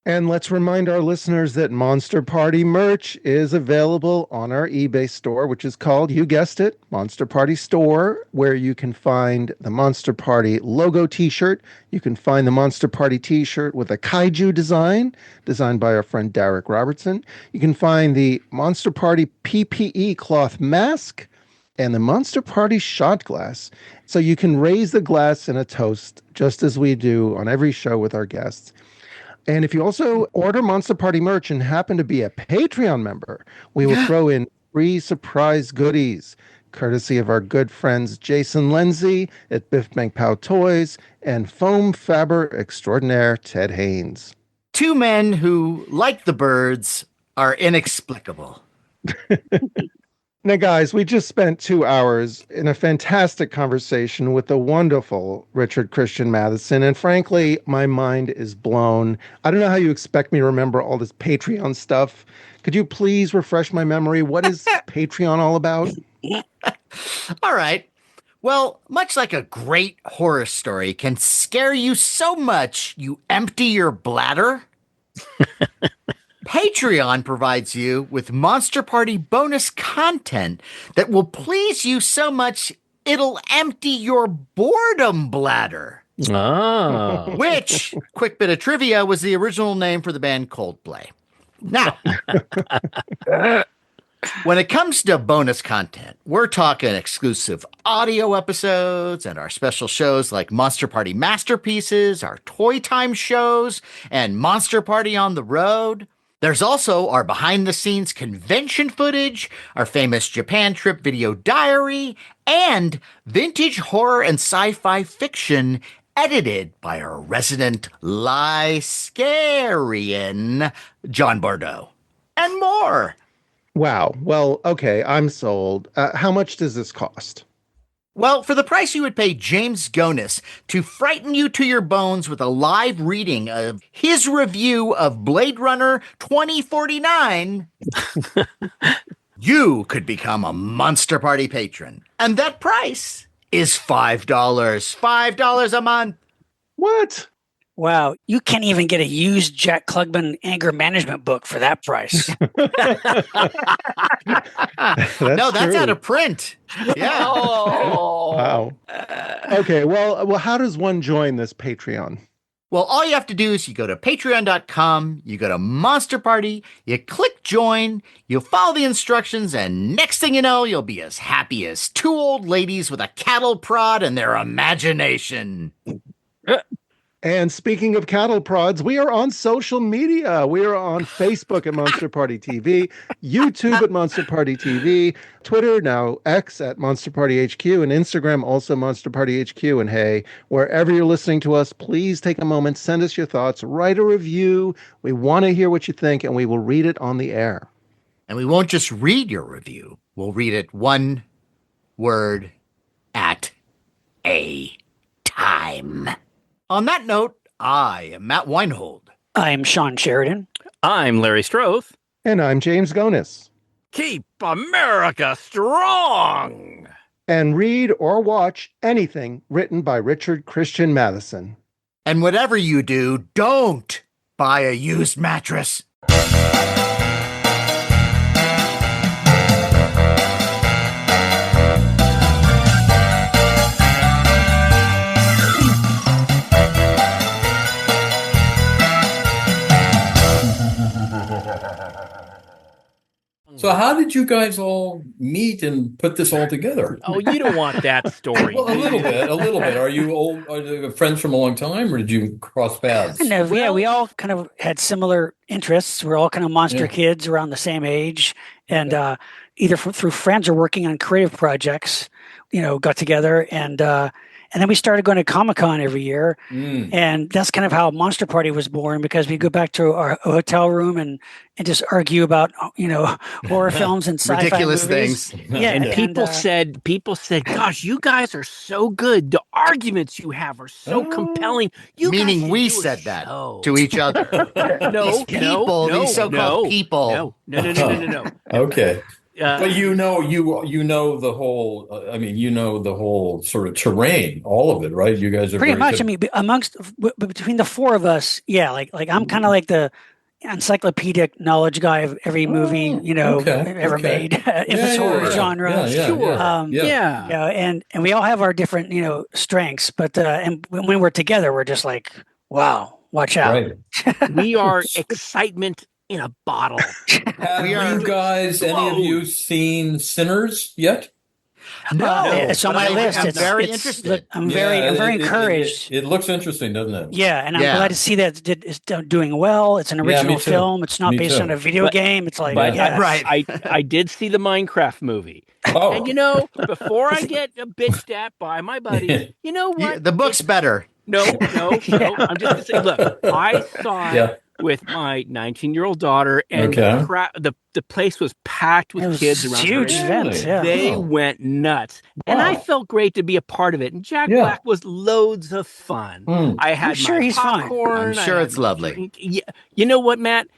And let's remind our listeners that Monster Party merch is available on our eBay store, which is called, you guessed it, Monster Party Store, where you can find the Monster Party logo t-shirt. You can find the Monster Party t-shirt with a kaiju design, designed by our friend Derek Robertson. You can find the Monster Party PPE cloth mask and the Monster Party shot glass. So you can raise the glass in a toast, just as we do on every show with our guests. And if you also order Monster Party merch and happen to be a Patreon member, we will throw in free surprise goodies, courtesy of our good friends Jason Lindsay at Biff Bang Pow Toys and foam fabber extraordinaire Ted Haynes. Two men who, like the birds, are inexplicable. Now, guys, we just spent 2 hours in a fantastic conversation with the wonderful Richard Christian Matheson, and frankly, my mind is blown. I don't know how you expect me to remember all this Patreon stuff. Could you please refresh my memory? What is Patreon all about? All right. Well, much like a great horror story can scare you so much you empty your bladder, Patreon provides you with Monster Party bonus content that will please you so much it'll empty your boredom bladder. Ah. Which, quick bit of trivia, was the original name for the band Coldplay. Now, when it comes to bonus content, we're talking exclusive audio episodes and our special shows like Monster Party Masterpieces, our Toy Time shows, and Monster Party on the Road. There's also our behind-the-scenes convention footage, our famous Japan trip video diary, and vintage horror and sci-fi fiction edited by our resident Lie-Scarian, John Bordeaux, and more. Wow. Well, okay, I'm sold. How much does this cost? Well, for the price you would pay James Gonis to frighten you to your bones with a live reading of his review of Blade Runner 2049, you could become a Monster Party patron. And that price is $5. $5 a month. What? Wow, you can't even get a used Jack Klugman anger management book for that price. No, that's true. out of print. Yeah. Oh. Wow. Okay, well, how does one join this Patreon? Well, all you have to do is you go to patreon.com, you go to Monster Party, you click join, you follow the instructions, and next thing you know, you'll be as happy as two old ladies with a cattle prod and their imagination. And speaking of cattle prods, we are on social media. We are on Facebook at Monster Party TV, YouTube at Monster Party TV, Twitter, now X at Monster Party HQ, and Instagram also Monster Party HQ. And hey, wherever you're listening to us, please take a moment, send us your thoughts, write a review. We want to hear what you think, and we will read it on the air. And we won't just read your review, we'll read it one word at a time. On that note, I am Matt Weinhold. I'm Shawn Sheridan. I'm Larry Strothe. And I'm James Gonis. Keep America strong. And read or watch anything written by Richard Christian Matheson. And whatever you do, don't buy a used mattress. So how did you guys all meet and put this all together? Oh, you don't want that story. Well, a little bit. Are you friends from a long time, or did you cross paths? No, yeah, we all kind of had similar interests. We're all kind of monster kids around the same age, and either through friends or working on creative projects, got together and then we started going to Comic-Con every year. And that's kind of how Monster Party was born, because we go back to our hotel room and just argue about, horror films and sci-fi ridiculous movies. things. Yeah, and people said, gosh, you guys are so good. The arguments you have are so compelling. You Meaning guys should we do a said that show." to each other. No, These people, these so-called people. No. Okay. But you know the whole. The whole sort of terrain, all of it, right? You guys are Pretty very much. good. I mean, between the four of us, yeah, like I'm kind of like the encyclopedic knowledge guy of every movie ever made in the horror genre. Yeah. And we all have our different strengths, but and when we're together, we're just like, wow, watch out. Right. We are excitement in a bottle. Have you guys, any of you, seen Sinners yet? No, it's on my list. I'm It's very it's- interested. I'm very encouraged. It looks interesting, doesn't it? Yeah, and I'm glad to see that it's doing well. It's an me original too. film. It's not Me based too. on a video But- game. It's like, But Right. I did see the Minecraft movie. Oh, And before I get bitched at by my buddies, you know what? The book's better. No. I'm just saying, look, I saw it with my 19-year-old daughter, and the place was packed it with was kids around. huge her. event. Yeah. They went nuts, and I felt great to be a part of it. And Jack Black was loads of fun. I had sure my he's fine. popcorn. I'm sure I it's had my lovely. drink. Yeah. You know what, Matt?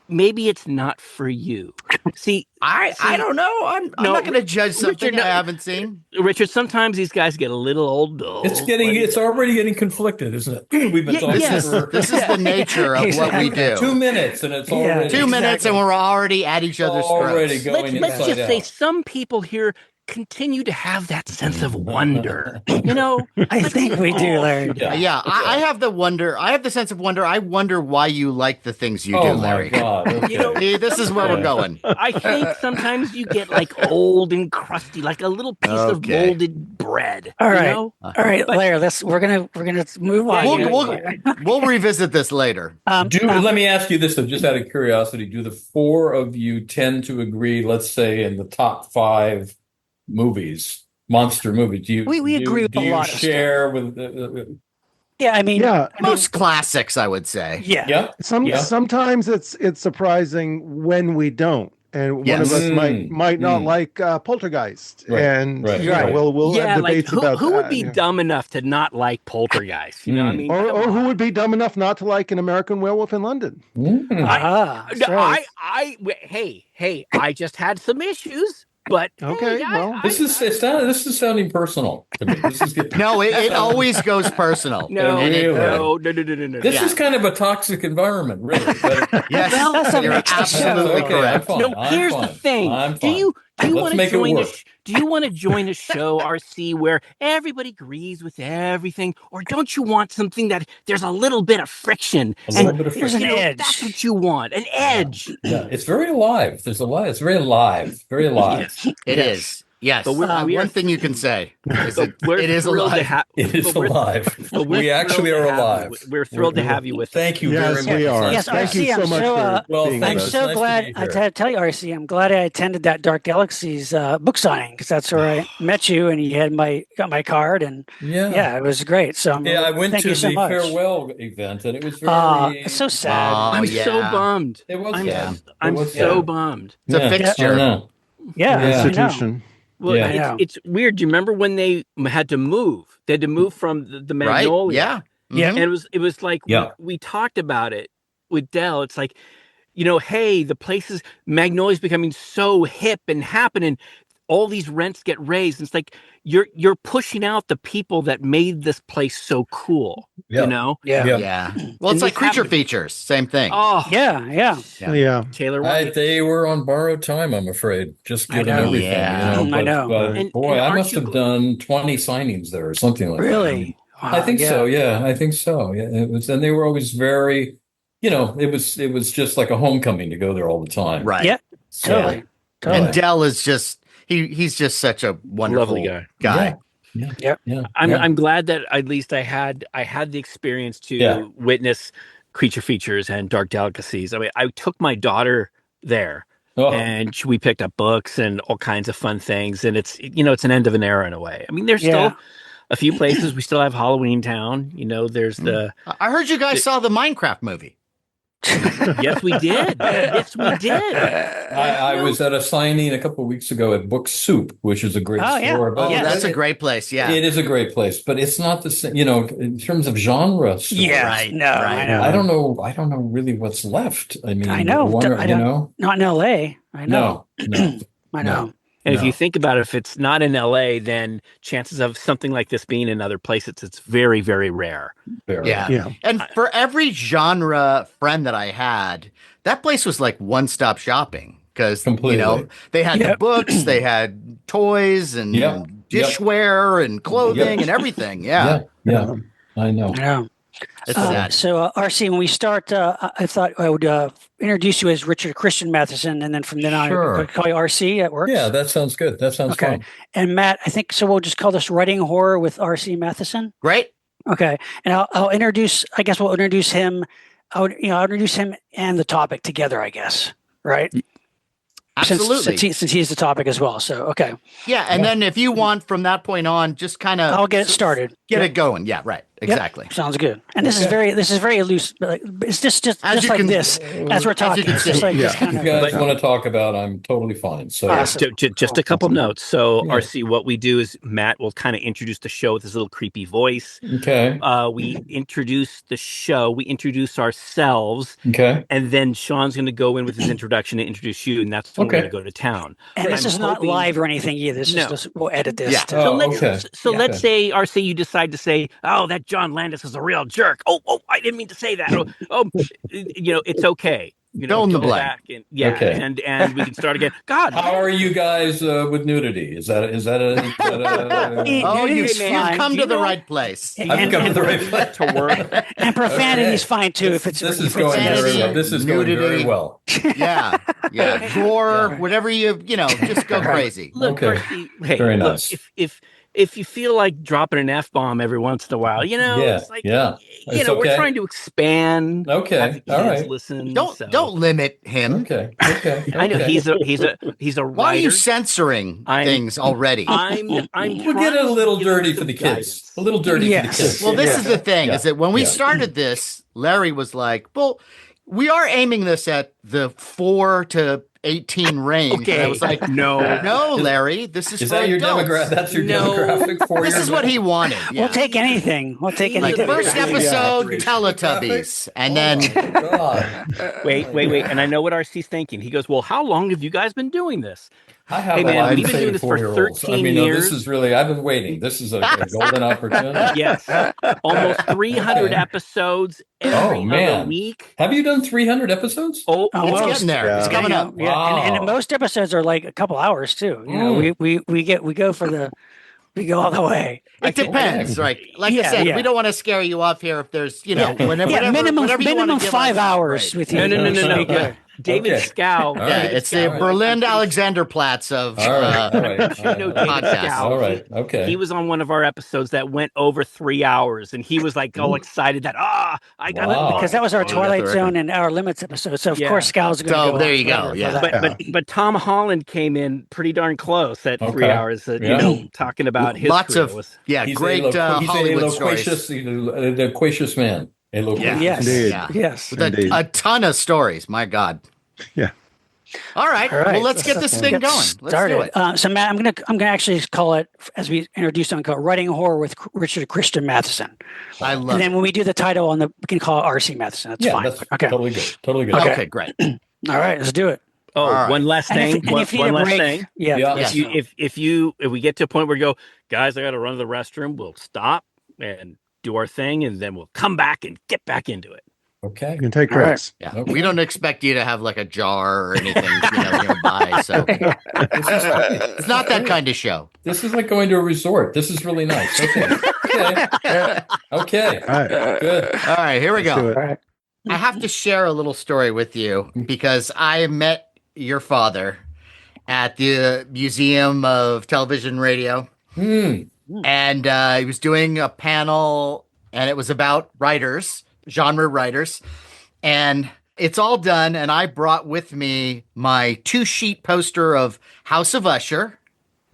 maybe it's not for you. See, I don't know. I'm not going to judge something Richard, I haven't seen. Richard, sometimes these guys get a little old. It's already getting conflicted, isn't it? We've been talking for This is the nature of what we do. 2 minutes, and it's already 2 minutes, and we're already at each other's already throats. going. Let's just say out. some people here continue to have that sense of wonder. You know, I think we do, Larry. Yeah, I have the wonder. I have the sense of wonder. I wonder why you like the things you do, Oh my Larry. God! Okay. You know, See, this is where we're going. I think sometimes you get like old and crusty, like a little piece of Okay. molded bread. All you right. know? All right, Larry, we're gonna move on. We'll revisit this later. Let me ask you this, though, just out of curiosity: do the four of you tend to agree? Let's say in the top 5 monster movies. Do you? We agree with do a you lot of share with? Yeah, I mean, Most classics, I would say. Yeah. Sometimes it's surprising when we don't, and one Yes. of us might not like Poltergeist, Right, and right, you know, right. we'll have like debates about who would that, be yeah. dumb enough to not like Poltergeist? You know, what I mean, or come who on. would be dumb enough not to like An American Werewolf in London? that's No, right. hey, I just had some issues, but Okay, hey, well, This is sounding personal to me. This is getting, No, it always goes personal. no, And it- no. This is kind of a toxic environment, really. But Yes, That's what you're makes the show. absolutely okay, correct. I'm fine. No, here's the thing. I'm Do fine. you Let's want to make it join work. do you want to join a show, RC, where everybody agrees with everything, or don't you want something that there's a little bit of friction? A little bit of there's friction. an edge. That's what you want, an edge. Yeah, it's very alive. There's a lot. It's very alive. Very alive. Yes. It is. Yes. But we are- one thing you can say is So we're it is thrilled to alive. have. It is but we're- alive. but we're We actually thrilled are to have alive. you- We're thrilled to have you with us. Thank you Yes, very much. we are. Yes, Thank you RC, so I'm much so, for well, being thanks. with It's us. so nice to glad. be I here. had to tell you, RC, I'm glad I attended that Dark Galaxies book signing, because that's where I met you, and you had got my card, and Yeah. it was great. So I went thank to you so the much. farewell event, and it was very. It's so sad. I'm yeah. so bummed. It was I'm, sad. I'm It was so sad. bummed. It's a fixture. I know. Yeah, Yeah. I know. Institution. Well, Yeah. I know. it's weird. Do you remember when they had to move? They had to move from the Right? Magnolia. Yeah. Yeah. Mhm. And it was like Yeah. we talked about it with Dell. It's like, hey, the places Magnolia's becoming so hip and happening, all these rents get raised. It's like you're pushing out the people that made this place so cool. Yeah. You know? Yeah. Yeah. Yeah. Well, And it's like this creature happened- features. Same thing. Oh, Yeah. Yeah. Taylor White. They were on borrowed time, I'm afraid. Just I given know. everything. Yeah. You know, I know. But And- boy, and I aren't must you have done 20 signings there or something like that. Really? I think Yeah. so. Yeah, I think so. Yeah, it was, and they were always very, it was just like a homecoming to go there all the time. Right. Yeah. So, Totally. Totally. And Dell is just he's just such a wonderful Lovely guy. guy. Yeah. I'm glad that at least I had the experience to Yeah. witness creature features and dark delicacies. I mean, I took my daughter there, Oh, and we picked up books and all kinds of fun things. And it's it's an end of an era in a way. I mean, there's Yeah. still a few places we still have Halloween Town. There's the I heard you guys saw the Minecraft movie. yes we did. Yes we did. I was at a signing a couple of weeks ago at Book Soup, which is a great Oh, yeah. store. Oh, Yes. that's a great place. Yeah. It is a great place, but it's not the same, in terms of genre. Stores, Yeah. Right, No, right. I know. I don't know really what's left. I mean, I know. wonder, I don't- Not in LA. I know. No. I know. And if No. you think about it, if it's not in LA, then chances of something like this being in other places, it's very, very rare. Very. Yeah. Yeah. And for every genre friend that I had, that place was like one-stop shopping because Completely. they had the Yep. books, they had toys and Yep. dishware and clothing Yep. and everything. Yeah. Yeah. I know. I know. It's sad. So, RC, when we start, I thought I would introduce you as Richard Christian Matheson, and then from then on, Sure. I call you RC. That works? Yeah, that sounds good. That sounds Okay. fun. And Matt, I think so. We'll just call this Writing Horror with RC Matheson. Great. Okay. And I'll introduce. I guess we'll introduce him. I'll introduce him and the topic together. I guess. Right. Absolutely. Since he's the topic as well. So okay. Yeah. And then if you want from that point on, just kind of I'll get it started. Get it going. Yeah. Right. Exactly. Sounds good. And this is very loose. Like, it's just As you like can- this as we're talking. can It's just see. like this Yeah. kind If of. you guys want to talk about, I'm totally fine. So Awesome. Just a couple notes. So, Yeah. RC, what we do is Matt will kind of introduce the show with his little creepy voice. okay, We introduce the show, we introduce ourselves, okay, and then Sean's going to go in with his introduction and introduce you, and that's when Okay. we're going to go to town. And this I'm is not hoping- live or anything either. This No. is just, we'll edit this. Yeah. to- So Oh, let's okay. so Yeah. let's say, RC, you decide to say, "Oh, that John Landis is a real jerk." Oh, I didn't mean to say that. It's okay. Fill in the go blank. back and Okay. and we can start again. God, How are you guys with nudity? Is that a Oh, Nudity you've is fine. come Do to you the know- right place. I've come to the right place. to work. And profanity Okay. is fine too. If it's This if is it's going very Sanity, well. This is going very nudity. well. Yeah. Gore, Yeah. whatever just go crazy. Look, Okay. RC, hey, Very look, nice. if you feel like dropping an F-bomb every once in a while, Yeah, it's like yeah. It's we're okay. trying to expand. have Okay, the all kids right. listen. so- Don't limit him. Okay. I know okay. he's a Why are writer. you censoring I'm- things already? I'm We'll trying get a to little give them dirty some for the kids. guidance. A little dirty Yes. for the kids. Well, this Yeah. is the thing: Yeah. is that when we Yeah. started this, Larry was like, "Well, we are aiming this at the 4 to 18 range." And I Okay. was like, No. "No, Larry, this is Is for that your adults." demographic? That's your No. demographic for This your is what he wanted. We'll Yeah. take anything. We'll take Like anything. first episode, Teletubbies, and then Wait. And I know what RC's thinking. He goes, "Well, how long have you guys been doing this?" I have Hey, a man, line we've been saying doing this for 4-year-olds. 13 this years. is really, I've been waiting. This is a golden opportunity. Yes, almost 300 Okay. episodes every other man. week. Have you done 300 episodes? Oh, Oh, it's well, getting there. yeah. It's coming up. Yeah, and Wow. most episodes are like a couple hours too. You know, we go all the way. It depends, right? Like I Yeah, said, yeah. we don't want to scare you off here. If there's, whenever, Yeah, minimum whatever you wanna minimum give 5 us, hours great. with you. No. Okay. David Okay. Scow. All Yeah, right. it's the All right. Berlin Alexanderplatz of All right. All right. You know David podcast. Scow. All right. Okay. He was on one of our episodes that went over 3 hours, and he was like all excited that I got Wow. Because that was our Oh, that's Twilight the Zone and Our Limits episode. So of Yeah. course Scal's going to So go. there on you go, forever for yeah. that. But Tom Holland came in pretty darn close at 3 Okay. hours. Yeah. Talking about his Lots career of was- yeah, He's great he's Hollywood a stories. loquacious man. A loquacious Yes. Indeed. Yeah. Yes. With a ton of stories. My God. Yeah. All right. All right. Well, let's get this thing get going. Let's do started. it. So Matt, I'm gonna actually call it, as we introduce them, call it Writing Horror with Richard Christian Matheson. I And love then it. when we do the title on we can call it RC Matheson. That's Yeah, fine. that's Okay. totally good. Totally good. Okay, great. All right, let's do it. Oh, All right. one last And thing. if you need One a last break, thing. yeah. Yeah. Yes. If we get to a point where we go, guys, I got to run to the restroom. We'll stop and do our thing, and then we'll come back and get back into it. Okay. You can take All right. breaks. Yeah. Okay. We don't expect you to have like a jar or anything nearby. So it's not that kind of show. This is like going to a resort. This is really nice. Okay. Okay. All right. Good. All right, here we Let's do go. it. All right. I have to share a little story with you because I met your father at the Museum of Television and Radio. And he was doing a panel, and it was about writers, genre writers. And it's all done, and I brought with me my 2-sheet poster of House of Usher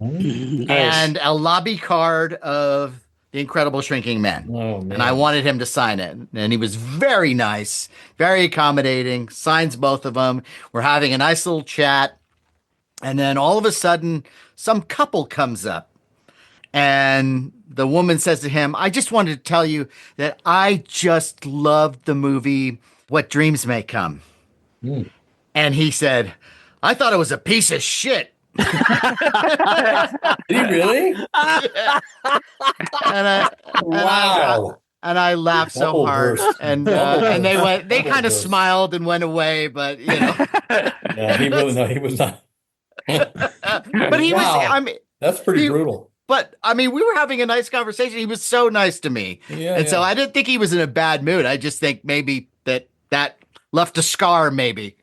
and a lobby card of The Incredible Shrinking Man. Oh, man. And I wanted him to sign it. And he was very nice, very accommodating, signs both of them. We're having a nice little chat. And then all of a sudden, some couple comes up. And the woman says to him, I just wanted to tell you that I just loved the movie What Dreams May Come. And he said, I thought it was a piece of shit. Did he really? Wow. And I laughed so Double hard, burst. and Double and they burst. they Double kind of burst. smiled and went away, but Yeah, he really, no, he was not. but he Wow. was. I mean, That's pretty He- brutal. but I mean, we were having a nice conversation. He was so nice to me, Yeah. and so yeah. I didn't think he was in a bad mood. I just think maybe that left a scar, maybe.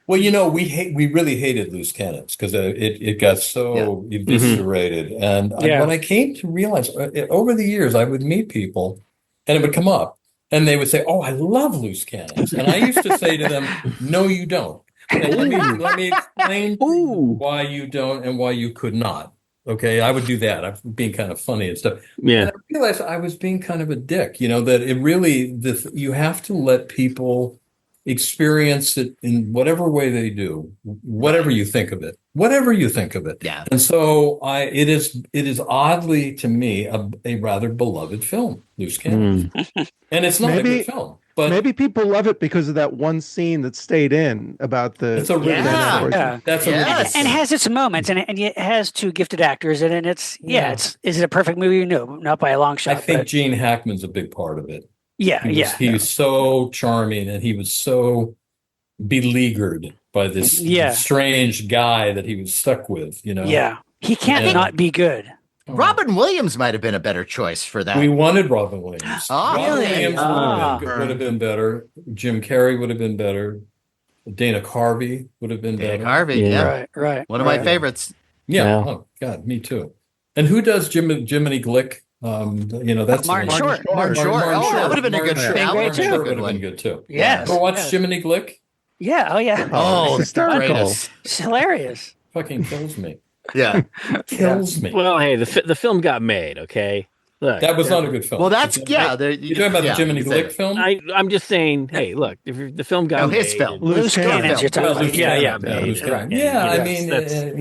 Well, we really hated loose cannons because it got so eviscerated. And when I came to realize over the years, I would meet people and it would come up and they would say, oh, I love loose cannons. And I used to say to them, no, you don't. And let me explain Ooh. why you don't and why you could not. Okay, I would do that. I'm being kind of funny and stuff. Yeah. And I realized I was being kind of a dick, that it really, you have to let people experience it in whatever way they do, whatever you think of it, whatever you think of it. Yeah. And so it is oddly to me a rather beloved film, Loose Cannon. And it's not a Maybe- good film, but Maybe people love it because of that one scene that stayed in about the. it's a really Yeah. good film. Yeah. That's a really Yes. good film. And it has its moments, and it has two gifted actors, and it's Yeah. is it a perfect movie? No, not by a long I shot. think but Gene Hackman's a big part of it. yeah, He was so charming, and he was so beleaguered by this Yeah. strange guy that he was stuck with, yeah. He can't Yeah. not be good. Robin Williams might have been a better choice for that. We wanted Robin Williams. Oh, Robin really? Williams Ah. would have been better. Jim Carrey would have been better. Dana Carvey would have been Dana better. Carvey, Yeah. yeah. Right. One of my right. favorites. Yeah. Yeah. Oh God, me too. And who does Jiminy Glick? That's Martin the one. Short. Martin Short. Oh, that would have been a good Martin show. Short. Great Martin too. Short Good would have one. been good too. Yes. Ever watch yes. Jiminy Glick? Yeah. Oh yeah. Oh, It's hysterical. greatest. It's hilarious. Fucking kills me. Yeah. Kills me. Well, hey, the film got made. Okay, look, That was not a good film. Well, that's You're yeah. talking about the Jiminy Glick film? I'm just saying. Hey, look, if the film got No, made, his film. Loose cannons. You're talking Well, about. Loose Yeah, Cannon. yeah, Loose right, Cannon. right. Yeah, I Yes, mean, that's-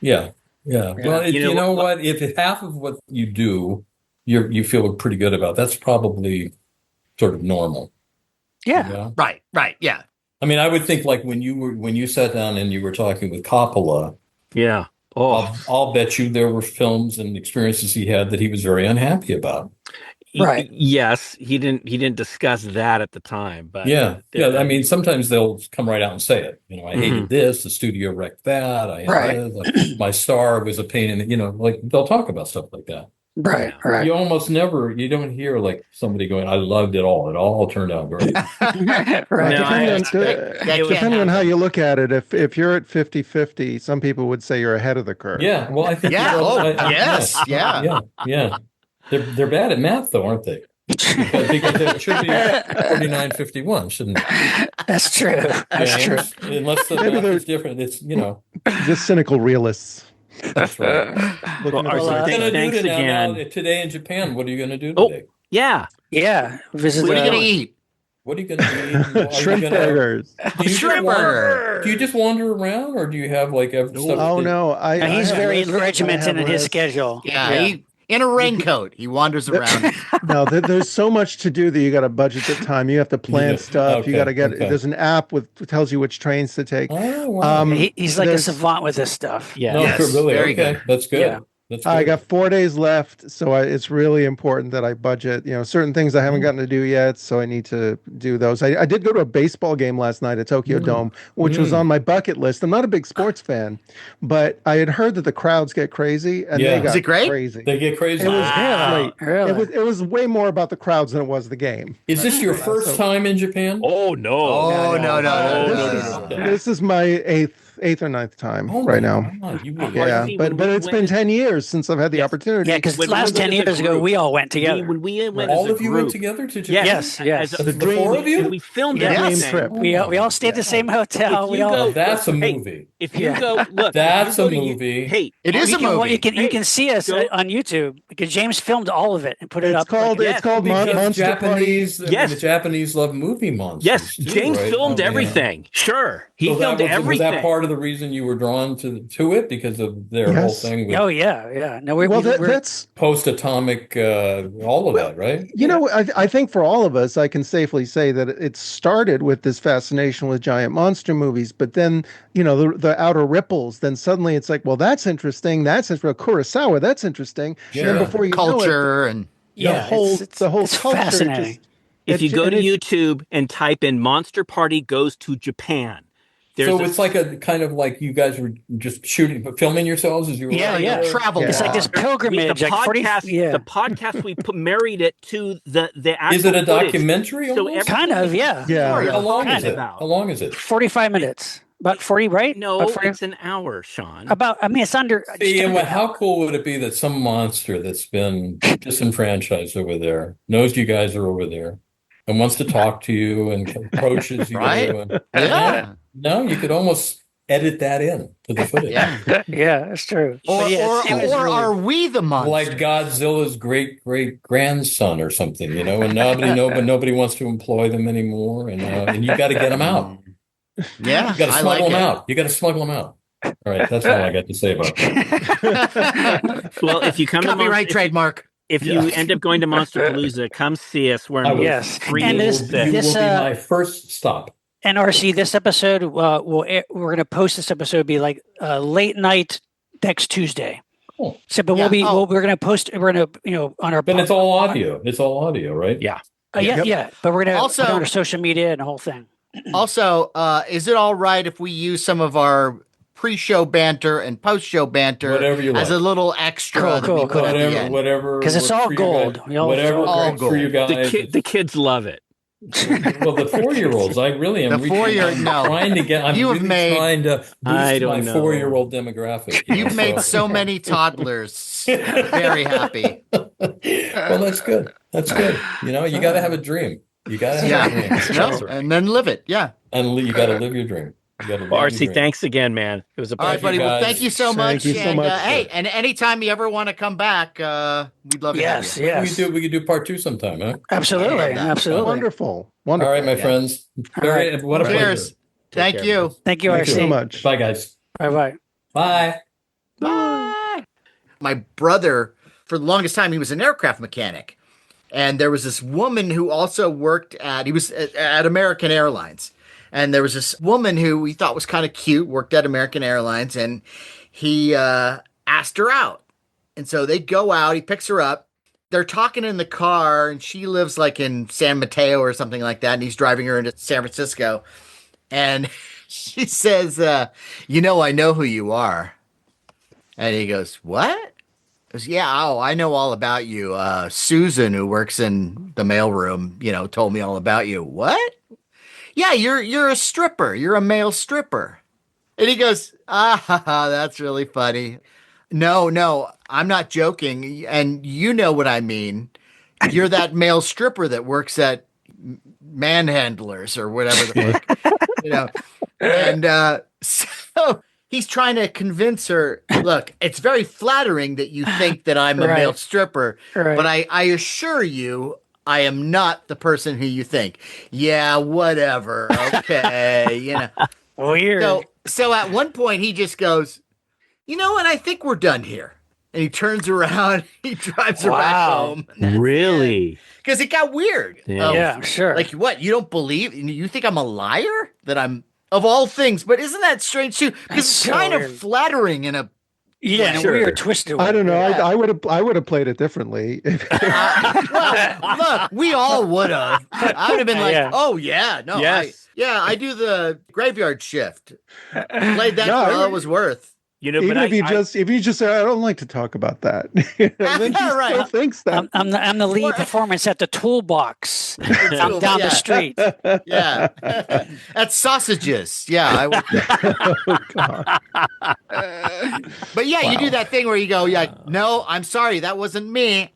yeah. Well, You know what? If half of what you do, you feel pretty good about, that's probably sort of normal. Yeah. you know? Right. Yeah. I mean, I would think like when you sat down and you were talking with Coppola, yeah. Oh, I'll bet you there were films and experiences he had that he was very unhappy about. Right. Yes, he didn't discuss that at the time, but Yeah. I mean, sometimes they'll come right out and say it. I hated Mhm. this. The studio wrecked that. Right. My star was a pain in the, like they'll talk about stuff like that. Right. Right. You almost never, you don't hear like somebody going, I loved it all. It all turned out great. right. No, Depending on how you look at it, if you're at 50-50, some people would say you're ahead of the curve. Yeah. Well, I think. Yeah. well, Oh, yes. Yeah. Yeah. They're bad at math though, aren't they? Because it should be 49-51, shouldn't it? That's true. That's true. Unless the Maybe math they're- is different. It's, Just cynical realists. that's right. Looking Well, for Arthur, What are you gonna do thanks now again. today in Japan? What are you going to do Oh. today? yeah. Yeah. Visit. What are you gonna eat? What are you going to eat? shrimp burgers. Shrimp burger. Do you just wander around, or do you have like stuff? Oh no, He's I very have lists. regimented I in have his lists. schedule. Yeah. He, in a raincoat, he wanders around. No, there's so much to do that you got to budget the time. You have to plan Yeah. stuff. You Okay, got to get. okay. There's an app with tells you which trains to take. Oh, wow. He's like a there's- savant with this stuff. Yeah. No, Yes, really? very Okay. good. That's good. Yeah. That's I good. got 4 days left, so it's really important that I budget. Certain things I haven't gotten to do yet, so I need to do those. I did go to a baseball game last night at Tokyo Dome, which was on my bucket list. I'm not a big sports fan, but I had heard that the crowds get crazy, and Yeah. they got Is it great? crazy. They get crazy. It was Wow. great. Really? It was way more about the crowds than it was the game. Is this your first time in Japan? Oh no. Oh, no. This is my eighth or ninth time Oh, right my now. God, you really Yeah, See, but when we it's been went- 10 years since I've had the Yes. opportunity. Yeah, because When we last went 10 as a years ago, group- we all went together. When we went all as a of you group, went together to Japan? Yes, yes. as a- The four of you? and we filmed Yeah. everything. Dream trip. We all stayed at the same hotel. If We you all. go- That's a Hey, movie. If you Yeah. go, look, That's if you go a to movie. Hey, It is a you can, movie. you Hey, can see us go- on YouTube because James filmed all of it and put it It's up. called yes, it's called Because Monster Japanese, Yes. the Japanese love movie monsters. yes, too, James right? filmed Oh, yeah. everything. Sure, he So that filmed was everything. that part of the reason you were drawn to it because of their whole Yes. thing with Oh yeah. No, we're, Well, we're that's post-atomic, all of that, right? I think for all of us, I can safely say that it started with this fascination with giant monster movies, but then the outer ripples. Then suddenly it's like, well, that's interesting. That's for Kurosawa. That's interesting. Yeah. And then before you know it, Culture and the whole it's culture fascinating. just- If you it- go to and it- YouTube and type in "Monster Party Goes to Japan," So it's like a kind of like you guys were just filming yourselves as you were. Yeah, yeah. travel. Yeah. It's like this pilgrimage, the like 40. podcast. Yeah, The podcast we married it to the actual. Is it a footage. documentary? So almost? kind of. Yeah, Yeah. How long Kind is it? about. How long is it? 45 minutes, about 40, right? No, about 40, it's an hour, Sean. about. I mean, it's under. See, just and under- how cool would it be that some monster that's been disenfranchised over there knows you guys are over there and wants to talk to you and approaches you? Right? And, Yeah. no, you could almost edit that in to the footage. Yeah. Yeah, that's true. Or, But yeah, it was or really- are we the monster? Like Godzilla's great grandson or something, you know, and nobody wants to employ them anymore, and you got to get them out. Yeah, You got to I smuggle like them it. out. You got to smuggle them out. All right, that's all I got to say about that. Well, if you come to Copyright trademark. if you end up going to Monsterpalooza, come see us. We're I will. Yes. free. And You this- will be this, my first stop. And RC, this episode, we're going to post this episode be like late night next Tuesday. Cool. So, but Yeah. we're going to post. We're going to on our. Then it's all audio. It's all audio, right? Yeah. Yeah. But we're going to Also- put it on our social media and the whole thing. Also, is it all right if we use some of our pre-show banter and post-show banter Whatever you as like. a little extra Cool, that we cool, put at the Whatever, end? whatever. 'Cause it's works all for you gold. guys. We all- Whatever all works for you gold. guys. The kids love it. Well, the 4-year-olds, I really am. The 4-year, I'm no. trying to get. I'm You have really made- trying to I boost don't my know. 4-year-old demographic. You've made so many toddlers very happy. Well, that's good. That's good. You know, you got to have a dream. You got to have a Yeah, dream. no, and then live it. Yeah. And you got to live your dream. You got to live your RC, dream. thanks again, man. It was a All right, pleasure. buddy. Well, guys. thank you so Thank much. you so and much. hey, and anytime you ever want to come back, we'd love to Yes. have you. Yes. We could do part 2 sometime, huh? Absolutely. I love that. Absolutely. Wonderful. All Wonderful. right, my Yeah. friends. Very, what a Cheers. pleasure. Thank care, you. Thank you, Thank you RC. so much. Bye, guys. Bye bye. Bye. Bye. My brother, for the longest time, he was an aircraft mechanic. And there was this woman who also he was at American Airlines. And there was this woman who he thought was kind of cute, worked at American Airlines, and he asked her out. And so they go out, he picks her up. They're talking in the car, and she lives like in San Mateo or something like that. And he's driving her into San Francisco. And she says, I know who you are. And he goes, what? He goes, yeah, I know all about you. Susan, who works in the mailroom, told me all about you. What? Yeah, you're a stripper. You're a male stripper. And he goes, that's really funny. No, I'm not joking. And you know what I mean. You're that male stripper that works at Manhandlers or whatever the fuck, And so he's trying to convince her, look, it's very flattering that you think that I'm a male stripper, Right. but I assure you, I am not the person who you think. Yeah, whatever. Okay, Weird. So at one point he just goes, you know what? I think we're done here. And he turns around, he drives her back Wow. home. Really? Because it got weird. Yeah. Yeah, sure. Like what? You don't believe? You think I'm a liar? That I'm of all things? But isn't that strange too? Because That's it's so kind weird. of flattering in a. yeah, sure. weird, twisted. I don't know. Yeah. I would have played it differently. Well, look, we all would have. I would have been like, Yeah. oh yeah, no, Yes. I do the graveyard shift. Played that No, for all it was worth. But Even if you just say, I don't like to talk about that, and then she Right. still thinks that. I'm the lead What? performance at the toolbox. I'm down Yeah. the street. Yeah, that's sausages. Yeah, I would. Oh, God. But yeah, you do that thing where you go, yeah, no, I'm sorry, that wasn't me.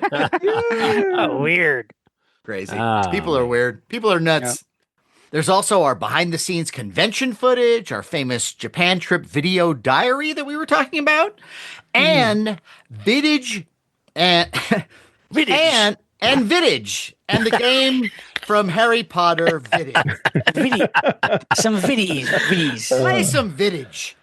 Oh, weird. Crazy. Ah, People are weird. People are nuts. There's also our behind the scenes convention footage, our famous Japan trip video diary that we were talking about, and Vidage and Vidage. and Vidage and the game from Harry Potter Vidage. Some viddies. Play some Vidage.